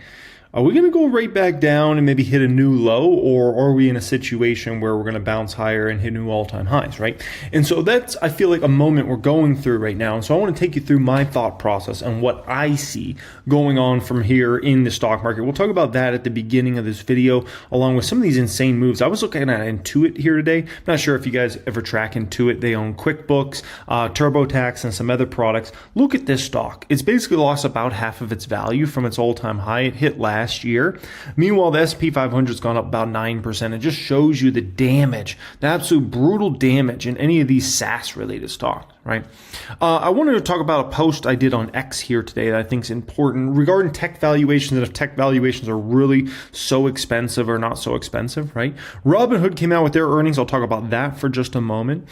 are we going to go right back down and maybe hit a new low, or are we in a situation where we're going to bounce higher and hit new all-time highs, right? And so that's, I feel like, a moment we're going through right now. And so I want to take you through my thought process and what I see going on from here in the stock market. We'll talk about that at the beginning of this video, along with some of these insane moves. I was looking at Intuit here today. I'm not sure if you guys ever track Intuit. They own QuickBooks, TurboTax, and some other products. Look at this stock. It's basically lost about half of its value from its all-time high. It hit last year. Meanwhile, the S&P 500 has gone up about 9%. It just shows you the damage, the absolute brutal damage in any of these SaaS related stocks, right? I wanted to talk about a post I did on X here today that I think is important regarding tech valuations, and if tech valuations are really so expensive or not so expensive, right? Robinhood came out with their earnings. I'll talk about that for just a moment.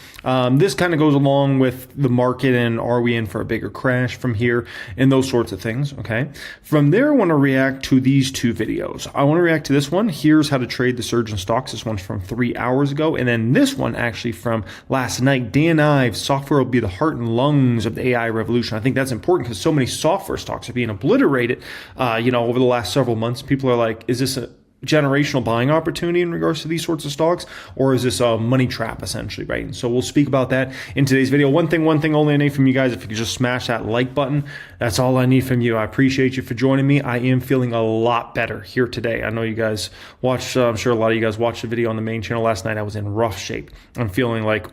This kind of goes along with the market and are we in for a bigger crash from here and those sorts of things, okay? From there, I want to react to these two videos. I want to react to this one. Here's how to trade the surge in stocks. This one's from 3 hours ago. And then this one actually from last night. Dan Ives, software will be the heart and lungs of the AI revolution. I think that's important because so many software stocks are being obliterated, over the last several months. People are like, is this a generational buying opportunity in regards to these sorts of stocks, or is this a money trap essentially, right? And so we'll speak about that in today's video. One thing only I need from you guys, if you could just smash that like button, that's all I need from you. I appreciate you for joining me. I am feeling a lot better here today. I know you guys watched, I'm sure a lot of you guys watched the video on the main channel last night. I was in rough shape. I'm feeling like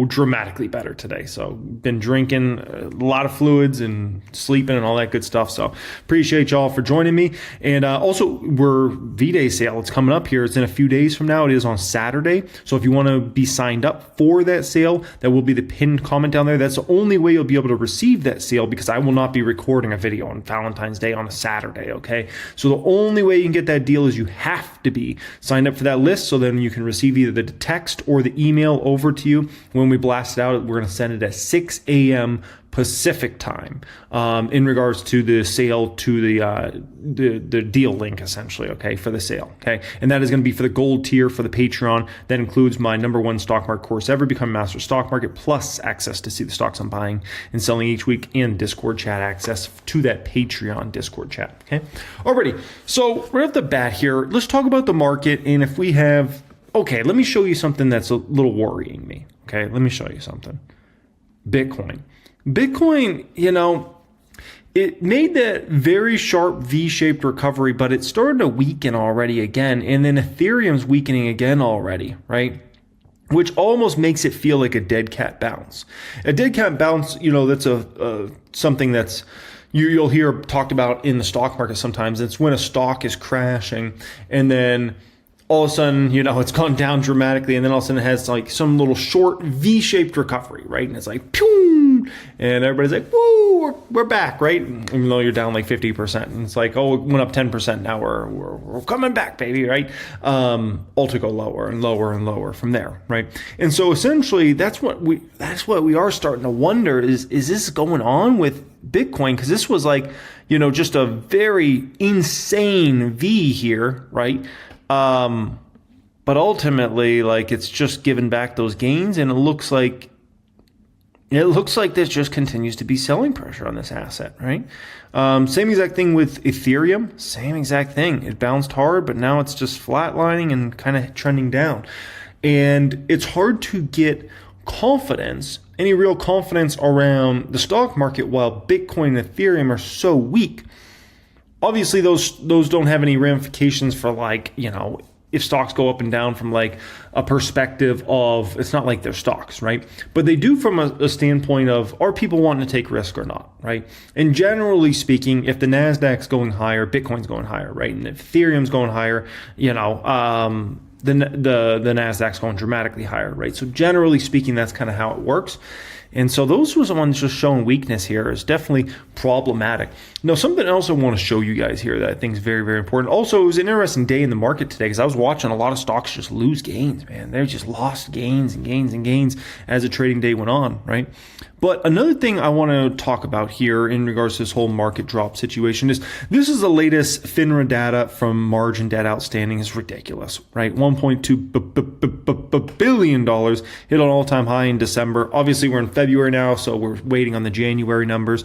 dramatically better today. So been drinking a lot of fluids and sleeping and all that good stuff. So appreciate y'all for joining me. And also we're V-Day sale. It's coming up here. It's in a few days from now. It is on Saturday. So if you want to be signed up for that sale, that will be the pinned comment down there. That's the only way you'll be able to receive that sale, because I will not be recording a video on Valentine's Day on a Saturday, okay? So the only way you can get that deal is you have to be signed up for that list, so then you can receive either the text or the email over to you when we blast it out. We're going to send it at 6 a.m. Pacific time in regards to the sale, to the deal link, essentially, okay, for the sale, okay? And that is going to be for the gold tier for the Patreon. That includes my #1 stock market course ever, Become a Master Stock Market, plus access to see the stocks I'm buying and selling each week, and Discord chat access to that Patreon Discord chat, okay? Alrighty, so right off the bat here, let's talk about the market, and if we have, okay, let me show you something that's a little worrying me, okay? Let me show you something. Bitcoin, it made that very sharp V-shaped recovery, but it's starting to weaken already again. And then Ethereum's weakening again already, right? Which almost makes it feel like a dead cat bounce. A dead cat bounce, that's something that's you'll hear talked about in the stock market sometimes. It's when a stock is crashing and then all of a sudden, it's gone down dramatically, and then all of a sudden it has like some little short V-shaped recovery, right? And it's like, pew, and everybody's like, woo, we're back, right? Even though you're down like 50%, and it's like, oh, it went up 10%, now we're coming back, baby, right? All to go lower and lower and lower from there, right? And so essentially, that's what we are starting to wonder is this going on with Bitcoin? Because this was like, just a very insane V here, right? But ultimately, like, it's just giving back those gains, and it looks like there just continues to be selling pressure on this asset, right? Same exact thing with Ethereum, same exact thing. It bounced hard, but now it's just flatlining and kind of trending down. And it's hard to get confidence, any real confidence around the stock market while Bitcoin and Ethereum are so weak. Obviously, those don't have any ramifications for, like, if stocks go up and down from like a perspective of, it's not like they're stocks, right? But they do from a standpoint of, are people wanting to take risk or not, right? And generally speaking, if the NASDAQ's going higher, Bitcoin's going higher, right? And if Ethereum's going higher, the NASDAQ's going dramatically higher, right? So generally speaking, that's kind of how it works. And so those was the ones just showing weakness here is definitely problematic. Now, something else I want to show you guys here that I think is very, very important. Also, it was an interesting day in the market today because I was watching a lot of stocks just lose gains, man. They just lost gains and gains and gains as the trading day went on, right? But another thing I want to talk about here in regards to this whole market drop situation is this is the latest FINRA data from margin debt outstanding is ridiculous, right? $1.2 billion hit an all-time high in December. Obviously, we're in February now, so we're waiting on the January numbers.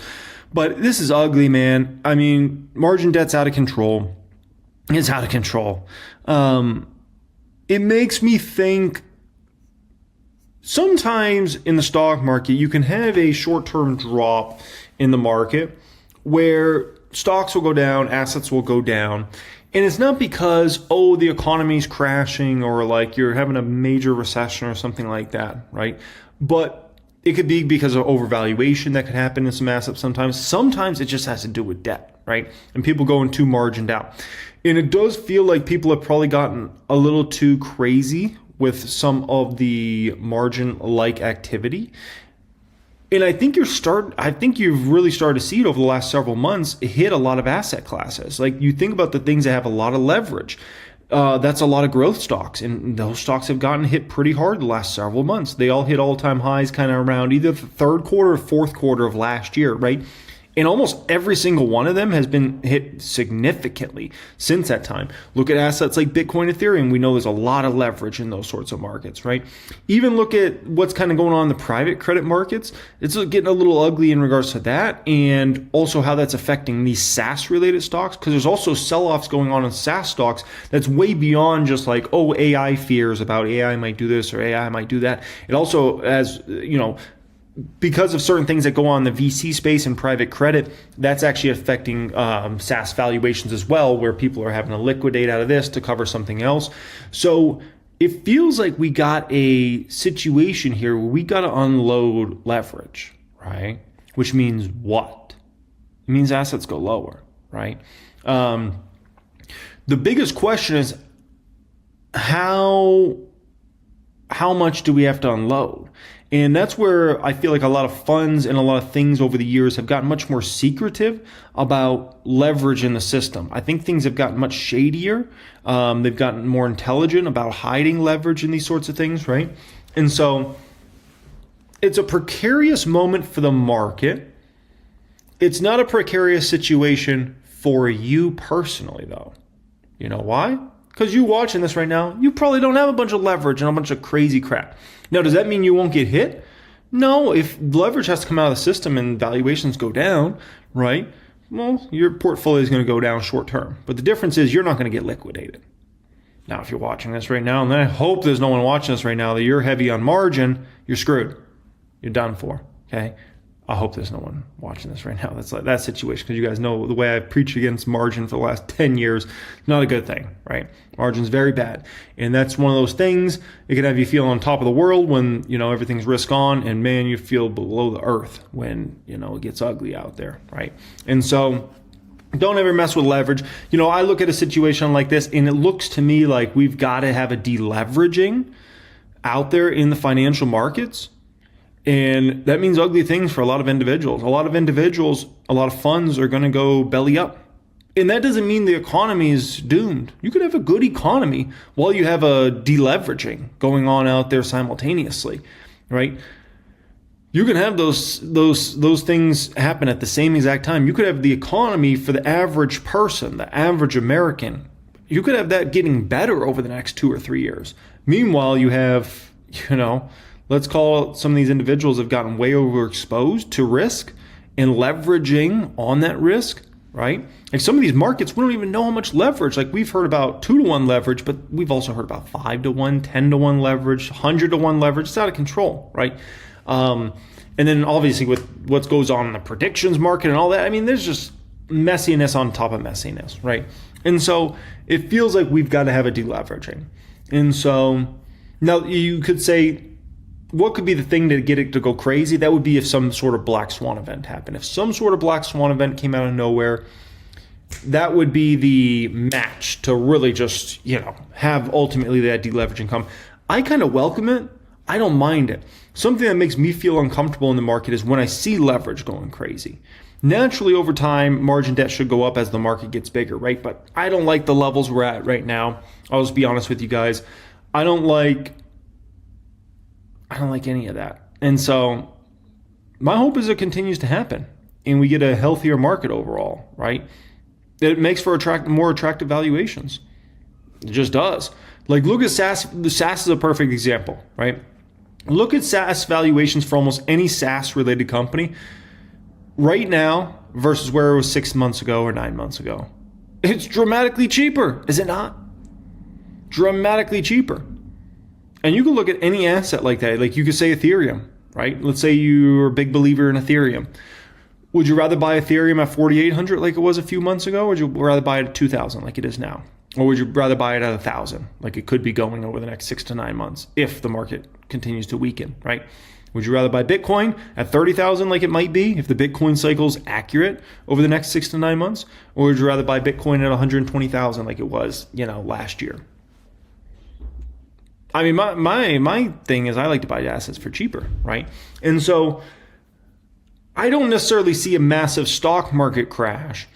But this is ugly, man. I mean, margin debt's out of control. It's out of control. It makes me think sometimes in the stock market, you can have a short-term drop in the market where stocks will go down, assets will go down. And it's not because, the economy's crashing or like you're having a major recession or something like that, right? But it could be because of overvaluation that could happen in some assets sometimes. Sometimes it just has to do with debt, right? And people going too margined out. And it does feel like people have probably gotten a little too crazy with some of the margin-like activity. And I think you've really started to see it over the last several months hit a lot of asset classes. Like, you think about the things that have a lot of leverage. That's a lot of growth stocks, and those stocks have gotten hit pretty hard the last several months. They all hit all-time highs kind of around either the third quarter or fourth quarter of last year, right? And almost every single one of them has been hit significantly since that time. Look at assets like Bitcoin, Ethereum. We know there's a lot of leverage in those sorts of markets, right? Even look at what's kind of going on in the private credit markets. It's getting a little ugly in regards to that, and also how that's affecting these SaaS-related stocks, because there's also sell-offs going on in SaaS stocks that's way beyond just like, AI fears about AI might do this or AI might do that. It also, as because of certain things that go on in the VC space and private credit, that's actually affecting SaaS valuations as well, where people are having to liquidate out of this to cover something else. So it feels like we got a situation here where we got to unload leverage, right? Which means what? It means assets go lower, right? The biggest question is how how much do we have to unload? And that's where I feel like a lot of funds and a lot of things over the years have gotten much more secretive about leverage in the system. I think things have gotten much shadier. They've gotten more intelligent about hiding leverage in these sorts of things, right? And so it's a precarious moment for the market. It's not a precarious situation for you personally, though. You know why? Because you watching this right now, you probably don't have a bunch of leverage and a bunch of crazy crap. Now, does that mean you won't get hit? No, if leverage has to come out of the system and valuations go down, right? Well, your portfolio is going to go down short term. But the difference is you're not going to get liquidated. Now, if you're watching this right now, and I hope there's no one watching this right now, that you're heavy on margin, you're screwed. You're done for, okay? I hope there's no one watching this right now. That's like that situation, because you guys know the way I've preached against margin for the last 10 years, not a good thing, right? Margin's very bad. And that's one of those things, it can have you feel on top of the world when, everything's risk on, and man, you feel below the earth when, it gets ugly out there, right? And so don't ever mess with leverage. I look at a situation like this and it looks to me like we've got to have a deleveraging out there in the financial markets. And that means ugly things for a lot of individuals. A lot of funds are going to go belly up. And that doesn't mean the economy is doomed. You could have a good economy while you have a deleveraging going on out there simultaneously, right? You can have those things happen at the same exact time. You could have the economy for the average person, the average American. You could have that getting better over the next 2 or 3 years. Meanwhile, you have, let's call it some of these individuals have gotten way overexposed to risk and leveraging on that risk, right? Like some of these markets, we don't even know how much leverage. Like we've heard about 2-to-1 leverage, but we've also heard about 5-to-1, 10-to-1 leverage, 100-to-1 leverage. It's out of control, right? And then obviously with what goes on in the predictions market and all that, I mean, there's just messiness on top of messiness, right? And so it feels like we've got to have a deleveraging. And so now you could say, what could be the thing to get it to go crazy? That would be if some sort of black swan event happened. If some sort of black swan event came out of nowhere, that would be the match to really just, have ultimately that deleveraging come. I kind of welcome it. I don't mind it. Something that makes me feel uncomfortable in the market is when I see leverage going crazy. Naturally, over time, margin debt should go up as the market gets bigger, right? But I don't like the levels we're at right now. I'll just be honest with you guys. I don't like any of that. And so my hope is it continues to happen and we get a healthier market overall, right? It makes for more attractive valuations. It just does. Like look at SaaS. The SaaS is a perfect example, right? Look at SaaS valuations for almost any SaaS related company right now versus where it was 6 months ago or 9 months ago. It's dramatically cheaper, is it not? Dramatically cheaper. And you can look at any asset like that. Like you could say Ethereum, right? Let's say you're a big believer in Ethereum. Would you rather buy Ethereum at 4,800 like it was a few months ago? Or would you rather buy it at 2,000 like it is now? Or would you rather buy it at 1,000 like it could be going over the next 6 to 9 months if the market continues to weaken, right? Would you rather buy Bitcoin at 30,000 like it might be if the Bitcoin cycle is accurate over the next 6 to 9 months? Or would you rather buy Bitcoin at 120,000 like it was, last year? I mean, my thing is I like to buy assets for cheaper, right? And so I don't necessarily see a massive stock market crash,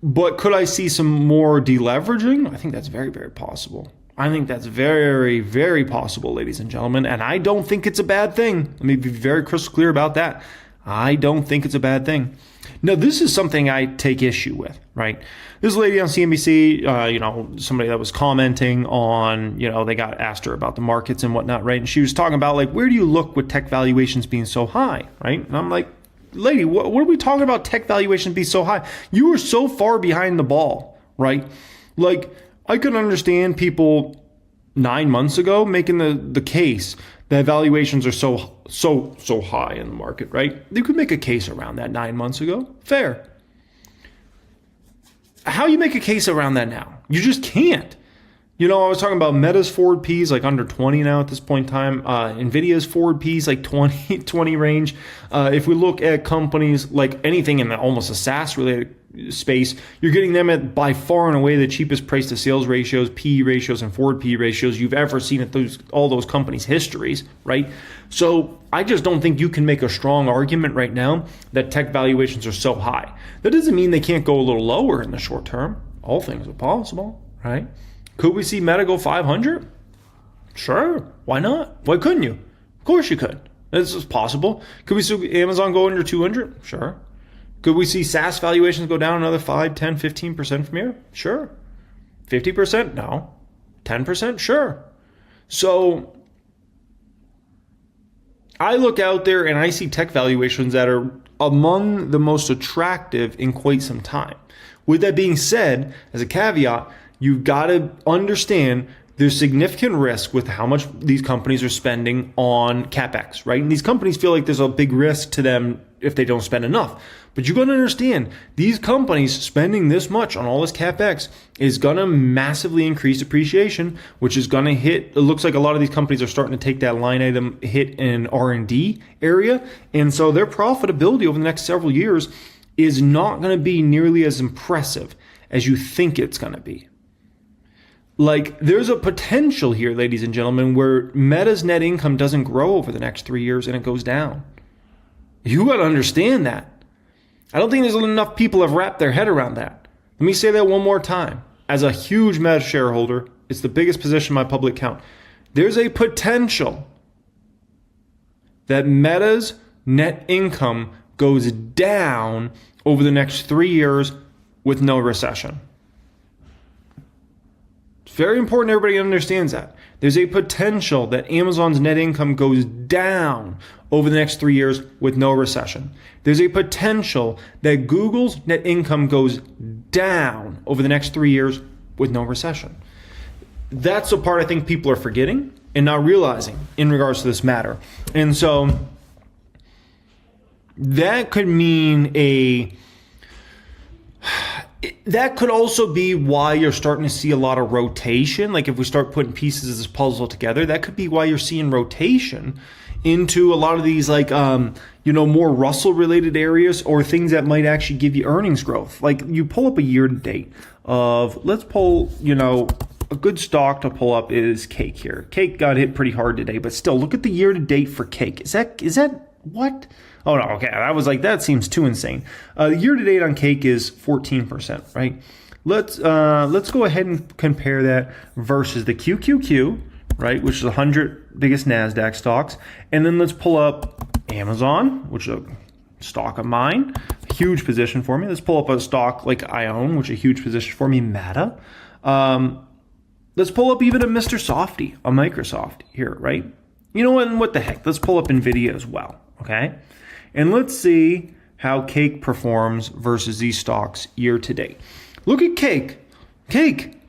but could I see some more deleveraging? I think that's very, very possible. I think that's very, very possible, ladies and gentlemen. And I don't think it's a bad thing. Let me be very crystal clear about that. I don't think it's a bad thing. Now, this is something I take issue with, right? This lady on CNBC, somebody that was commenting on, they got asked her about the markets and whatnot, right? And she was talking about, like, where do you look with tech valuations being so high, right? And I'm like, lady, what are we talking about tech valuations being so high? You were so far behind the ball, right? Like, I could understand people 9 months ago making the case that valuations are so high in the market, right? You could make a case around that 9 months ago. Fair. How you make a case around that now? You just can't. You know, I was talking about Meta's forward P's like under 20 now at this point in time. NVIDIA's forward P's like 20 range. If we look at companies like anything in almost a SaaS related space, you're getting them at by far and away the cheapest price to sales ratios, PE ratios, and forward PE ratios you've ever seen at all those companies' histories, right? So I just don't think you can make a strong argument right now that tech valuations are so high. That doesn't mean they can't go a little lower in the short term. All things are possible, right? Could we see Meta go 500? Sure. Why not? Why couldn't you? Of course you could. This is possible. Could we see Amazon go under 200? Sure. Could we see SaaS valuations go down another 5, 10, 15% from here? Sure. 50%? No. 10%? Sure. So I look out there and I see tech valuations that are among the most attractive in quite some time. With that being said, as a caveat, you've got to understand there's significant risk with how much these companies are spending on CapEx, right? And these companies feel like there's a big risk to them if they don't spend enough. But you've got to understand, these companies spending this much on all this CapEx is going to massively increase depreciation, which is going to hit, it looks like a lot of these companies are starting to take that line item hit in R&D area. And so their profitability over the next several years is not going to be nearly as impressive as you think it's going to be. Like, there's a potential here, ladies and gentlemen, where Meta's net income doesn't grow over the next 3 years and it goes down. You got to understand that. I don't think there's enough people have wrapped their head around that. Let me say that one more time. As a huge Meta shareholder, it's the biggest position in my public account. There's a potential that Meta's net income goes down over the next 3 years with no recession. It's very important everybody understands that. There's a potential that Amazon's net income goes down over the next 3 years with no recession. There's a potential that Google's net income goes down over the next 3 years with no recession. That's the part I think people are forgetting and not realizing in regards to this matter. And so that could mean that could also be why you're starting to see a lot of rotation. Like if we start putting pieces of this puzzle together, that could be why you're seeing rotation into a lot of these like, more Russell related areas or things that might actually give you earnings growth. Like you pull up a year to date of, let's pull, a good stock to pull up is Cake here. Cake got hit pretty hard today, but still look at the year to date for Cake. Is that what? Oh no, okay. I was like, that seems too insane. Year to date on Cake is 14%, right? Let's go ahead and compare that versus the QQQ, right, which is 100 biggest NASDAQ stocks. And then let's pull up Amazon, which is a stock of mine, a huge position for me. Let's pull up a stock like I own, which is a huge position for me, Meta. Let's pull up even a Mr. Softy, a Microsoft here, right? You know what the heck? Let's pull up NVIDIA as well, okay? And let's see how Cake performs versus these stocks year to date. Look at Cake. Cake,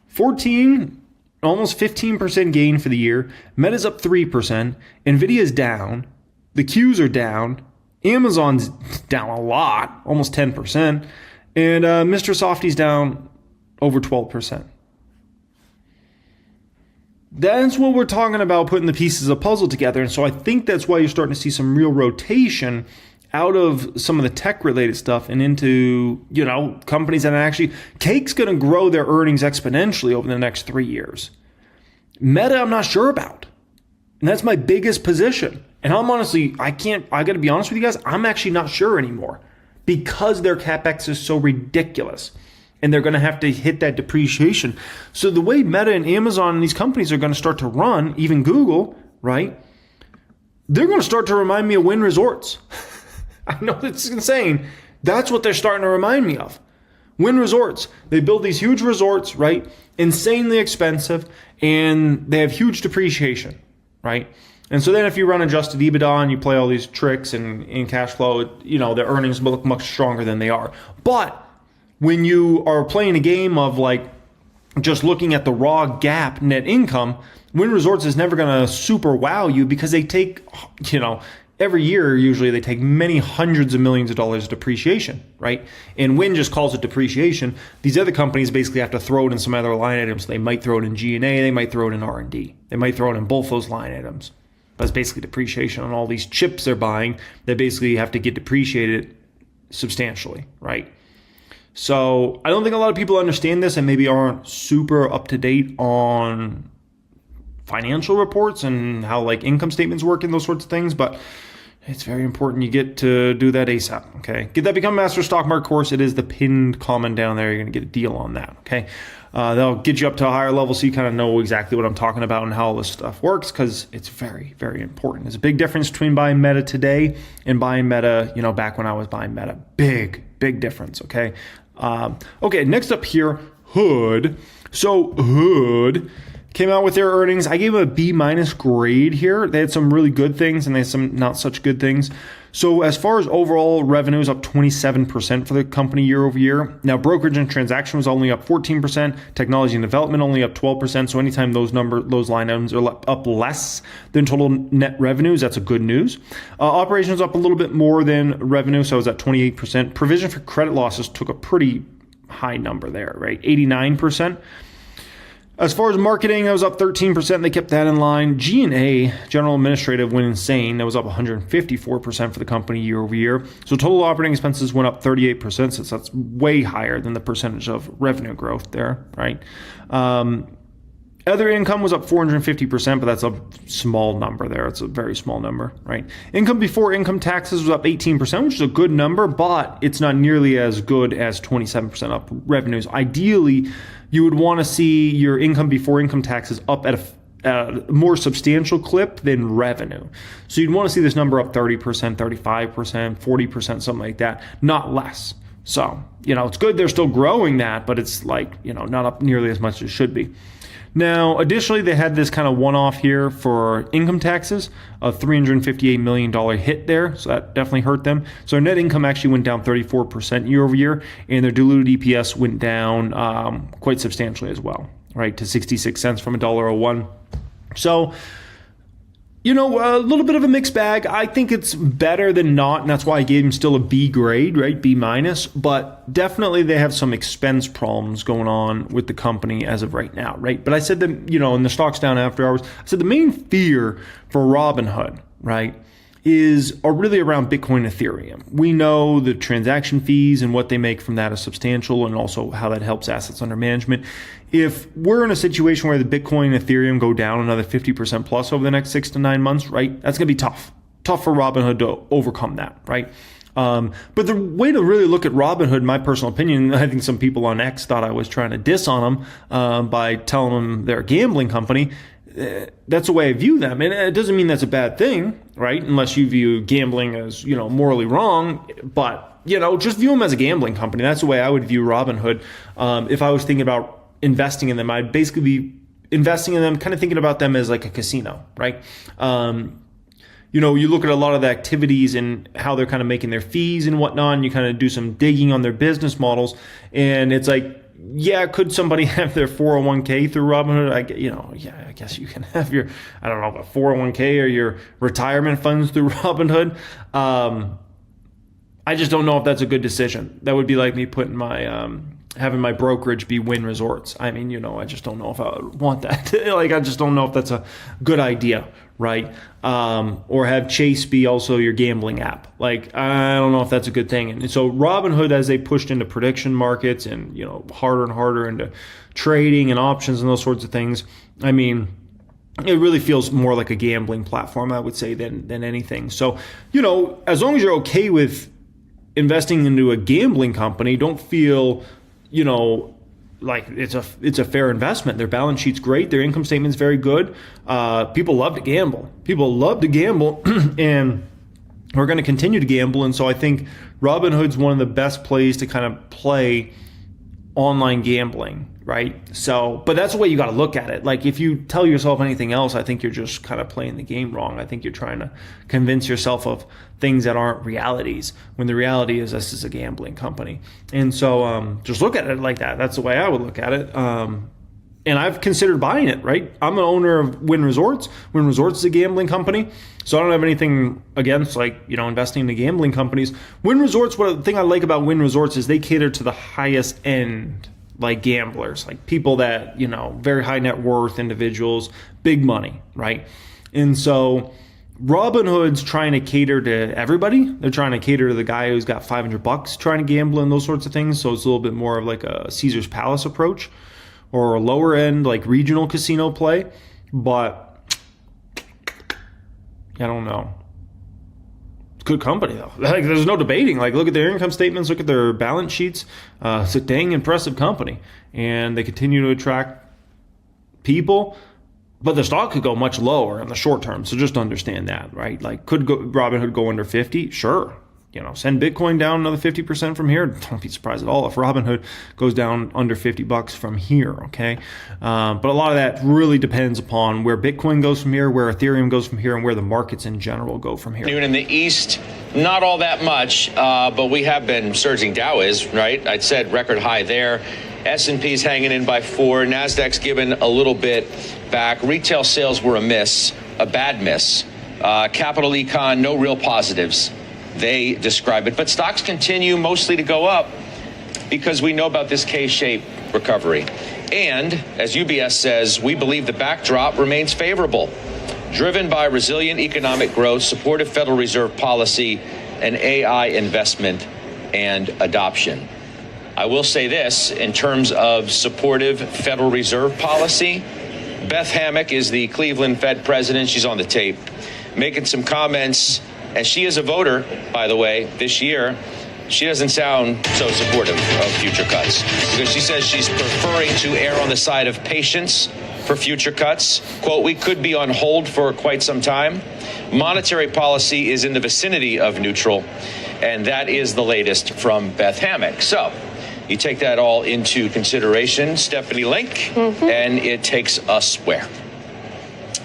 14, almost 15% gain for the year. Meta's up 3%. NVIDIA's down. The Qs are down. Amazon's down a lot, almost 10%. And Mr. Softy's down over 12%. That's what we're talking about, putting the pieces of the puzzle together. And so I think that's why you're starting to see some real rotation out of some of the tech-related stuff and into, companies that actually, Cake's going to grow their earnings exponentially over the next 3 years. Meta, I'm not sure about. And that's my biggest position. And I'm honestly, I got to be honest with you guys, I'm actually not sure anymore because their CapEx is so ridiculous. And they're going to have to hit that depreciation. So the way Meta and Amazon and these companies are going to start to run, even Google, right? They're going to start to remind me of Wynn Resorts. I know it's insane. That's what they're starting to remind me of. Wynn Resorts. They build these huge resorts, right? Insanely expensive. And they have huge depreciation, right? And so then if you run adjusted EBITDA and you play all these tricks and in cash flow, the earnings will look much stronger than they are. But when you are playing a game of like just looking at the raw GAAP net income, Wynn Resorts is never going to super wow you because they take, every year, usually they take many hundreds of millions of dollars of depreciation, right? And Wynn just calls it depreciation. These other companies basically have to throw it in some other line items. They might throw it in G&A, they might throw it in R&D. They might throw it in both those line items. But it's basically depreciation on all these chips they're buying. They basically have to get depreciated substantially, right? So I don't think a lot of people understand this and maybe aren't super up to date on financial reports and how like income statements work and those sorts of things, but it's very important you get to do that ASAP, okay? Get that Become Master Stock Market course. It is the pinned comment down there. You're going to get a deal on that, okay? That'll get you up to a higher level so you kind of know exactly what I'm talking about and how all this stuff works, because it's very, very important. There's a big difference between buying Meta today and buying Meta, back when I was buying Meta. Big difference, okay? Okay, next up here, Hood. So Hood came out with their earnings. I gave them a B- grade here. They had some really good things and they had some not such good things. So as far as overall revenues, up 27% for the company year over year. Now brokerage and transaction was only up 14%. Technology and development only up 12%. So anytime those line items are up less than total net revenues, that's a good news. Operations up a little bit more than revenue, so it was at 28%. Provision for credit losses took a pretty high number there, right? 89%. As far as marketing, that was up 13%. They kept that in line. G&A, general administrative, went insane. That was up 154% for the company year over year. So total operating expenses went up 38%, since that's way higher than the percentage of revenue growth there, right? Other income was up 450%, but that's a small number there. It's a very small number, right? Income before income taxes was up 18%, which is a good number, but it's not nearly as good as 27% up revenues. Ideally, you would want to see your income before income taxes up at a more substantial clip than revenue. So you'd want to see this number up 30%, 35%, 40%, something like that, not less. So, it's good they're still growing that, but it's like, not up nearly as much as it should be. Now, additionally, they had this kind of one-off here for income taxes, a $358 million hit there, so that definitely hurt them. So their net income actually went down 34% year over year, and their diluted EPS went down quite substantially as well, right, to 66 cents from $1.01. So, a little bit of a mixed bag. I think it's better than not, and that's why I gave them still a B grade, right? B-, but definitely they have some expense problems going on with the company as of right now, right? But I said that, and the stock's down after hours, I said the main fear for Robinhood, right, are really around Bitcoin and Ethereum. We know the transaction fees and what they make from that is substantial, and also how that helps assets under management. If we're in a situation where the Bitcoin and Ethereum go down another 50% plus over the next 6 to 9 months, right, that's going to be tough for Robinhood to overcome that, right? But the way to really look at Robinhood, in my personal opinion, I think some people on X thought I was trying to diss on them by telling them they're a gambling company. That's the way I view them. And it doesn't mean that's a bad thing, right? Unless you view gambling as, morally wrong. But, just view them as a gambling company. That's the way I would view Robinhood. If I was thinking about investing in them, I'd basically be investing in them, kind of thinking about them as like a casino, right? You look at a lot of the activities and how they're kind of making their fees and whatnot, and you kind of do some digging on their business models, and it's like, yeah, could somebody have their 401k through Robinhood? I guess you can have your, a 401k or your retirement funds through Robinhood. I just don't know if that's a good decision. That would be like me putting my having my brokerage be Wynn Resorts. I just don't know if I would want that. I just don't know if that's a good idea, right? Or have Chase be also your gambling app. I don't know if that's a good thing. And so Robinhood, as they pushed into prediction markets and, harder and harder into trading and options and those sorts of things, it really feels more like a gambling platform, I would say, than anything. So, as long as you're okay with investing into a gambling company, don't feel like it's a fair investment. Their balance sheet's great. Their income statement's very good. People love to gamble. And we're going to continue to gamble. And so I think Robinhood's one of the best plays to kind of play online gambling, right? So, but that's the way you got to look at it. If you tell yourself anything else, I think you're just kind of playing the game wrong. I think you're trying to convince yourself of things that aren't realities, when the reality is this is a gambling company. And so just look at it like that. That's the way I would look at it. And I've considered buying it, right? I'm an owner of Wynn Resorts. Wynn Resorts is a gambling company. So I don't have anything against investing in the gambling companies. Wynn Resorts, the thing I like about Wynn Resorts is they cater to the highest end, like gamblers, like people that, very high net worth individuals, big money, right? And so Robinhood's trying to cater to everybody. They're trying to cater to the guy who's got $500 trying to gamble and those sorts of things. So it's a little bit more of like a Caesar's Palace approach or a lower end, like regional casino play. But I don't know. It's a good company though. Like, there's no debating. Like, look at their income statements, look at their balance sheets. It's a dang impressive company, and they continue to attract people. But the stock could go much lower in the short term, so just understand that, right? Like, could Robinhood go under 50? Sure. Send Bitcoin down another 50% from here. Don't be surprised at all if Robinhood goes down under $50 from here, okay? But a lot of that really depends upon where Bitcoin goes from here, where Ethereum goes from here, and where the markets in general go from here. Even in the East, not all that much, but we have been surging. Dow is, right? I said record high there. S&P's hanging in by 4. NASDAQ's given a little bit back. Retail sales were a bad miss. Capital Econ, no real positives. They describe it. But stocks continue mostly to go up because we know about this K-shaped recovery. And as UBS says, we believe the backdrop remains favorable, driven by resilient economic growth, supportive Federal Reserve policy, and AI investment and adoption. I will say this, in terms of supportive Federal Reserve policy, Beth Hammack is the Cleveland Fed president. She's on the tape, making some comments. And she is a voter, by the way, this year. She doesn't sound so supportive of future cuts because she says she's preferring to err on the side of patience for future cuts. Quote, we could be on hold for quite some time. Monetary policy is in the vicinity of neutral. And that is the latest from Beth Hammack. So you take that all into consideration, Stephanie Link, and it takes us where?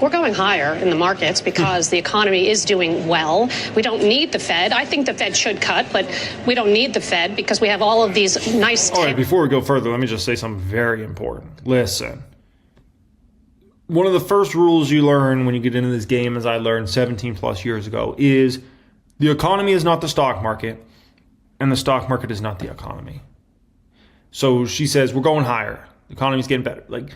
We're going higher in the markets because the economy is doing well. We don't need the Fed. I think the Fed should cut, but we don't need the Fed because we have all of these nice... All right, before we go further, let me just say something very important. Listen. One of the first rules you learn when you get into this game, as I learned 17 plus years ago, is the economy is not the stock market, and the stock market is not the economy. So she says, we're going higher. The economy's getting better. Like,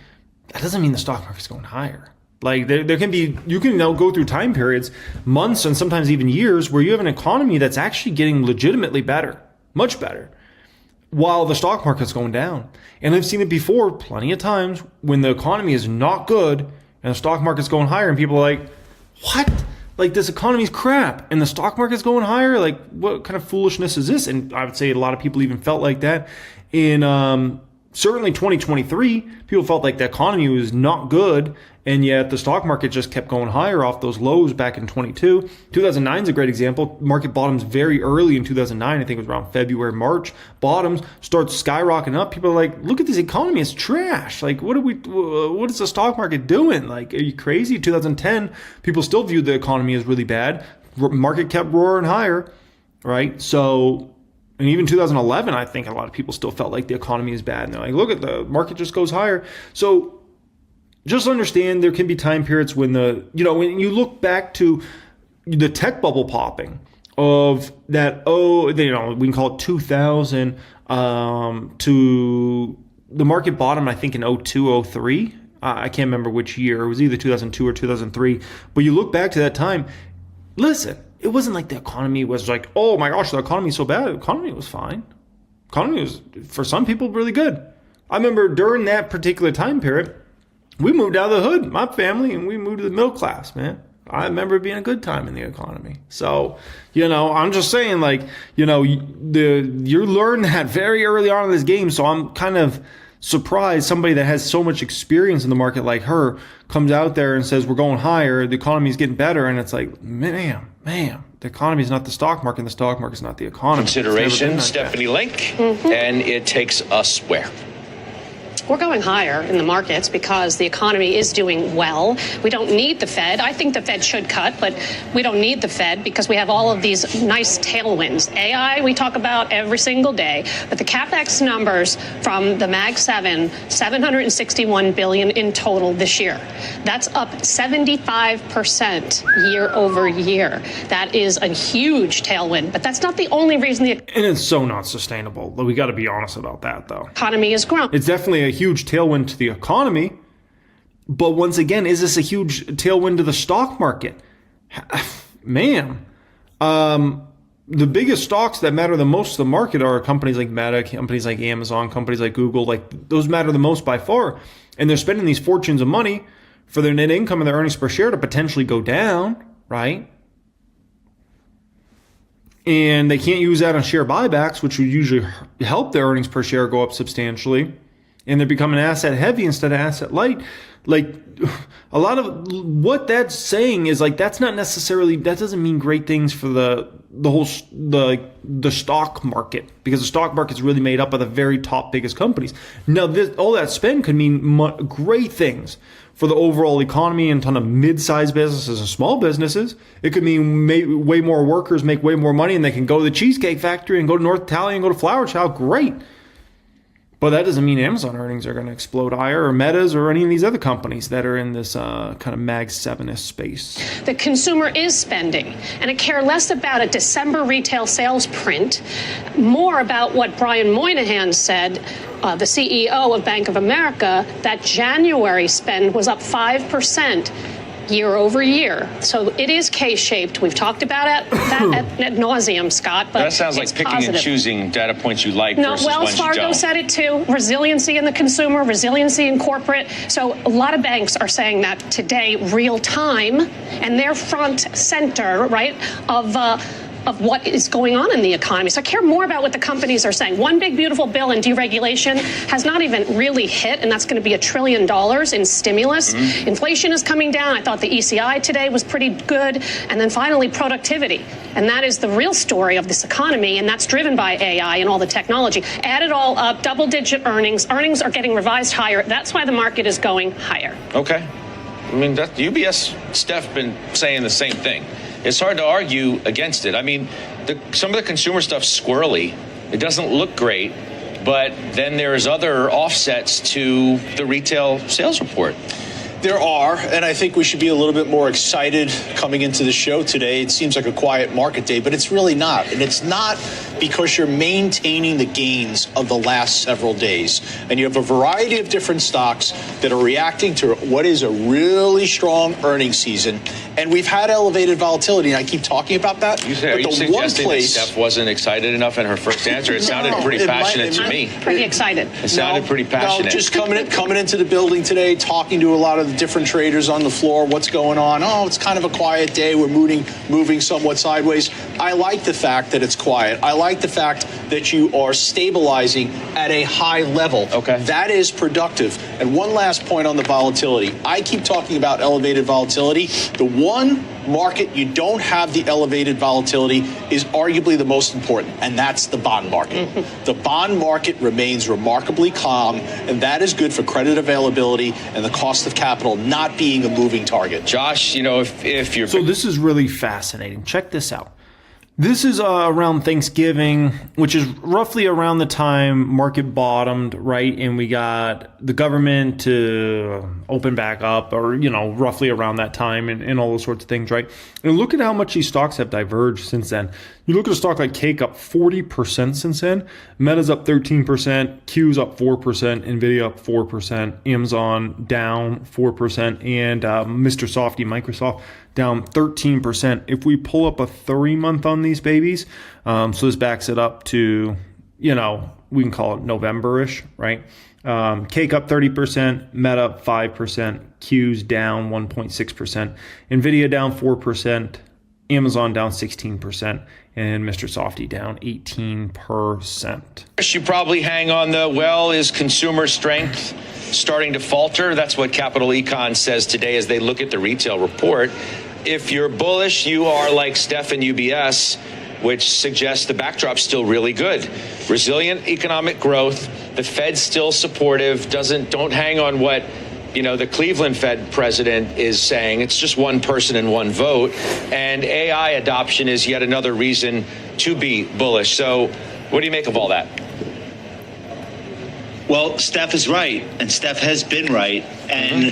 that doesn't mean the stock market's going higher. Like, there can be, you can now go through time periods, months, and sometimes even years where you have an economy that's actually getting legitimately better, much better, while the stock market's going down. And I've seen it before plenty of times when the economy is not good and the stock market's going higher and people are like, what? Like, this economy's crap and the stock market's going higher? Like, what kind of foolishness is this? And I would say a lot of people even felt like that in certainly 2023. People felt like the economy was not good, and yet the stock market just kept going higher off those lows back in 22. 2009 is a great example. Market bottoms very early in 2009. I think it was around February, March. Bottoms starts skyrocketing up. People are like, look at this economy. It's trash. Like, what is the stock market doing? Like, are you crazy? 2010, people still viewed the economy as really bad. Market kept roaring higher, right? So, and even 2011, I think a lot of people still felt like the economy is bad. And they're like, look at the market just goes higher. So just understand there can be time periods when when you look back to the tech bubble popping of that, we can call it 2000 to the market bottom, I think in 02, 03. I can't remember which year. It was either 2002 or 2003. But you look back to that time, listen, it wasn't like the economy was like, oh my gosh, the economy is so bad. The economy was fine. The economy was, for some people, really good. I remember during that particular time period, we moved out of the hood, my family, and we moved to the middle class, man. I remember it being a good time in the economy. So, I'm just saying, like, you learn that very early on in this game. So I'm kind of surprised somebody that has so much experience in the market like her comes out there and says, we're going higher, the economy's getting better. And it's like, ma'am, the economy is not the stock market, and the stock market is not the economy. Consideration, Stephanie Link, and it takes us where? We're going higher in the markets because the economy is doing well. We don't need the Fed. I think the Fed should cut, but we don't need the Fed because we have all of these nice tailwinds. AI, we talk about every single day, but the CapEx numbers from the Mag 7, $761 billion in total this year. That's up 75% year over year. That is a huge tailwind, but that's not the only reason And it's so not sustainable. We got to be honest about that, though. Economy is growing. It's definitely a huge tailwind to the economy. But once again, is this a huge tailwind to the stock market? Man, the biggest stocks that matter the most to the market are companies like Meta, companies like Amazon, companies like Google. Like, those matter the most by far. And they're spending these fortunes of money for their net income and their earnings per share to potentially go down, right? And they can't use that on share buybacks, which would usually help their earnings per share go up substantially. And they're becoming asset heavy instead of asset light. Like, a lot of what that's saying is, like, that's not necessarily, that doesn't mean great things for the stock market, because the stock market's really made up of the very top biggest companies. Now, all that spend could mean great things for the overall economy and a ton of mid-sized businesses and small businesses. It could mean way more workers make way more money, and they can go to the Cheesecake Factory and go to North Italia and go to Flower Child. Great. But that doesn't mean Amazon earnings are going to explode higher, or Meta's, or any of these other companies that are in this kind of Mag 7-ish space. The consumer is spending, and I care less about a December retail sales print, more about what Brian Moynihan said, the CEO of Bank of America, that January spend was up 5%. Year over year. So it is K-shaped. We've talked about that ad nauseum, Scott, but that sounds like it's picking positive. and choosing data points you like No, versus Wells ones you Fargo don't. said it too. Resiliency in the consumer, resiliency in corporate. So a lot of banks are saying that today, real time, and they're front center, right, of what is going on in the economy. So I care more about what the companies are saying. One big beautiful bill in deregulation has not even really hit, and that's going to be $1 trillion in stimulus. Mm-hmm. Inflation is coming down. I thought the ECI today was pretty good. And then finally, productivity. And that is the real story of this economy, and that's driven by AI and all the technology. Add it all up, double-digit earnings. Earnings are getting revised higher. That's why the market is going higher. Okay. I mean, UBS, Steph, been saying the same thing. It's hard to argue against it. I mean, some of the consumer stuff's squirrely. It doesn't look great, but then there's other offsets to the retail sales report. There are, and I think we should be a little bit more excited coming into the show today. It seems like a quiet market day, but it's really not. And it's not because you're maintaining the gains of the last several days. And you have a variety of different stocks that are reacting to what is a really strong earnings season. And we've had elevated volatility, and I keep talking about that. Are you suggesting that Steph wasn't excited enough in her first answer? It sounded pretty passionate to me. Pretty excited. It sounded pretty passionate. No, just coming into the building today, talking to a lot of the different traders on the floor, what's going on. Oh, it's kind of a quiet day. We're moving somewhat sideways. I like the fact that it's quiet. I like the fact that you are stabilizing at a high level. Okay. That is productive. And one last point on the volatility. I keep talking about elevated volatility. The one market you don't have the elevated volatility is arguably the most important, and that's the bond market. The bond market remains remarkably calm, and that is good for credit availability and the cost of capital not being a moving target. Josh, if you're... So this is really fascinating. Check this out. This is around Thanksgiving, which is roughly around the time market bottomed, right? And we got the government to open back up, or, roughly around that time, and all those sorts of things, right? And look at how much these stocks have diverged since then. You look at a stock like Cake up 40% since then. Meta's up 13%. Q's up 4%. Nvidia up 4%. Amazon down 4%. And Mr. Softy, Microsoft, down 13%. If we pull up a 3-month on these babies, so this backs it up to, we can call it November-ish, right? Cake up 30%, Meta up 5%, Q's down 1.6%, Nvidia down 4%, Amazon down 16%, and Mr. Softy down 18%. You probably hang on is consumer strength starting to falter? That's what Capital Econ says today as they look at the retail report. If you're bullish, you are like Steph and UBS. which suggests the backdrop's still really good. Resilient economic growth, the Fed's still supportive, don't hang on what the Cleveland Fed president is saying. It's just one person and one vote. And AI adoption is yet another reason to be bullish. So what do you make of all that? Well, Steph is right, and Steph has been right. And,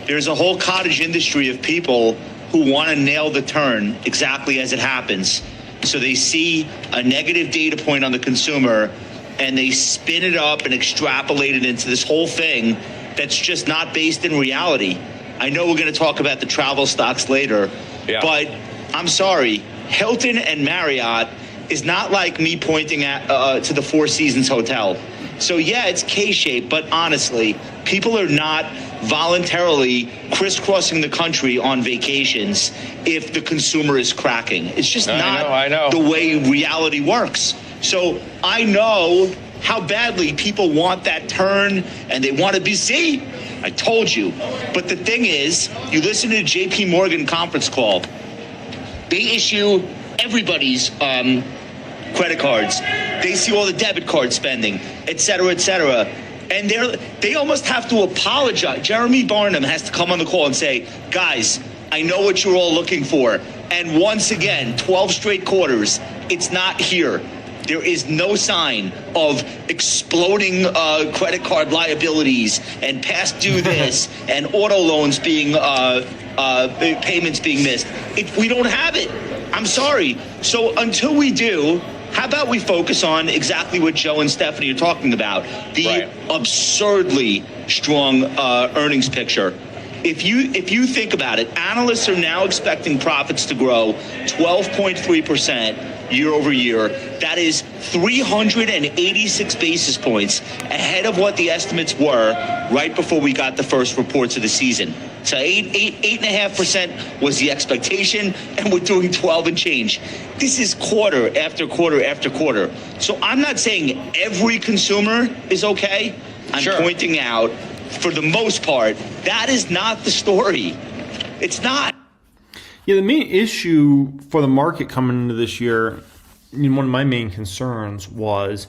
there's a whole cottage industry of people who want to nail the turn exactly as it happens. So they see a negative data point on the consumer, and they spin it up and extrapolate it into this whole thing that's just not based in reality. I know we're going to talk about the travel stocks later, but I'm sorry, Hilton and Marriott is not like me pointing at to the Four Seasons Hotel. So yeah, it's K-shaped, but honestly, people are not voluntarily crisscrossing the country on vacations if the consumer is cracking. It's just not the way reality works. So I know how badly people want that turn, and they want to be, see, I told you. But the thing is, you listen to the JP Morgan conference call, they issue everybody's credit cards. They see all the debit card spending, et cetera, and they almost have to apologize. Jeremy Barnum has to come on the call and say, guys, I know what you're all looking for. And once again, 12 straight quarters, it's not here. There is no sign of exploding credit card liabilities and past due this and auto loans being payments being missed. We don't have it. I'm sorry. So until we do, how about we focus on exactly what Joe and Stephanie are talking about, the absurdly strong earnings picture. If you think about it, analysts are now expecting profits to grow 12.3% year over year. That is 386 basis points ahead of what the estimates were right before we got the first reports of the season. So 8.5% was the expectation, and we're doing 12 and change. This is quarter after quarter after quarter. So I'm not saying every consumer is okay. I'm pointing out, for the most part, that is not the story. It's not. Yeah, the main issue for the market coming into this year, one of my main concerns was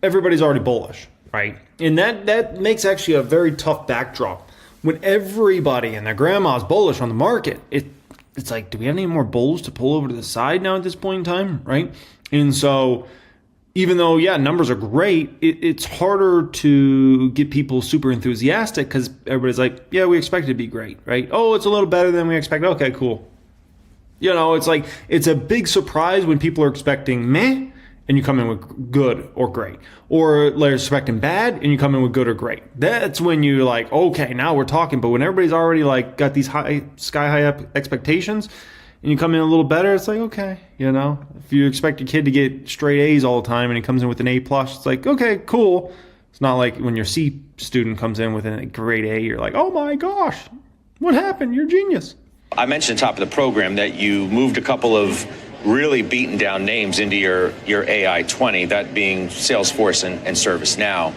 everybody's already bullish, right? And that makes actually a very tough backdrop. When everybody and their grandma's bullish on the market, it's like, do we have any more bulls to pull over to the side now at this point in time, right? And so even though, numbers are great, it's harder to get people super enthusiastic because everybody's like, yeah, we expect it to be great, right? Oh, it's a little better than we expect. Okay, cool. It's like, it's a big surprise when people are expecting meh and you come in with good or great. Or they're expecting bad and you come in with good or great. That's when you're like, okay, now we're talking. But when everybody's already like got these sky-high expectations and you come in a little better, it's like, okay, If you expect your kid to get straight A's all the time and he comes in with an A+, it's like, okay, cool. It's not like when your C student comes in with a grade A, you're like, oh my gosh, what happened? You're a genius. I mentioned at the top of the program that you moved a couple of really beaten down names into your AI 20, that being Salesforce and ServiceNow.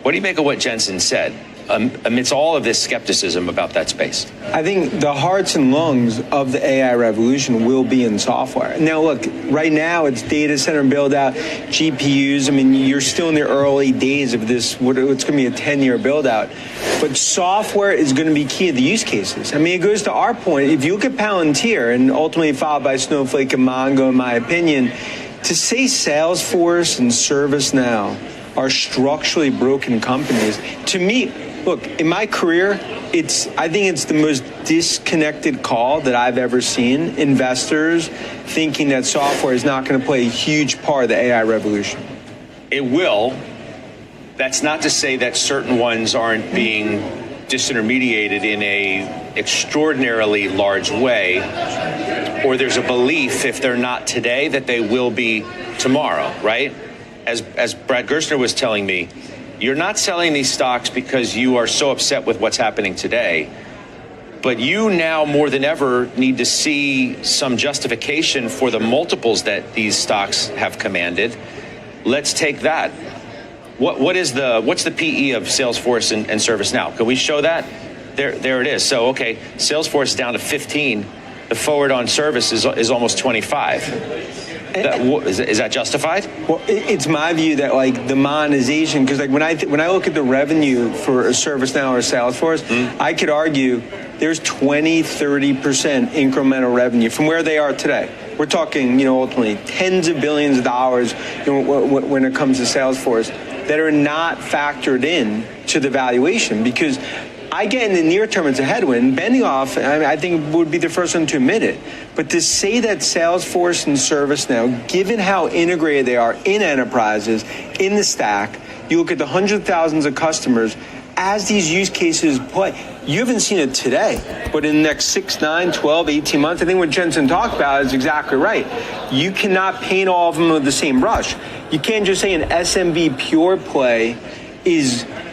What do you make of what Jensen said amidst all of this skepticism about that space? I think the hearts and lungs of the AI revolution will be in software. Now, look, right now it's data center build out, GPUs. I mean, you're still in the early days of this. It's going to be a 10-year build out. But software is going to be key to the use cases. I mean, it goes to our point. If you look at Palantir, and ultimately followed by Snowflake and Mongo, in my opinion, to say Salesforce and ServiceNow are structurally broken companies, to me, look, in my career, I think it's the most disconnected call that I've ever seen. Investors thinking that software is not going to play a huge part of the AI revolution. It will. That's not to say that certain ones aren't being disintermediated in a extraordinarily large way, or there's a belief, if they're not today, that they will be tomorrow, right? As Brad Gerstner was telling me, you're not selling these stocks because you are so upset with what's happening today, but you now more than ever need to see some justification for the multiples that these stocks have commanded. Let's take that. What's the PE of Salesforce and ServiceNow? Can we show that? There it is. So, okay, Salesforce is down to 15. the forward on service is almost 25. Is that justified? Well, it's my view that like the monetization, because like when I look at the revenue for a ServiceNow or Salesforce, I could argue there's 20-30% incremental revenue from where they are today. We're talking, ultimately tens of billions of dollars when it comes to Salesforce that are not factored in to the valuation, because I get in the near term it's a headwind. Benioff, I think, would be the first one to admit it. But to say that Salesforce and ServiceNow, given how integrated they are in enterprises, in the stack, you look at the hundreds of thousands of customers, as these use cases play, you haven't seen it today, but in the next 6, 9, 12, 18 months, I think what Jensen talked about is exactly right. You cannot paint all of them with the same brush. You can't just say an SMB pure play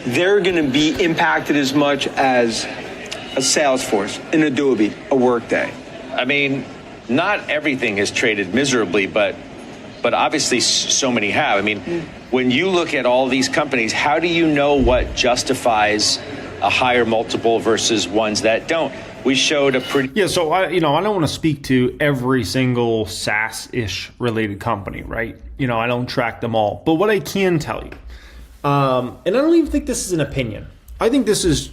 they're going to be impacted as much as a Salesforce, an Adobe, a Workday. I mean, not everything has traded miserably, but obviously so many have. I mean, when you look at all these companies, how do you know what justifies a higher multiple versus ones that don't? We showed a pretty... Yeah, so I don't want to speak to every single SaaS-ish related company, right? I don't track them all. But what I can tell you, and I don't even think this is an opinion. I think this is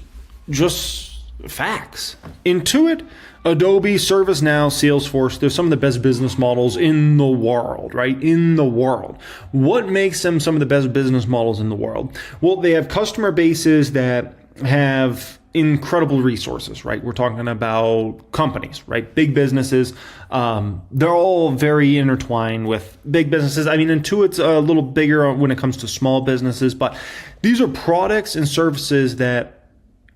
just facts. Intuit, Adobe, ServiceNow, Salesforce, they're some of the best business models in the world, right? In the world. What makes them some of the best business models in the world? Well, they have customer bases that have incredible resources, right? We're talking about companies, right? Big businesses. They're all very intertwined with big businesses. I mean, Intuit's a little bigger when it comes to small businesses, but these are products and services that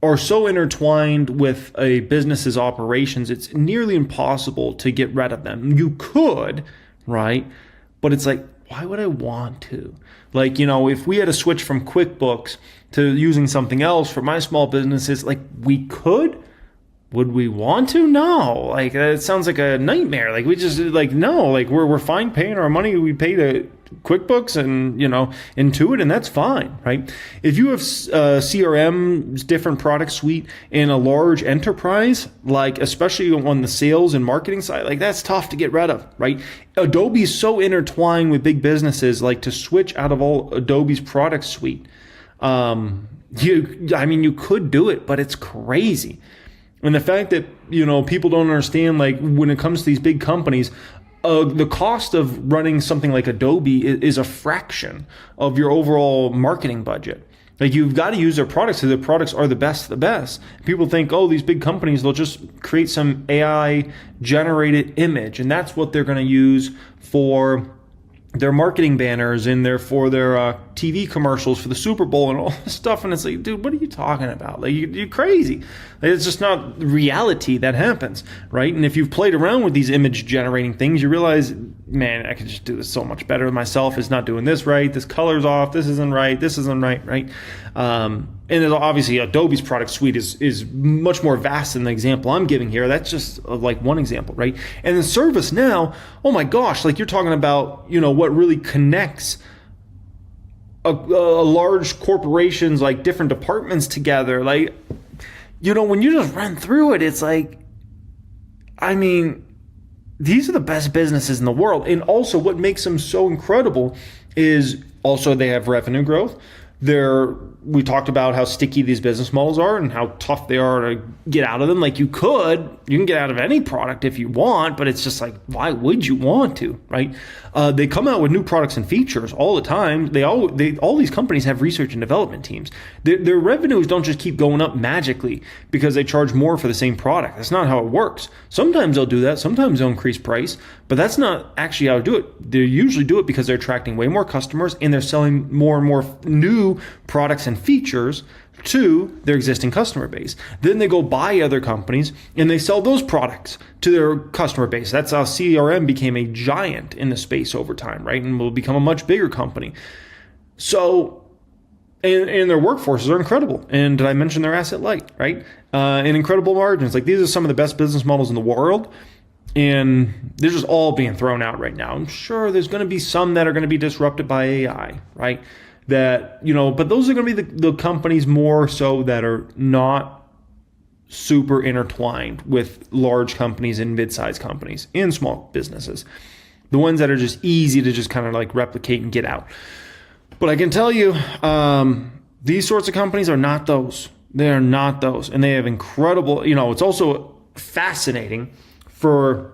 are so intertwined with a business's operations, it's nearly impossible to get rid of them. You could, right? But it's like, why would I want to? Like, if we had to switch from QuickBooks to using something else for my small businesses, like we could. Would we want to? No. Like it sounds like a nightmare. Like we just no. Like we're fine paying our money we pay to QuickBooks and Intuit, and that's fine, right? If you have CRM, different product suite in a large enterprise, like especially on the sales and marketing side, like that's tough to get rid of, right? Adobe is so intertwined with big businesses, like to switch out of all Adobe's product suite. You could do it, but it's crazy. And the fact that, people don't understand, like when it comes to these big companies, the cost of running something like Adobe is a fraction of your overall marketing budget. Like you've got to use their products because their products are the best of the best. People think, these big companies, they'll just create some AI generated image. And that's what they're going to use for their marketing banners and for their TV commercials for the Super Bowl and all this stuff. And it's like, dude, what are you talking about? Like, you're crazy. Like, it's just not reality that happens, right? And if you've played around with these image generating things, you realize, man, I could just do this so much better myself. It's not doing this right. This color's off. This isn't right. This isn't right? And obviously Adobe's product suite is much more vast than the example I'm giving here. That's just like one example, right? And then ServiceNow, oh my gosh, like you're talking about, what really connects a large corporations, like different departments together. Like, when you just run through it, it's like, I mean, these are the best businesses in the world. And also what makes them so incredible is also they have revenue growth. We talked about how sticky these business models are and how tough they are to get out of them. Like you can get out of any product if you want, but it's just like, why would you want to, right? They come out with new products and features all the time. All these companies have research and development teams. Their revenues don't just keep going up magically because they charge more for the same product. That's not how it works. Sometimes they'll do that. Sometimes they'll increase price, but that's not actually how to do it. They usually do it because they're attracting way more customers and they're selling more and more new products and features to their existing customer base. Then they go buy other companies and they sell those products to their customer base. That's how CRM became a giant in the space over time, right? And will become a much bigger company. So, and their workforces are incredible. And did I mention their asset light, right? And incredible margins. Like these are some of the best business models in the world. And they're just all being thrown out right now. I'm sure there's going to be some that are going to be disrupted by AI, right? That, but those are going to be the companies more so that are not super intertwined with large companies and mid-sized companies and small businesses. The ones that are just easy to just kind of like replicate and get out. But I can tell you, these sorts of companies are not those. They are not those. And they have incredible, it's also fascinating for,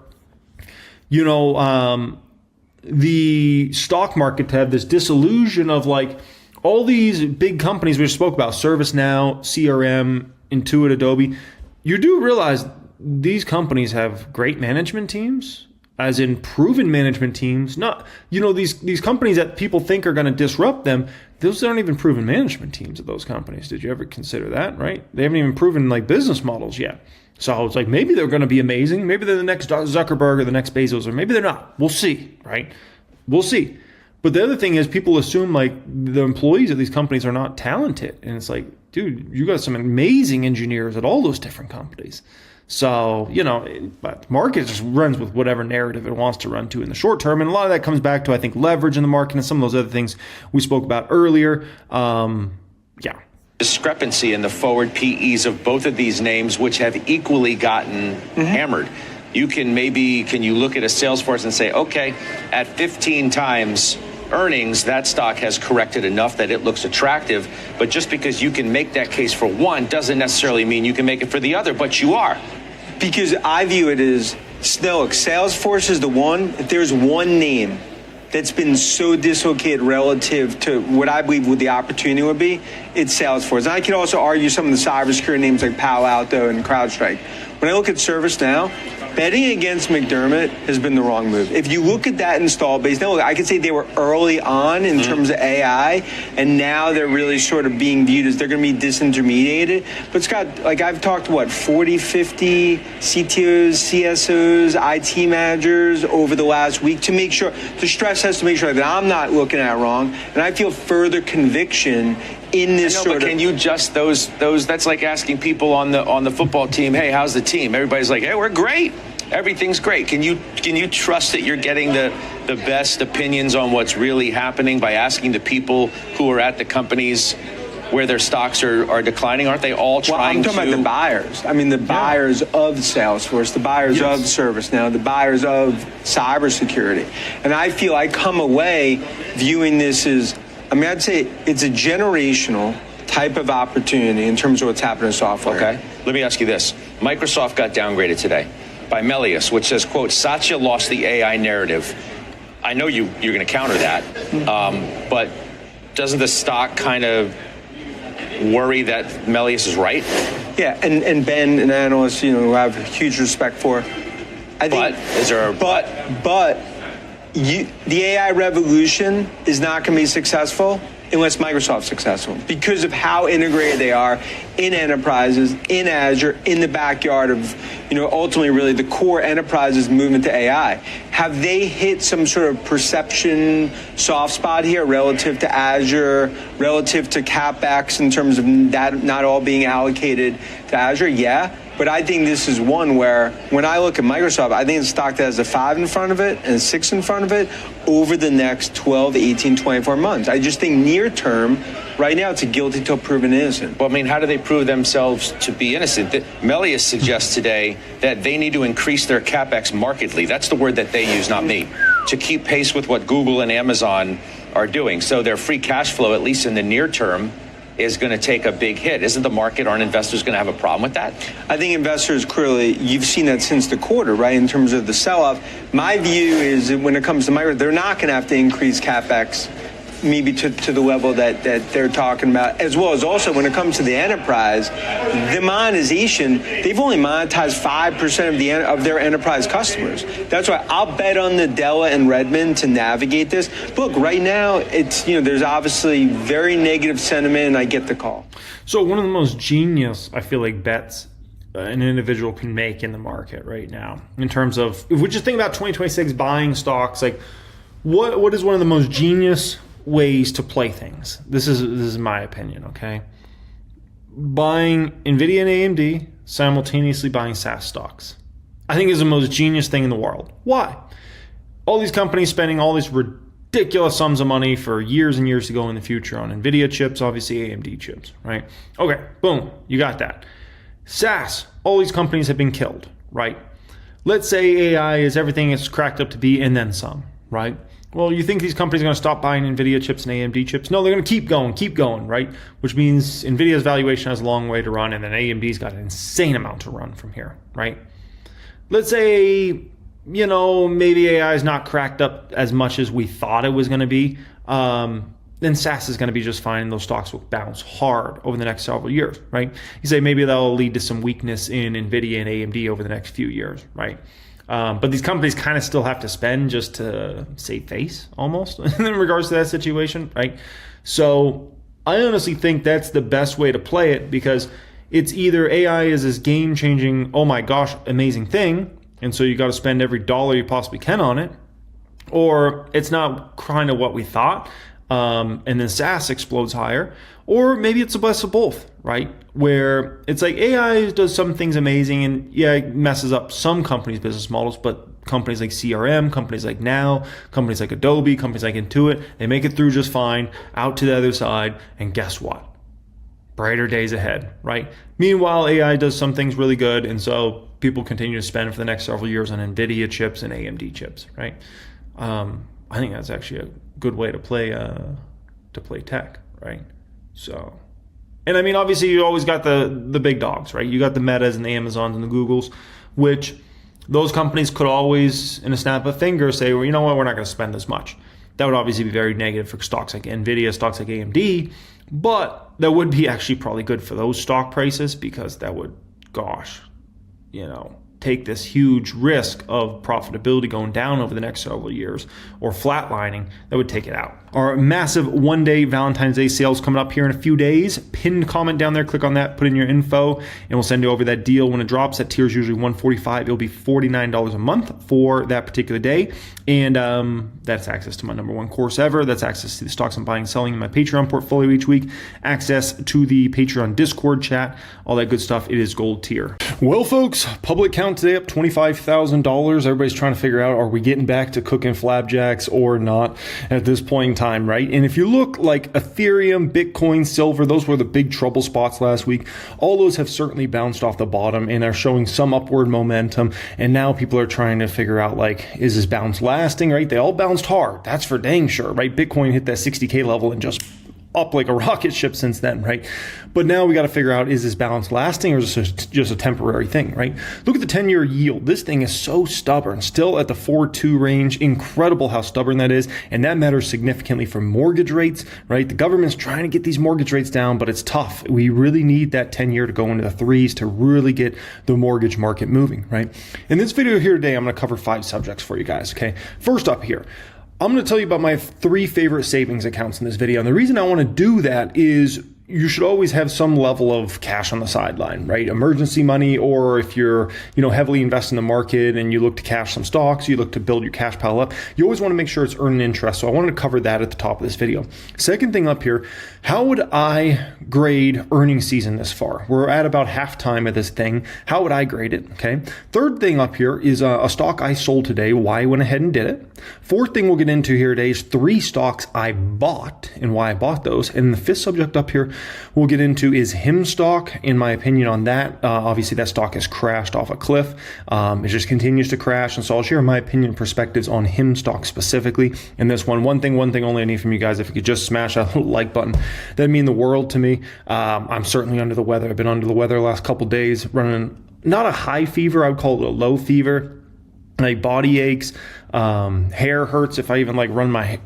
the stock market to have this disillusion of like all these big companies we just spoke about, ServiceNow, CRM, Intuit, Adobe. You do realize these companies have great management teams, as in proven management teams. Not, these companies that people think are going to disrupt them, those aren't even proven management teams of those companies. Did you ever consider that, right? They haven't even proven like business models yet. So it's like, maybe they're going to be amazing. Maybe they're the next Zuckerberg or the next Bezos, or maybe they're not. We'll see, right? We'll see. But the other thing is people assume like the employees of these companies are not talented. And it's like, dude, you got some amazing engineers at all those different companies. So, but the market just runs with whatever narrative it wants to run to in the short term. And a lot of that comes back to, I think, leverage in the market and some of those other things we spoke about earlier. Discrepancy in the forward PEs of both of these names, which have equally gotten hammered. Can you look at a Salesforce and say, okay, at 15 times earnings, that stock has corrected enough that it looks attractive. But just because you can make that case for one doesn't necessarily mean you can make it for the other, but you are. Because I view it as, Salesforce is the one. If there's one name that's been so dislocated relative to what I believe what the opportunity would be, it's Salesforce. And I could also argue some of the cybersecurity names like Palo Alto and CrowdStrike. When I look at ServiceNow, betting against McDermott has been the wrong move. If you look at that install base, now look, I could say they were early on in terms of AI, and now they're really sort of being viewed as they're going to be disintermediated. But Scott, like I've talked to 40, 50 CTOs, CSOs, IT managers over the last week to make sure, the stress has to make sure that I'm not looking at it wrong, and I feel further conviction in this but can you just those that's like asking people on the football team, hey, how's the team? Everybody's like, hey, we're great. Everything's great. Can you trust that you're getting the best opinions on what's really happening by asking the people who are at the companies where their stocks are declining? Aren't they all trying to... I'm talking about the buyers. I mean, the buyers of Salesforce, the buyers of ServiceNow, the buyers of cybersecurity. And I feel I come away viewing this as, I'd say it's a generational type of opportunity in terms of what's happening in software. Okay. Let me ask you this. Microsoft got downgraded today by Melius, which says, quote, Satya lost the AI narrative. I know you're going to counter that, but doesn't the stock kind of worry that Melius is right? Yeah, and Ben, an analyst, who I have huge respect for. The AI revolution is not going to be successful unless Microsoft's successful because of how integrated they are in enterprises, in Azure, in the backyard of, ultimately really the core enterprises movement to AI. Have they hit some sort of perception soft spot here relative to Azure, relative to CapEx in terms of that not all being allocated to Azure? Yeah. But I think this is one where, when I look at Microsoft, I think it's a stock that has a 5 in front of it and a 6 in front of it over the next 12, 18, 24 months. I just think near term, right now, it's a guilty till proven innocent. Well, how do they prove themselves to be innocent? Melius suggests today that they need to increase their CapEx markedly. That's the word that they use, not me, to keep pace with what Google and Amazon are doing. So their free cash flow, at least in the near term, is going to take a big hit. Isn't the market, aren't investors going to have a problem with that? I think investors clearly, you've seen that since the quarter, right, in terms of the sell-off. My view is that when it comes to Microsoft, they're not going to have to increase CapEx maybe to the level that they're talking about, as well as also when it comes to the enterprise, the monetization, they've only monetized 5% of their enterprise customers. That's why I'll bet on Nadella and Redmond to navigate this. Look, right now, it's, there's obviously very negative sentiment, and I get the call. So one of the most genius, I feel like, bets an individual can make in the market right now, in terms of, if we just think about 2026 buying stocks, like what is one of the most genius ways to play things? This is my opinion, okay? Buying NVIDIA and AMD, simultaneously buying SaaS stocks, I think is the most genius thing in the world. Why? All these companies spending all these ridiculous sums of money for years and years to go in the future on NVIDIA chips, obviously AMD chips, right? Okay, boom, you got that. SaaS, all these companies have been killed, right? Let's say AI is everything it's cracked up to be and then some, right? Well, you think these companies are going to stop buying NVIDIA chips and AMD chips? No, they're going to keep going, right? Which means NVIDIA's valuation has a long way to run, and then AMD's got an insane amount to run from here, right? Let's say, maybe AI is not cracked up as much as we thought it was going to be. Then SaaS is going to be just fine, and those stocks will bounce hard over the next several years, right? You say maybe that'll lead to some weakness in NVIDIA and AMD over the next few years, right? But these companies kind of still have to spend just to save face, almost, in regards to that situation, right? So I honestly think that's the best way to play it, because it's either AI is this game-changing, oh my gosh, amazing thing, and so you got to spend every dollar you possibly can on it, or it's not kind of what we thought, and then SaaS explodes higher, or maybe it's the best of both, right? Where it's like AI does some things amazing, and yeah, it messes up some companies' business models, but companies like CRM, companies like Now, companies like Adobe, companies like Intuit, they make it through just fine, out to the other side, and guess what? Brighter days ahead, right? Meanwhile, AI does some things really good, and so people continue to spend for the next several years on NVIDIA chips and AMD chips, right? I think that's actually a good way to play tech, right? So, and I mean, obviously you always got the big dogs, right? You got the Metas and the Amazons and the Googles, which those companies could always, in a snap of a finger, say, well, you know what, we're not going to spend as much. That would obviously be very negative for stocks like NVIDIA, stocks like AMD, but that would be actually probably good for those stock prices, because that would, take this huge risk of profitability going down over the next several years, or flatlining, that would take it out. Our massive one-day Valentine's Day sales coming up here in a few days. Pinned comment down there, click on that, put in your info, and we'll send you over that deal when it drops. That tier is usually $145. It'll be $49 a month for that particular day, and that's access to my #1 course ever. That's access to the stocks I'm buying and selling in my Patreon portfolio each week, access to the Patreon Discord chat, all that good stuff. It is gold tier. Well, folks, public count today up $25,000. Everybody's trying to figure out, are we getting back to cooking flapjacks or not at this point in time, right? And if you look like Ethereum, Bitcoin, silver, those were the big trouble spots last week. All those have certainly bounced off the bottom and are showing some upward momentum. And now people are trying to figure out, like, is this bounce lasting, right? They all bounced hard. That's for dang sure, right? Bitcoin hit that 60K level and just up like a rocket ship since then, right? But now we got to figure out, is this balance lasting, or is this just a temporary thing, right? Look at the 10-year yield. This thing is so stubborn, still at the 4.2 range. Incredible how stubborn that is. And that matters significantly for mortgage rates, right? The government's trying to get these mortgage rates down, but it's tough. We really need that 10-year to go into the threes to really get the mortgage market moving, right? In this video here today, I'm going to cover 5 subjects for you guys, okay? First up here, I'm going to tell you about my 3 favorite savings accounts in this video. And the reason I want to do that is you should always have some level of cash on the sideline, right? Emergency money, or if you're, heavily invested in the market and you look to cash some stocks, you look to build your cash pile up, you always want to make sure it's earning interest. So I wanted to cover that at the top of this video. Second thing up here, how would I grade earnings season this far? We're at about halftime of this thing. How would I grade it? Okay. Third thing up here is a stock I sold today, why I went ahead and did it. Fourth thing we'll get into here today is 3 stocks I bought and why I bought those. And the 5th subject up here we'll get into is HIM stock, in my opinion on that. Obviously, that stock has crashed off a cliff. It just continues to crash. And so I'll share my opinion perspectives on HIM stock specifically. And this one thing only I need from you guys, if you could just smash that like button, that'd mean the world to me. I'm certainly under the weather. I've been under the weather the last couple days, running not a high fever. I would call it a low fever. Like body aches, hair hurts if I even run my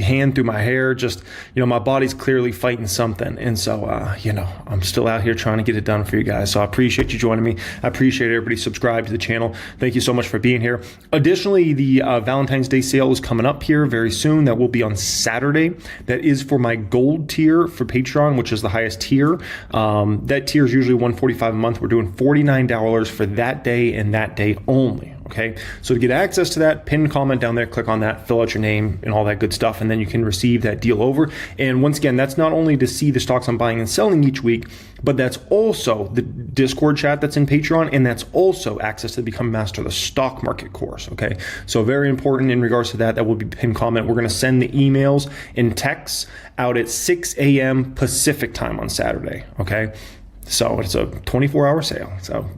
hand through my hair. Just, my body's clearly fighting something. And so, I'm still out here trying to get it done for you guys. So I appreciate you joining me. I appreciate everybody subscribe to the channel. Thank you so much for being here. Additionally, the Valentine's Day sale is coming up here very soon. That will be on Saturday. That is for my gold tier for Patreon, which is the highest tier. That tier is usually $145 a month. We're doing $49 for that day and that day only. Okay, so to get access to that, pin comment down there, click on that, fill out your name and all that good stuff, and then you can receive that deal over. And once again, that's not only to see the stocks I'm buying and selling each week, but that's also the Discord chat that's in Patreon, and that's also access to the Become Master of the Stock Market course. Okay, so very important in regards to that. That will be pin comment. We're going to send the emails and texts out at 6 a.m. Pacific time on Saturday. Okay. So it's a 24-hour sale. So,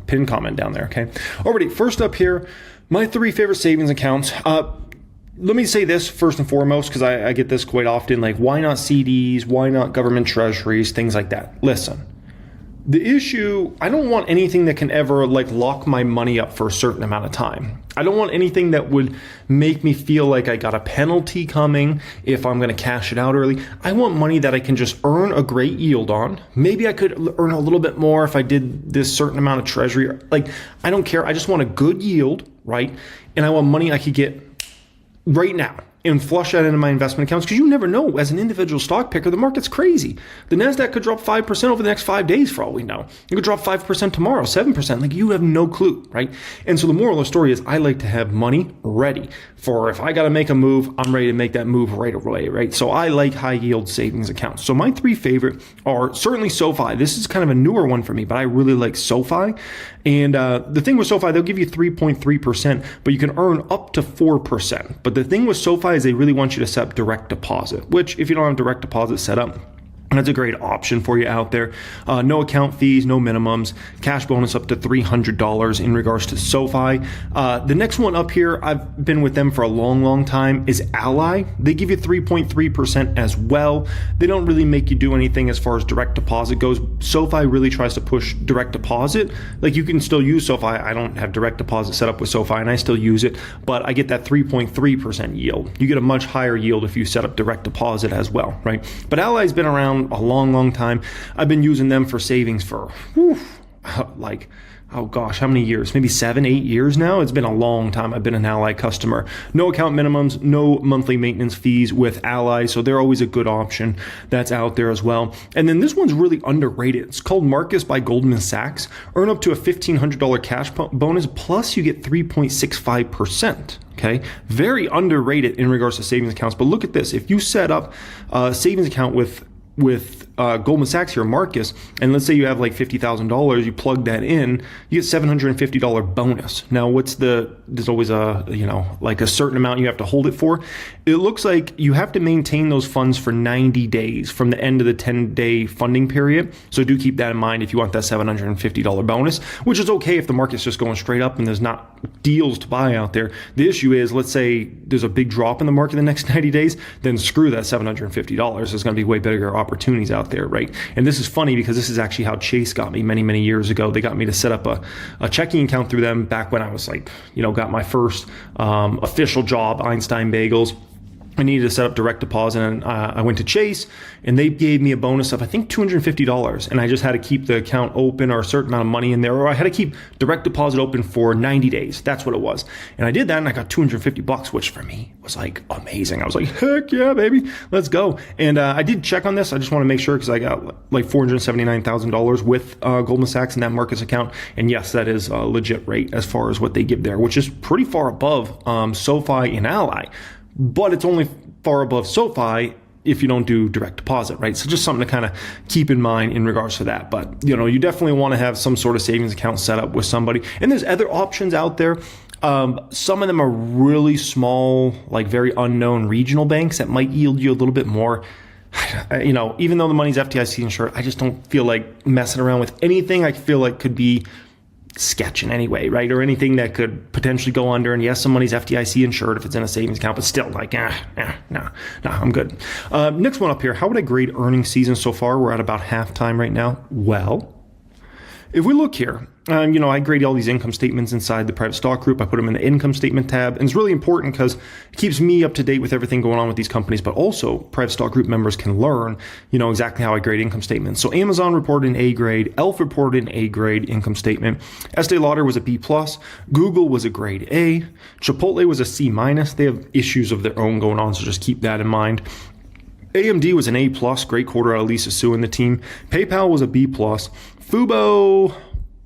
pin comment down there, okay? Alrighty, first up here, my 3 favorite savings accounts. Let me say this first and foremost, because I get this quite often, like, why not CDs? Why not government treasuries? Things like that. Listen, the issue, I don't want anything that can ever lock my money up for a certain amount of time. I don't want anything that would make me feel like I got a penalty coming if I'm going to cash it out early. I want money that I can just earn a great yield on. Maybe I could earn a little bit more if I did this certain amount of treasury. I don't care. I just want a good yield, right? And I want money I could get right now and flush that into my investment accounts, because you never know. As an individual stock picker, the market's crazy. The NASDAQ could drop 5% over the next 5 days for all we know. It could drop 5% tomorrow, 7%. You have no clue, right? And so the moral of the story is I like to have money ready for if I got to make a move, I'm ready to make that move right away, right? So I like high yield savings accounts. So my 3 favorite are certainly SoFi. This is kind of a newer one for me, but I really like SoFi. And the thing with SoFi, they'll give you 3.3%, but you can earn up to 4%. But the thing with SoFi is they really want you to set up direct deposit, which if you don't have direct deposit set up, that's a great option for you out there. No account fees, no minimums, cash bonus up to $300 in regards to SoFi. The next one up here, I've been with them for a long, long time, is Ally. They give you 3.3% as well. They don't really make you do anything as far as direct deposit goes. SoFi really tries to push direct deposit. You can still use SoFi. I don't have direct deposit set up with SoFi and I still use it, but I get that 3.3% yield. You get a much higher yield if you set up direct deposit as well, right? But Ally's been around a long, long time. I've been using them for savings for, oh gosh, how many years? Maybe 7, 8 years now. It's been a long time. I've been an Ally customer. No account minimums, no monthly maintenance fees with Ally. So they're always a good option that's out there as well. And then this one's really underrated. It's called Marcus by Goldman Sachs. Earn up to a $1,500 cash bonus, plus you get 3.65%. Okay, very underrated in regards to savings accounts. But look at this. If you set up a savings account with Goldman Sachs here, Marcus, and let's say you have $50,000, you plug that in, you get $750 bonus. Now, there's always a certain amount you have to hold it for. It looks like you have to maintain those funds for 90 days from the end of the 10-day funding period. So do keep that in mind if you want that $750 bonus, which is okay if the market's just going straight up and there's not deals to buy out there. The issue is, let's say there's a big drop in the market the next 90 days, then screw that $750. There's going to be way bigger opportunities out there, right? And this is funny because this is actually how Chase got me many, many years ago. They got me to set up a checking account through them back when I was got my first official job, Einstein Bagels. I needed to set up direct deposit, and I went to Chase, and they gave me a bonus of, I think, $250, and I just had to keep the account open or a certain amount of money in there, or I had to keep direct deposit open for 90 days. That's what it was. And I did that, and I got $250, which for me was amazing. I was like, heck yeah, baby, let's go. And I did check on this. I just want to make sure, because I got $479,000 with Goldman Sachs in that Marcus account. And yes, that is a legit rate as far as what they give there, which is pretty far above SoFi and Ally. But it's only far above SoFi if you don't do direct deposit, right? So just something to kind of keep in mind in regards to that. But, you definitely want to have some sort of savings account set up with somebody. And there's other options out there. Some of them are really small, very unknown regional banks that might yield you a little bit more. Even though the money's FDIC insured, I just don't feel like messing around with anything I feel like could be sketch in any way, right? Or anything that could potentially go under. And yes, some money's FDIC insured if it's in a savings account, but still no, I'm good. Next one up here. How would I grade earnings season so far? We're at about halftime right now. Well, if we look here, I grade all these income statements inside the private stock group. I put them in the income statement tab. And it's really important because it keeps me up to date with everything going on with these companies, but also private stock group members can learn, exactly how I grade income statements. So Amazon reported an A grade, Elf reported an A grade income statement. Estee Lauder was a B+, Google was a grade A, Chipotle was a C-. They have issues of their own going on, so just keep that in mind. AMD was an A+, great quarter out of Lisa Su and the team. PayPal was a B+. Fubo,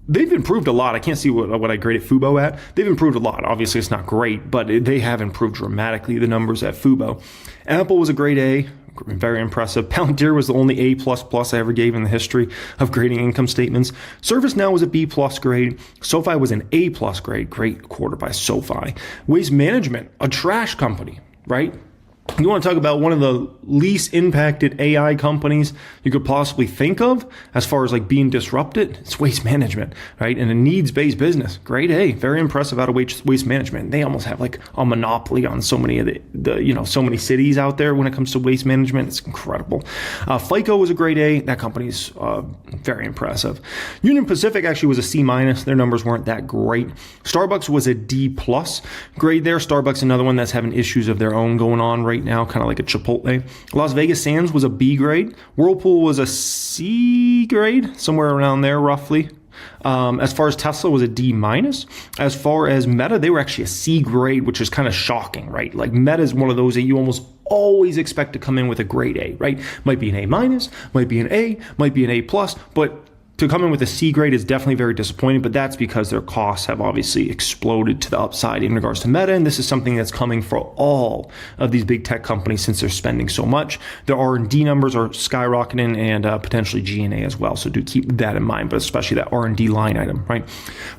they've improved a lot. I can't see what I graded Fubo at. They've improved a lot. Obviously, it's not great, but they have improved dramatically, the numbers at Fubo. Apple was a grade A, very impressive. Palantir was the only A++ I ever gave in the history of grading income statements. ServiceNow was a B+ grade. SoFi was an A+ grade. Great quarter by SoFi. Waste Management, a trash company, right? You want to talk about one of the least impacted AI companies you could possibly think of as far as like being disrupted? It's waste management, right? And a needs-based business. Grade A, very impressive out of waste management. They almost have like a monopoly on so many of the so many cities out there when it comes to waste management. It's incredible. FICO was a grade A. That company's very impressive. Union Pacific actually was a C-. Their numbers weren't that great. Starbucks was a D+ grade there. Starbucks, another one that's having issues of their own going on right now, kind of like a Chipotle. Las Vegas Sands was a B grade. Whirlpool was a C grade, somewhere around there roughly. As far as Tesla was a D-. As far as Meta, they were actually a C grade, which is kind of shocking, right? Like Meta is one of those that you almost always expect to come in with a grade A, right? Might be an A-, might be an A, might be an A+, but to come in with a C grade is definitely very disappointing, but that's because their costs have obviously exploded to the upside in regards to Meta, and this is something that's coming for all of these big tech companies since they're spending so much. Their R&D numbers are skyrocketing and potentially G&A as well, so do keep that in mind, but especially that R&D line item, right?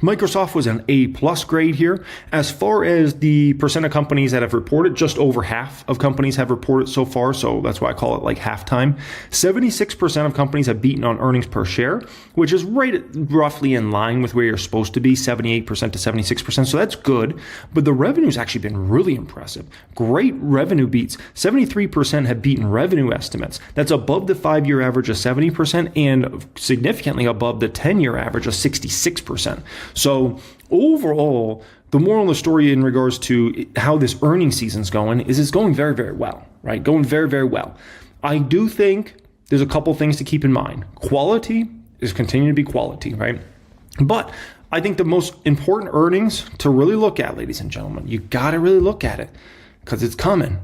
Microsoft was an A+ grade here. As far as the percent of companies that have reported, just over half of companies have reported so far, so that's why I call it like halftime. 76% of companies have beaten on earnings per share, which is roughly in line with where you're supposed to be, 78% to 76%. So that's good. But the revenue's actually been really impressive. Great revenue beats. 73% have beaten revenue estimates. That's above the 5-year average of 70% and significantly above the 10-year average of 66%. So overall, the moral of the story in regards to how this earnings season's going is it's going very, very well, right? Going very, very well. I do think there's a couple things to keep in mind. Quality is continuing to be quality, right? But I think the most important earnings to really look at, ladies and gentlemen, you got to really look at it because it's coming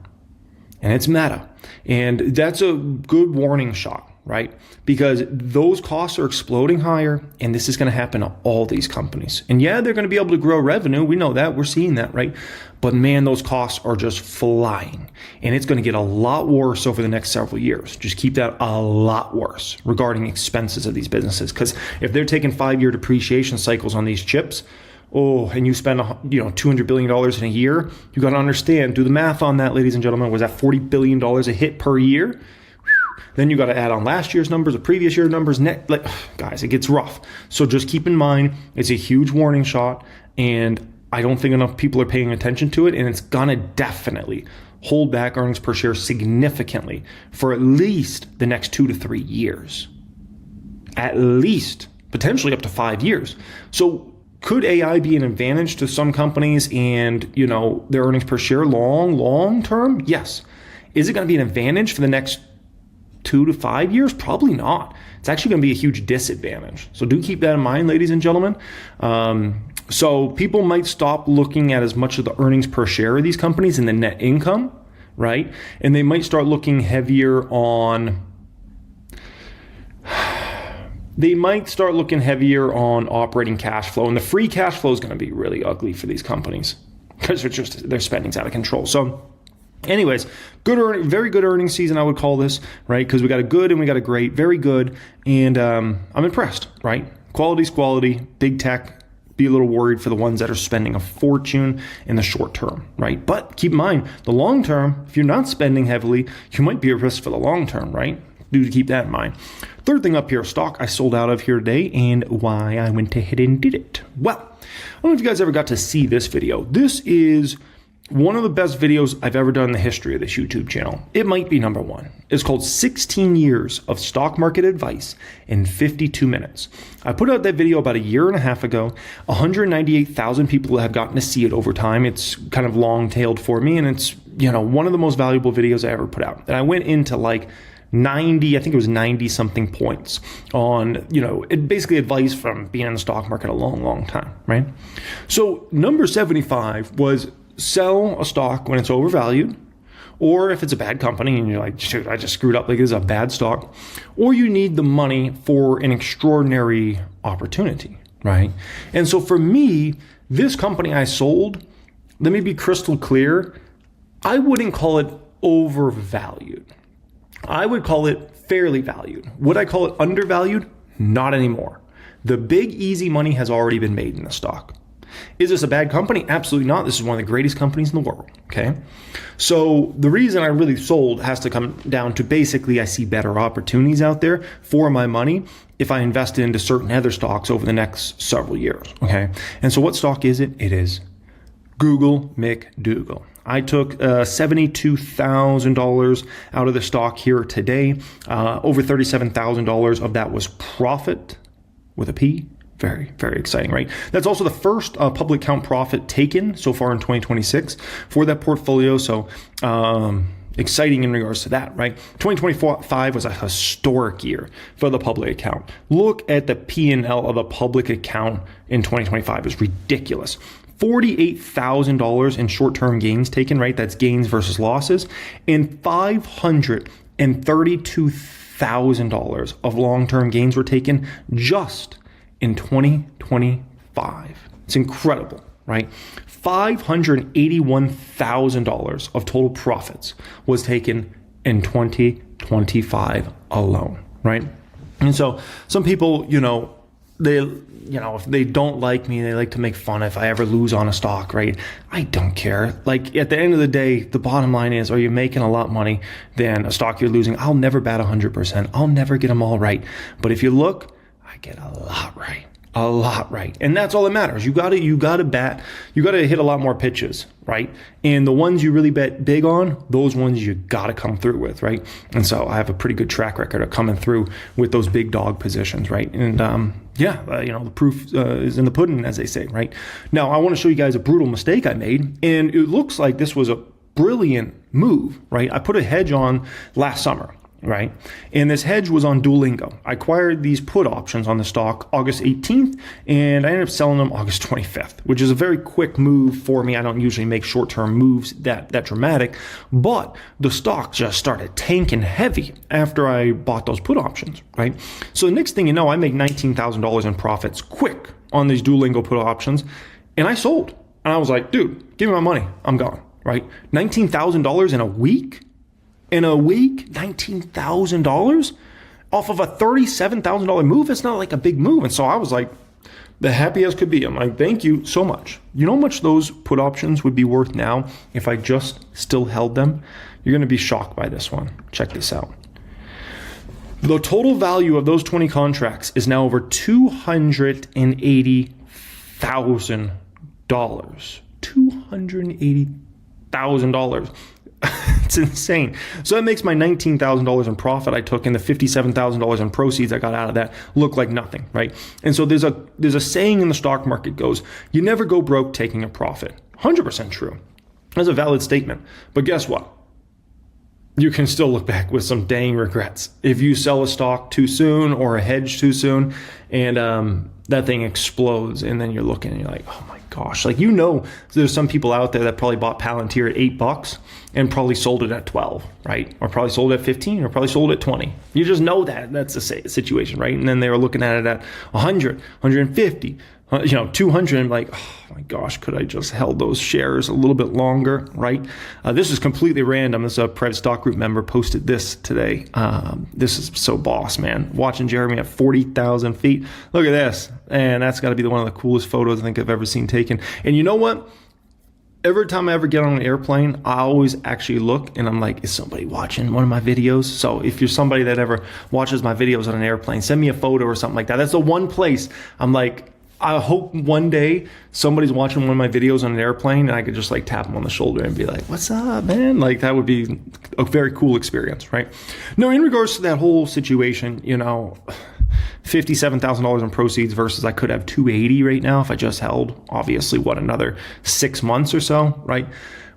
and it's Meta. And that's a good warning shot, right? Because those costs are exploding higher and this is going to happen to all these companies. And yeah, they're going to be able to grow revenue. We know that. We're seeing that, right? But man, those costs are just flying and it's going to get a lot worse over the next several years. Just keep that a lot worse regarding expenses of these businesses. Because if they're taking 5-year depreciation cycles on these chips, and you spend $200 billion in a year, you got to understand, do the math on that, ladies and gentlemen. Was that $40 billion a hit per year? Then you got to add on last year's numbers, the previous year's numbers. Guys, it gets rough. So just keep in mind, it's a huge warning shot, and I don't think enough people are paying attention to it, and it's gonna definitely hold back earnings per share significantly for at least the next 2 to 3 years. At least, potentially up to 5 years. So could AI be an advantage to some companies and, their earnings per share long term? Yes. Is it going to be an advantage for the next 2 to 5 years? Probably not. It's actually going to be a huge disadvantage. So do keep that in mind, ladies and gentlemen. So people might stop looking at as much of the earnings per share of these companies and the net income, right? And they might start looking heavier on operating cash flow. And the free cash flow is going to be really ugly for these companies because their spending's out of control. So anyways, very good earnings season, I would call this, right? Because we got a good and we got a great, very good. And I'm impressed, right? Quality's quality, big tech. Be a little worried for the ones that are spending a fortune in the short term, right? But keep in mind, the long term, if you're not spending heavily, you might be at risk for the long term, right? Do keep that in mind. Third thing up here, stock I sold out of here today and why I went ahead and did it. Well, I don't know if you guys ever got to see this video. This is one of the best videos I've ever done in the history of this YouTube channel. It might be number one. It's called 16 Years of Stock Market Advice in 52 Minutes. I put out that video about 1.5 years ago. 198,000 people have gotten to see it over time. It's kind of long-tailed for me, and it's one of the most valuable videos I ever put out. And I went into like 90 something points on, basically advice from being in the stock market a long time, right? So number 75 was sell a stock when it's overvalued, or if it's a bad company and you're like, shoot, I just screwed up, like this is a bad stock, or you need the money for an extraordinary opportunity, right? And so for me, this company I sold, let me be crystal clear, I wouldn't call it overvalued. I would call it fairly valued. Would I call it undervalued? Not anymore. The big easy money has already been made in the stock. Is this a bad company? Absolutely not. This is one of the greatest companies in the world, okay? So the reason I really sold has to come down to basically I see better opportunities out there for my money if I invested into certain other stocks over the next several years, okay? And so what stock is it? It is Google McDougal. I took $72,000 out of the stock here today. Over $37,000 of that was profit with a P. Very, very exciting, right? That's also the first public count profit taken so far in 2026 for that portfolio. So exciting in regards to that, right? 2025 was a historic year for the public account. Look at the P&L of the public account in 2025. It's ridiculous. $48,000 in short-term gains taken, right? That's gains versus losses, and $532,000 of long-term gains were taken just in 2025. It's incredible, right? $581,000 of total profits was taken in 2025 alone, right? And so some people, if they don't like me, they like to make fun if I ever lose on a stock, right? I don't care. Like at the end of the day, the bottom line is, are you making a lot of money than a stock you're losing? I'll never bat 100%. I'll never get them all right. But if you look, I get a lot right. A lot right. And that's all that matters. You gotta hit a lot more pitches, right? And the ones you really bet big on, those ones you gotta come through with, right? And so I have a pretty good track record of coming through with those big dog positions, right? And the proof is in the pudding, as they say, right? Now I want to show you guys a brutal mistake I made, and it looks like this was a brilliant move, right? I put a hedge on last summer, right? And this hedge was on Duolingo. I acquired these put options on the stock August 18th, and I ended up selling them August 25th, which is a very quick move for me. I don't usually make short-term moves that dramatic, but the stock just started tanking heavy after I bought those put options, right? So the next thing you know, I make $19,000 in profits quick on these Duolingo put options, and I sold. And I was like, dude, give me my money. I'm gone, right? $19,000 in a week? In a week, $19,000 off of a $37,000 move. It's not like a big move. And so I was like, the happy as could be. I'm like, thank you so much. You know how much those put options would be worth now if I just still held them? You're going to be shocked by this one. Check this out. The total value of those 20 contracts is now over $280,000. $280,000. It's insane. So that makes my $19,000 in profit I took and the $57,000 in proceeds I got out of that look like nothing, right? And so there's a saying in the stock market goes, you never go broke taking a profit. 100% true. That's a valid statement. But guess what? You can still look back with some dang regrets if you sell a stock too soon or a hedge too soon, and that thing explodes, and then you're looking and you're like, oh my gosh. Like, there's some people out there that probably bought Palantir at $8 and probably sold it at 12, right? Or probably sold it at 15, or probably sold it at 20. You just know that's the situation, right? And then they were looking at it at 100, 150, 200, and like, oh my gosh, could I just held those shares a little bit longer, right? This is completely random. This private stock group member posted this today. This is so boss, man. Watching Jeremy at 40,000 feet. Look at this. And that's got to be one of the coolest photos I think I've ever seen taken. And you know what? Every time I ever get on an airplane, I always actually look and I'm like, is somebody watching one of my videos? So if you're somebody that ever watches my videos on an airplane, send me a photo or something like that. That's the one place I'm like, I hope one day somebody's watching one of my videos on an airplane and I could just like tap them on the shoulder and be like, what's up, man? Like, that would be a very cool experience, right? Now, in regards to that whole situation, $57,000 in proceeds versus I could have 280 right now if I just held, obviously, another 6 months or so, right?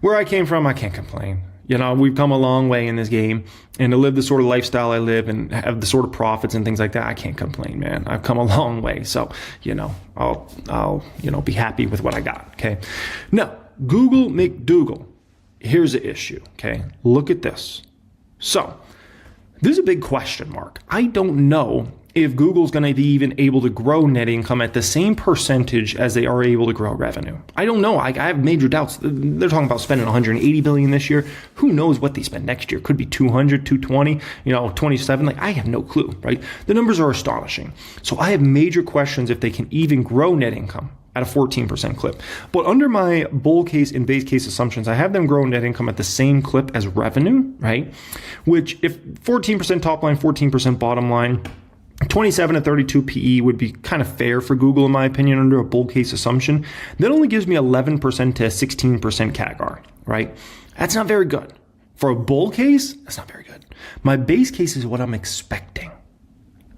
Where I came from, I can't complain. We've come a long way in this game, and to live the sort of lifestyle I live and have the sort of profits and things like that, I can't complain, man. I've come a long way. So, I'll be happy with what I got. Okay. Now, Google McDougal. Here's the issue. Okay. Look at this. So there's a big question mark. I don't know if Google's going to be even able to grow net income at the same percentage as they are able to grow revenue. I don't know. I have major doubts. They're talking about spending $180 billion this year. Who knows what they spend next year? Could be 200, 220, 27. Like, I have no clue, right? The numbers are astonishing. So I have major questions if they can even grow net income at a 14% clip. But under my bull case and base case assumptions, I have them grow net income at the same clip as revenue, right? Which if 14% top line, 14% bottom line, 27 to 32 PE would be kind of fair for Google, in my opinion, under a bull case assumption. That only gives me 11% to 16% CAGR, right? That's not very good. For a bull case, that's not very good. My base case is what I'm expecting.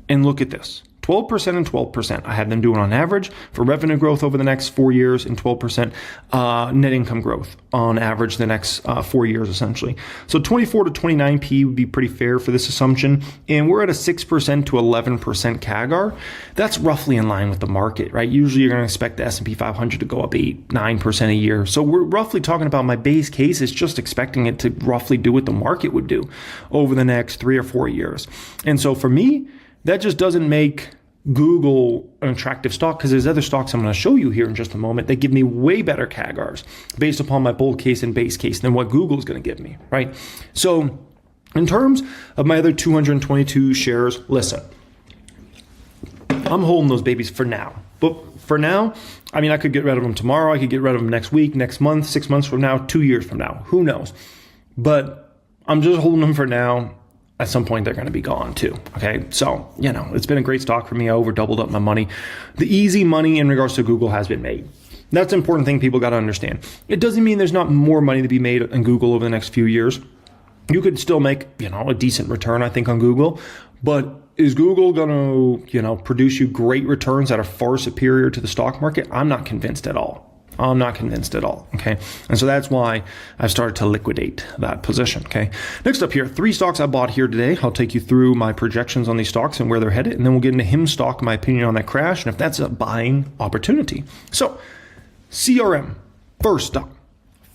And look at this. 12% and 12%. I have them doing on average for revenue growth over the next 4 years and 12% net income growth on average the next 4 years, essentially. So 24 to 29p would be pretty fair for this assumption. And we're at a 6% to 11% CAGR. That's roughly in line with the market, right? Usually you're going to expect the S&P 500 to go up 8, 9% a year. So we're roughly talking about my base case is just expecting it to roughly do what the market would do over the next 3 or 4 years. And so for me, that just doesn't make Google an attractive stock because there's other stocks I'm going to show you here in just a moment that give me way better CAGRs based upon my bull case and base case than what Google's going to give me, right? So in terms of my other 222 shares, listen, I'm holding those babies for now. But for now, I mean, I could get rid of them tomorrow. I could get rid of them next week, next month, 6 months from now, 2 years from now. Who knows? But I'm just holding them for now. At some point, they're going to be gone too. Okay. So, it's been a great stock for me. I over doubled up my money. The easy money in regards to Google has been made. That's an important thing people got to understand. It doesn't mean there's not more money to be made in Google over the next few years. You could still make, a decent return, I think, on Google. But is Google going to, produce you great returns that are far superior to the stock market? I'm not convinced at all. I'm not convinced at all, okay? And so that's why I've started to liquidate that position, okay? Next up here, 3 stocks I bought here today. I'll take you through my projections on these stocks and where they're headed, and then we'll get into HIM stock, my opinion on that crash, and if that's a buying opportunity. So, CRM, first stock,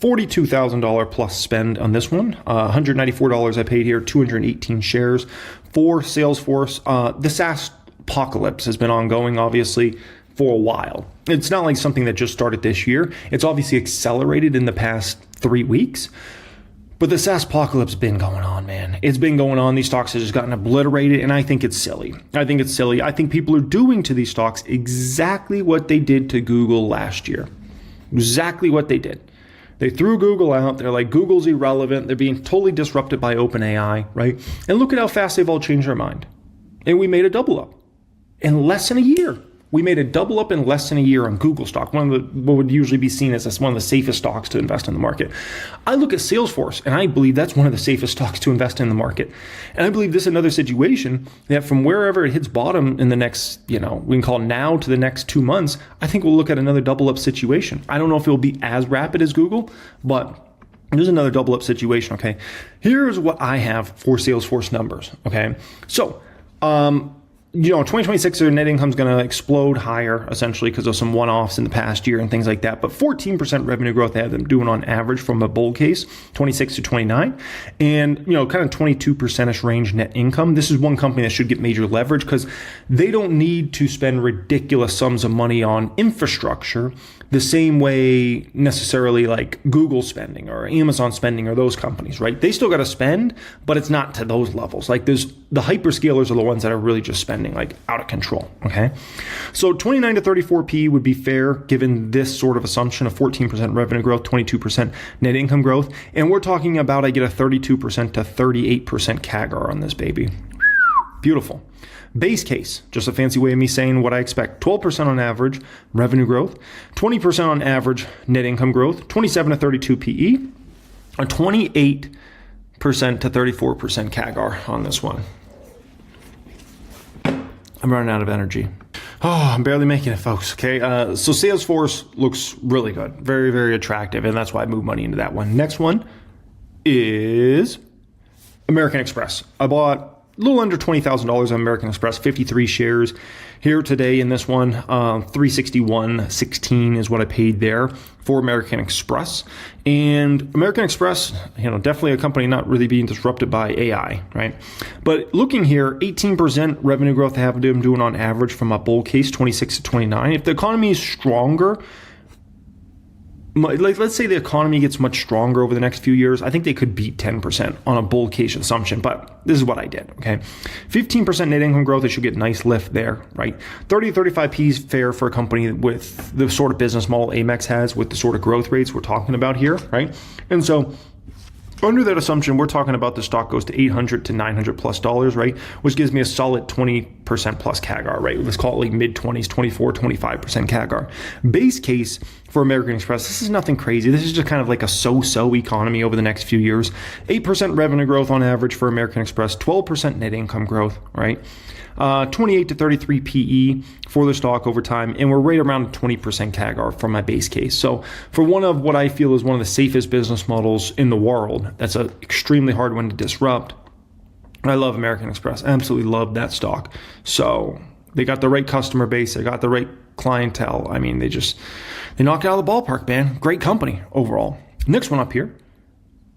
$42,000 plus spend on this one. $194 I paid here, 218 shares for Salesforce. The SaaS apocalypse has been ongoing, obviously, for a while. It's not like something that just started this year. It's obviously accelerated in the past 3 weeks. But the SaaS apocalypse has been going on, man. It's been going on. These stocks have just gotten obliterated, and I think it's silly. I think people are doing to these stocks exactly what they did to Google last year. Exactly what they did. They threw Google out. They're like, Google's irrelevant. They're being totally disrupted by OpenAI, right? And look at how fast they've all changed their mind. And we made a double up in less than a year. We made a double up in less than a year on Google stock, one of the what would usually be seen as one of the safest stocks to invest in the market. I look at Salesforce, and I believe that's one of the safest stocks to invest in the market. And I believe this is another situation that from wherever it hits bottom in the next, we can call now to the next 2 months, I think we'll look at another double up situation. I don't know if it'll be as rapid as Google, but there's another double up situation, okay? Here's what I have for Salesforce numbers, okay? So, 2026, their net income is going to explode higher, essentially, because of some one-offs in the past year and things like that. But 14% revenue growth they have them doing on average from a bull case, 26 to 29. And, kind of 22% range net income. This is one company that should get major leverage because they don't need to spend ridiculous sums of money on infrastructure the same way necessarily like Google spending or Amazon spending or those companies, right? They still got to spend, but it's not to those levels. Like the hyperscalers are the ones that are really just spending like out of control, okay? So 29 to 34p would be fair given this sort of assumption of 14% revenue growth, 22% net income growth. And we're talking about I get a 32% to 38% CAGR on this baby. Beautiful. Base case, just a fancy way of me saying what I expect. 12% on average revenue growth, 20% on average net income growth, 27 to 32 PE, a 28% to 34% CAGR on this one. I'm running out of energy. Oh, I'm barely making it, folks. Okay, so Salesforce looks really good. Very, very attractive, and that's why I moved money into that one. Next one is American Express. I bought a little under $20,000 on American Express, 53 shares here today in this one. 361.16 is what I paid there for American Express. And American Express, definitely a company not really being disrupted by AI, right? But looking here, 18% revenue growth I have them doing on average from a bull case, 26 to 29. If the economy is stronger, like, let's say the economy gets much stronger over the next few years, I think they could beat 10% on a bull case assumption, but this is what I did, okay? 15% net income growth, they should get a nice lift there, right? 30 to 35 P is fair for a company with the sort of business model Amex has with the sort of growth rates we're talking about here, right? And so under that assumption, we're talking about the stock goes to $800 to $900 plus dollars, right? Which gives me a solid 20% plus CAGR, right? Let's call it like mid-20s, 24, 25% CAGR. Base case for American Express, this is nothing crazy. This is just kind of like a so-so economy over the next few years. 8% revenue growth on average for American Express, 12% net income growth, right? 28 to 33 PE for the stock over time, and we're right around 20% CAGR from my base case. So for one of what I feel is one of the safest business models in the world, that's an extremely hard one to disrupt. I love American Express. I absolutely love that stock. So they got the right customer base. They got the right clientele. I mean, they knocked it out of the ballpark, man. Great company overall. Next one up here.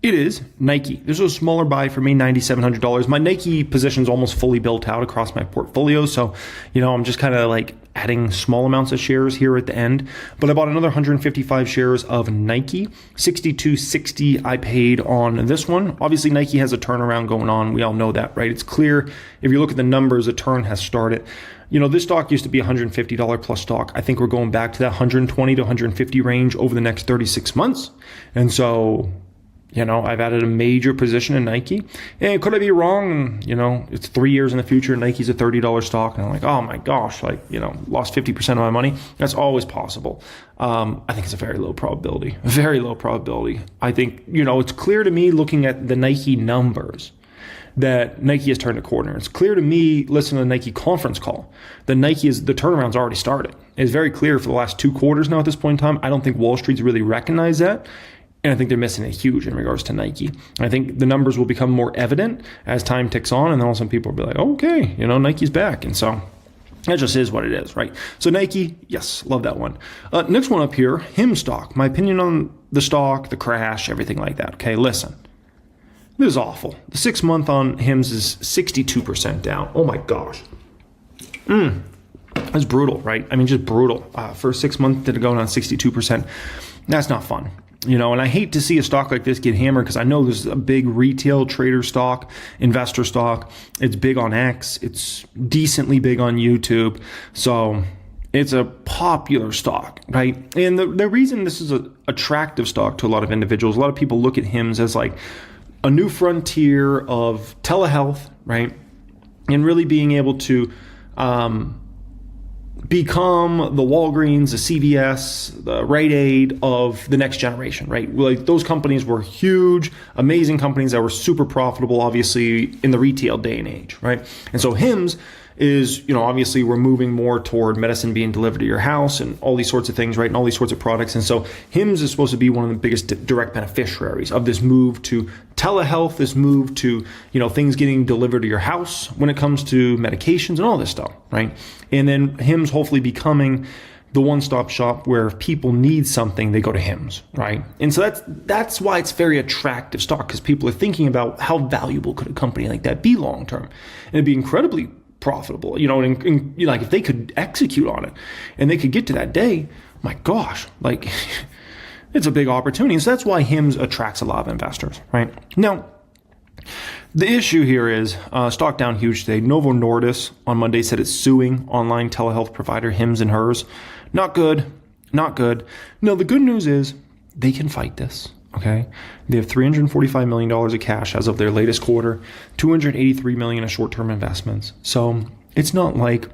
It is Nike. This is a smaller buy for me, $9,700. My Nike position is almost fully built out across my portfolio. So, I'm just kind of like adding small amounts of shares here at the end. But I bought another 155 shares of Nike. $62.60 I paid on this one. Obviously, Nike has a turnaround going on. We all know that, right? It's clear. If you look at the numbers, a turn has started. This stock used to be $150 plus stock. I think we're going back to that 120 to 150 range over the next 36 months. And so, I've added a major position in Nike. And could I be wrong? It's 3 years in the future. Nike's a $30 stock. And I'm like, oh my gosh, lost 50% of my money. That's always possible. I think it's a very low probability. Very low probability. I think, it's clear to me looking at the Nike numbers that Nike has turned a corner. It's clear to me, listening to the Nike conference call, that the turnaround's already started. It's very clear for the last 2 quarters now at this point in time. I don't think Wall Street's really recognized that. And I think they're missing it huge in regards to Nike. I think the numbers will become more evident as time ticks on, and then all of a sudden people will be like, okay, Nike's back. And so that just is what it is, right? So Nike, yes, love that one. Next one up here, Hims stock. My opinion on the stock, the crash, everything like that. Okay, listen. This is awful. The 6-month on Hims is 62% down. Oh my gosh. That's brutal, right? I mean, just brutal. For 6 months to go down 62%. That's not fun. And I hate to see a stock like this get hammered because I know this is a big retail trader stock, investor stock. It's big on X. It's decently big on YouTube. So it's a popular stock, right? And the reason this is an attractive stock to a lot of individuals, a lot of people look at Hims as like a new frontier of telehealth, right? And really being able to become the Walgreens, the CVS, the Rite Aid of the next generation, right? Like those companies were huge, amazing companies that were super profitable, obviously, in the retail day and age, right? And so Hims is, obviously we're moving more toward medicine being delivered to your house and all these sorts of things, right? And all these sorts of products. And so Hims is supposed to be one of the biggest direct beneficiaries of this move to telehealth, this move to, things getting delivered to your house when it comes to medications and all this stuff, right? And then Hims hopefully becoming the one-stop shop where if people need something, they go to Hims, right? And so that's why it's very attractive stock, because people are thinking about how valuable could a company like that be long-term. And it'd be incredibly profitable, and like if they could execute on it and they could get to that day, my gosh, like it's a big opportunity. So that's why Hims attracts a lot of investors, right? Now, the issue here is stock down huge today. Novo Nordisk on Monday said it's suing online telehealth provider Hims and Hers. Not good. Not good. No, the good news is they can fight this. Okay, they have $345 million of cash as of their latest quarter, $283 million of short-term investments. So it's not like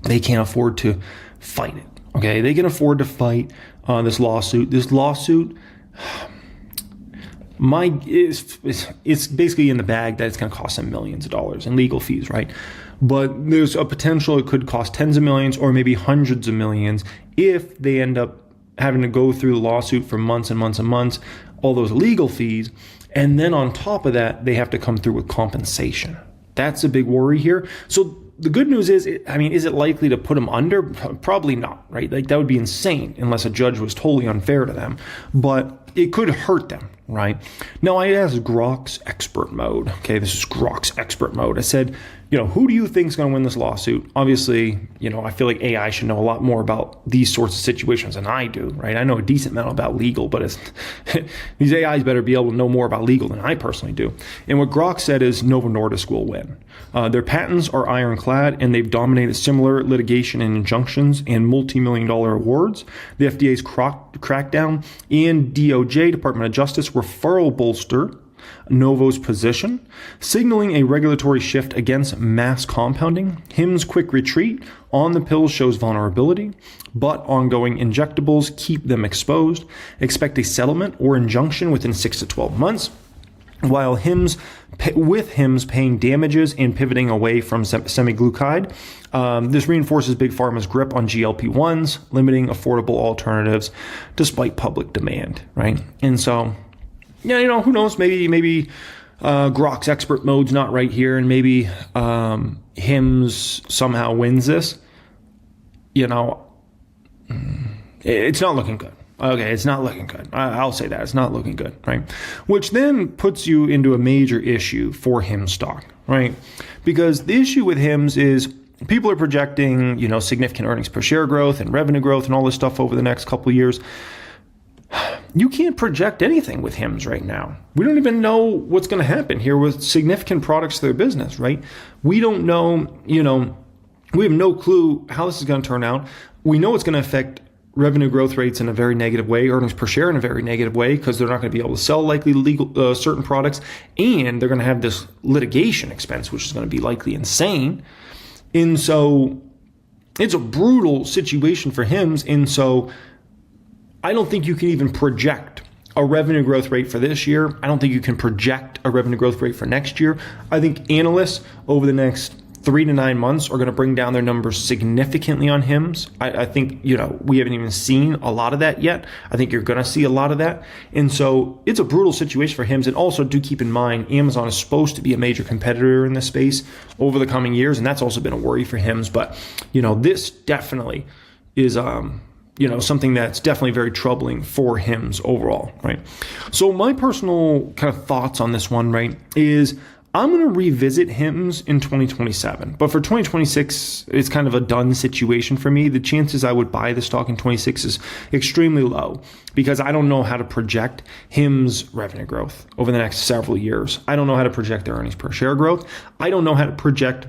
they can't afford to fight it. Okay, they can afford to fight this lawsuit. This lawsuit, it's basically in the bag that it's going to cost them millions of dollars in legal fees, right? But there's a potential it could cost tens of millions or maybe hundreds of millions if they end up having to go through the lawsuit for months and months and months, all those legal fees. And then on top of that, they have to come through with compensation. That's a big worry here. So the good news is, is it likely to put them under? Probably not, right? Like that would be insane unless a judge was totally unfair to them. But it could hurt them, right? Now I asked Grok's expert mode. Okay, this is Grok's expert mode. I said, who do you think is going to win this lawsuit? Obviously, I feel like AI should know a lot more about these sorts of situations than I do, right? I know a decent amount about legal, but these AIs better be able to know more about legal than I personally do. And what Grok said is Novo Nordisk will win. Their patents are ironclad, and they've dominated similar litigation and injunctions and multi-million-dollar awards. The FDA's crackdown and DOJ, Department of Justice, referral bolster Novo's position, signaling a regulatory shift against mass compounding. Hims' quick retreat on the pills shows vulnerability, but ongoing injectables keep them exposed. Expect a settlement or injunction within 6 to 12 months. While Hims paying damages and pivoting away from semaglutide, this reinforces Big Pharma's grip on GLP-1s, limiting affordable alternatives despite public demand, right? And so, who knows? Maybe Grok's expert mode's not right here, and maybe Hims somehow wins this. It's not looking good. Okay, it's not looking good. I'll say that. It's not looking good, right? Which then puts you into a major issue for Hims stock, right? Because the issue with Hims is people are projecting, significant earnings per share growth and revenue growth and all this stuff over the next couple of years. You can't project anything with Hims right now. We don't even know what's going to happen here with significant products to their business, right? We don't know, we have no clue how this is going to turn out. We know it's going to affect revenue growth rates in a very negative way, earnings per share in a very negative way, because they're not going to be able to sell likely legal certain products, and they're going to have this litigation expense, which is going to be likely insane. And so it's a brutal situation for Hims. And so I don't think you can even project a revenue growth rate for this year. I don't think you can project a revenue growth rate for next year. I think analysts over the next 3 to 9 months are going to bring down their numbers significantly on Hims. I think, we haven't even seen a lot of that yet. I think you're going to see a lot of that. And so it's a brutal situation for Hims. And also do keep in mind, Amazon is supposed to be a major competitor in this space over the coming years. And that's also been a worry for Hims. But, this definitely is, something that's definitely very troubling for Hims overall, right? So my personal kind of thoughts on this one, right, is I'm going to revisit Hims in 2027. But for 2026, it's kind of a done situation for me. The chances I would buy the stock in 26 is extremely low because I don't know how to project Hims revenue growth over the next several years. I don't know how to project their earnings per share growth. I don't know how to project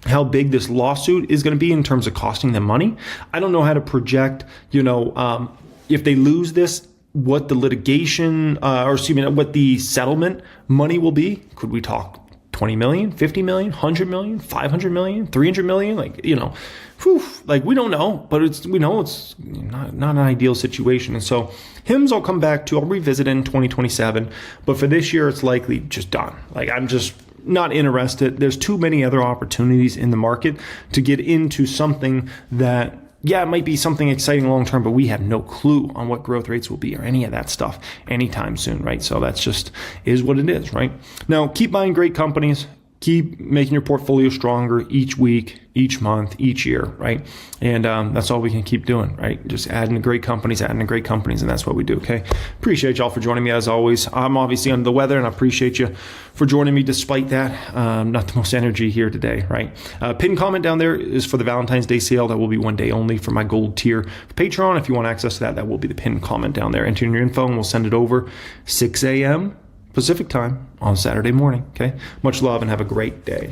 how big this lawsuit is going to be in terms of costing them money. I don't know how to project, if they lose this, what the litigation, what the settlement money will be. Could we talk 20 million, 50 million, 100 million, 500 million, 300 million? We don't know, but we know it's not an ideal situation. And so Hims I'll come back to, I'll revisit in 2027, but for this year, it's likely just done. I'm just not interested. There's too many other opportunities in the market to get into something that, it might be something exciting long term, but we have no clue on what growth rates will be or any of that stuff anytime soon, right? So that's just is what it is, right? Now, keep buying great companies. Keep making your portfolio stronger each week, each month, each year, right? And that's all we can keep doing, right? Just adding to great companies, and that's what we do, okay? Appreciate y'all for joining me as always. I'm obviously under the weather, and I appreciate you for joining me despite that. Not the most energy here today, right? Pinned comment down there is for the Valentine's Day sale. That will be one day only for my gold tier Patreon. If you want access to that, that will be the pinned comment down there. Enter in your info, and we'll send it over 6 a.m. Pacific time on Saturday morning, okay? Much love and have a great day.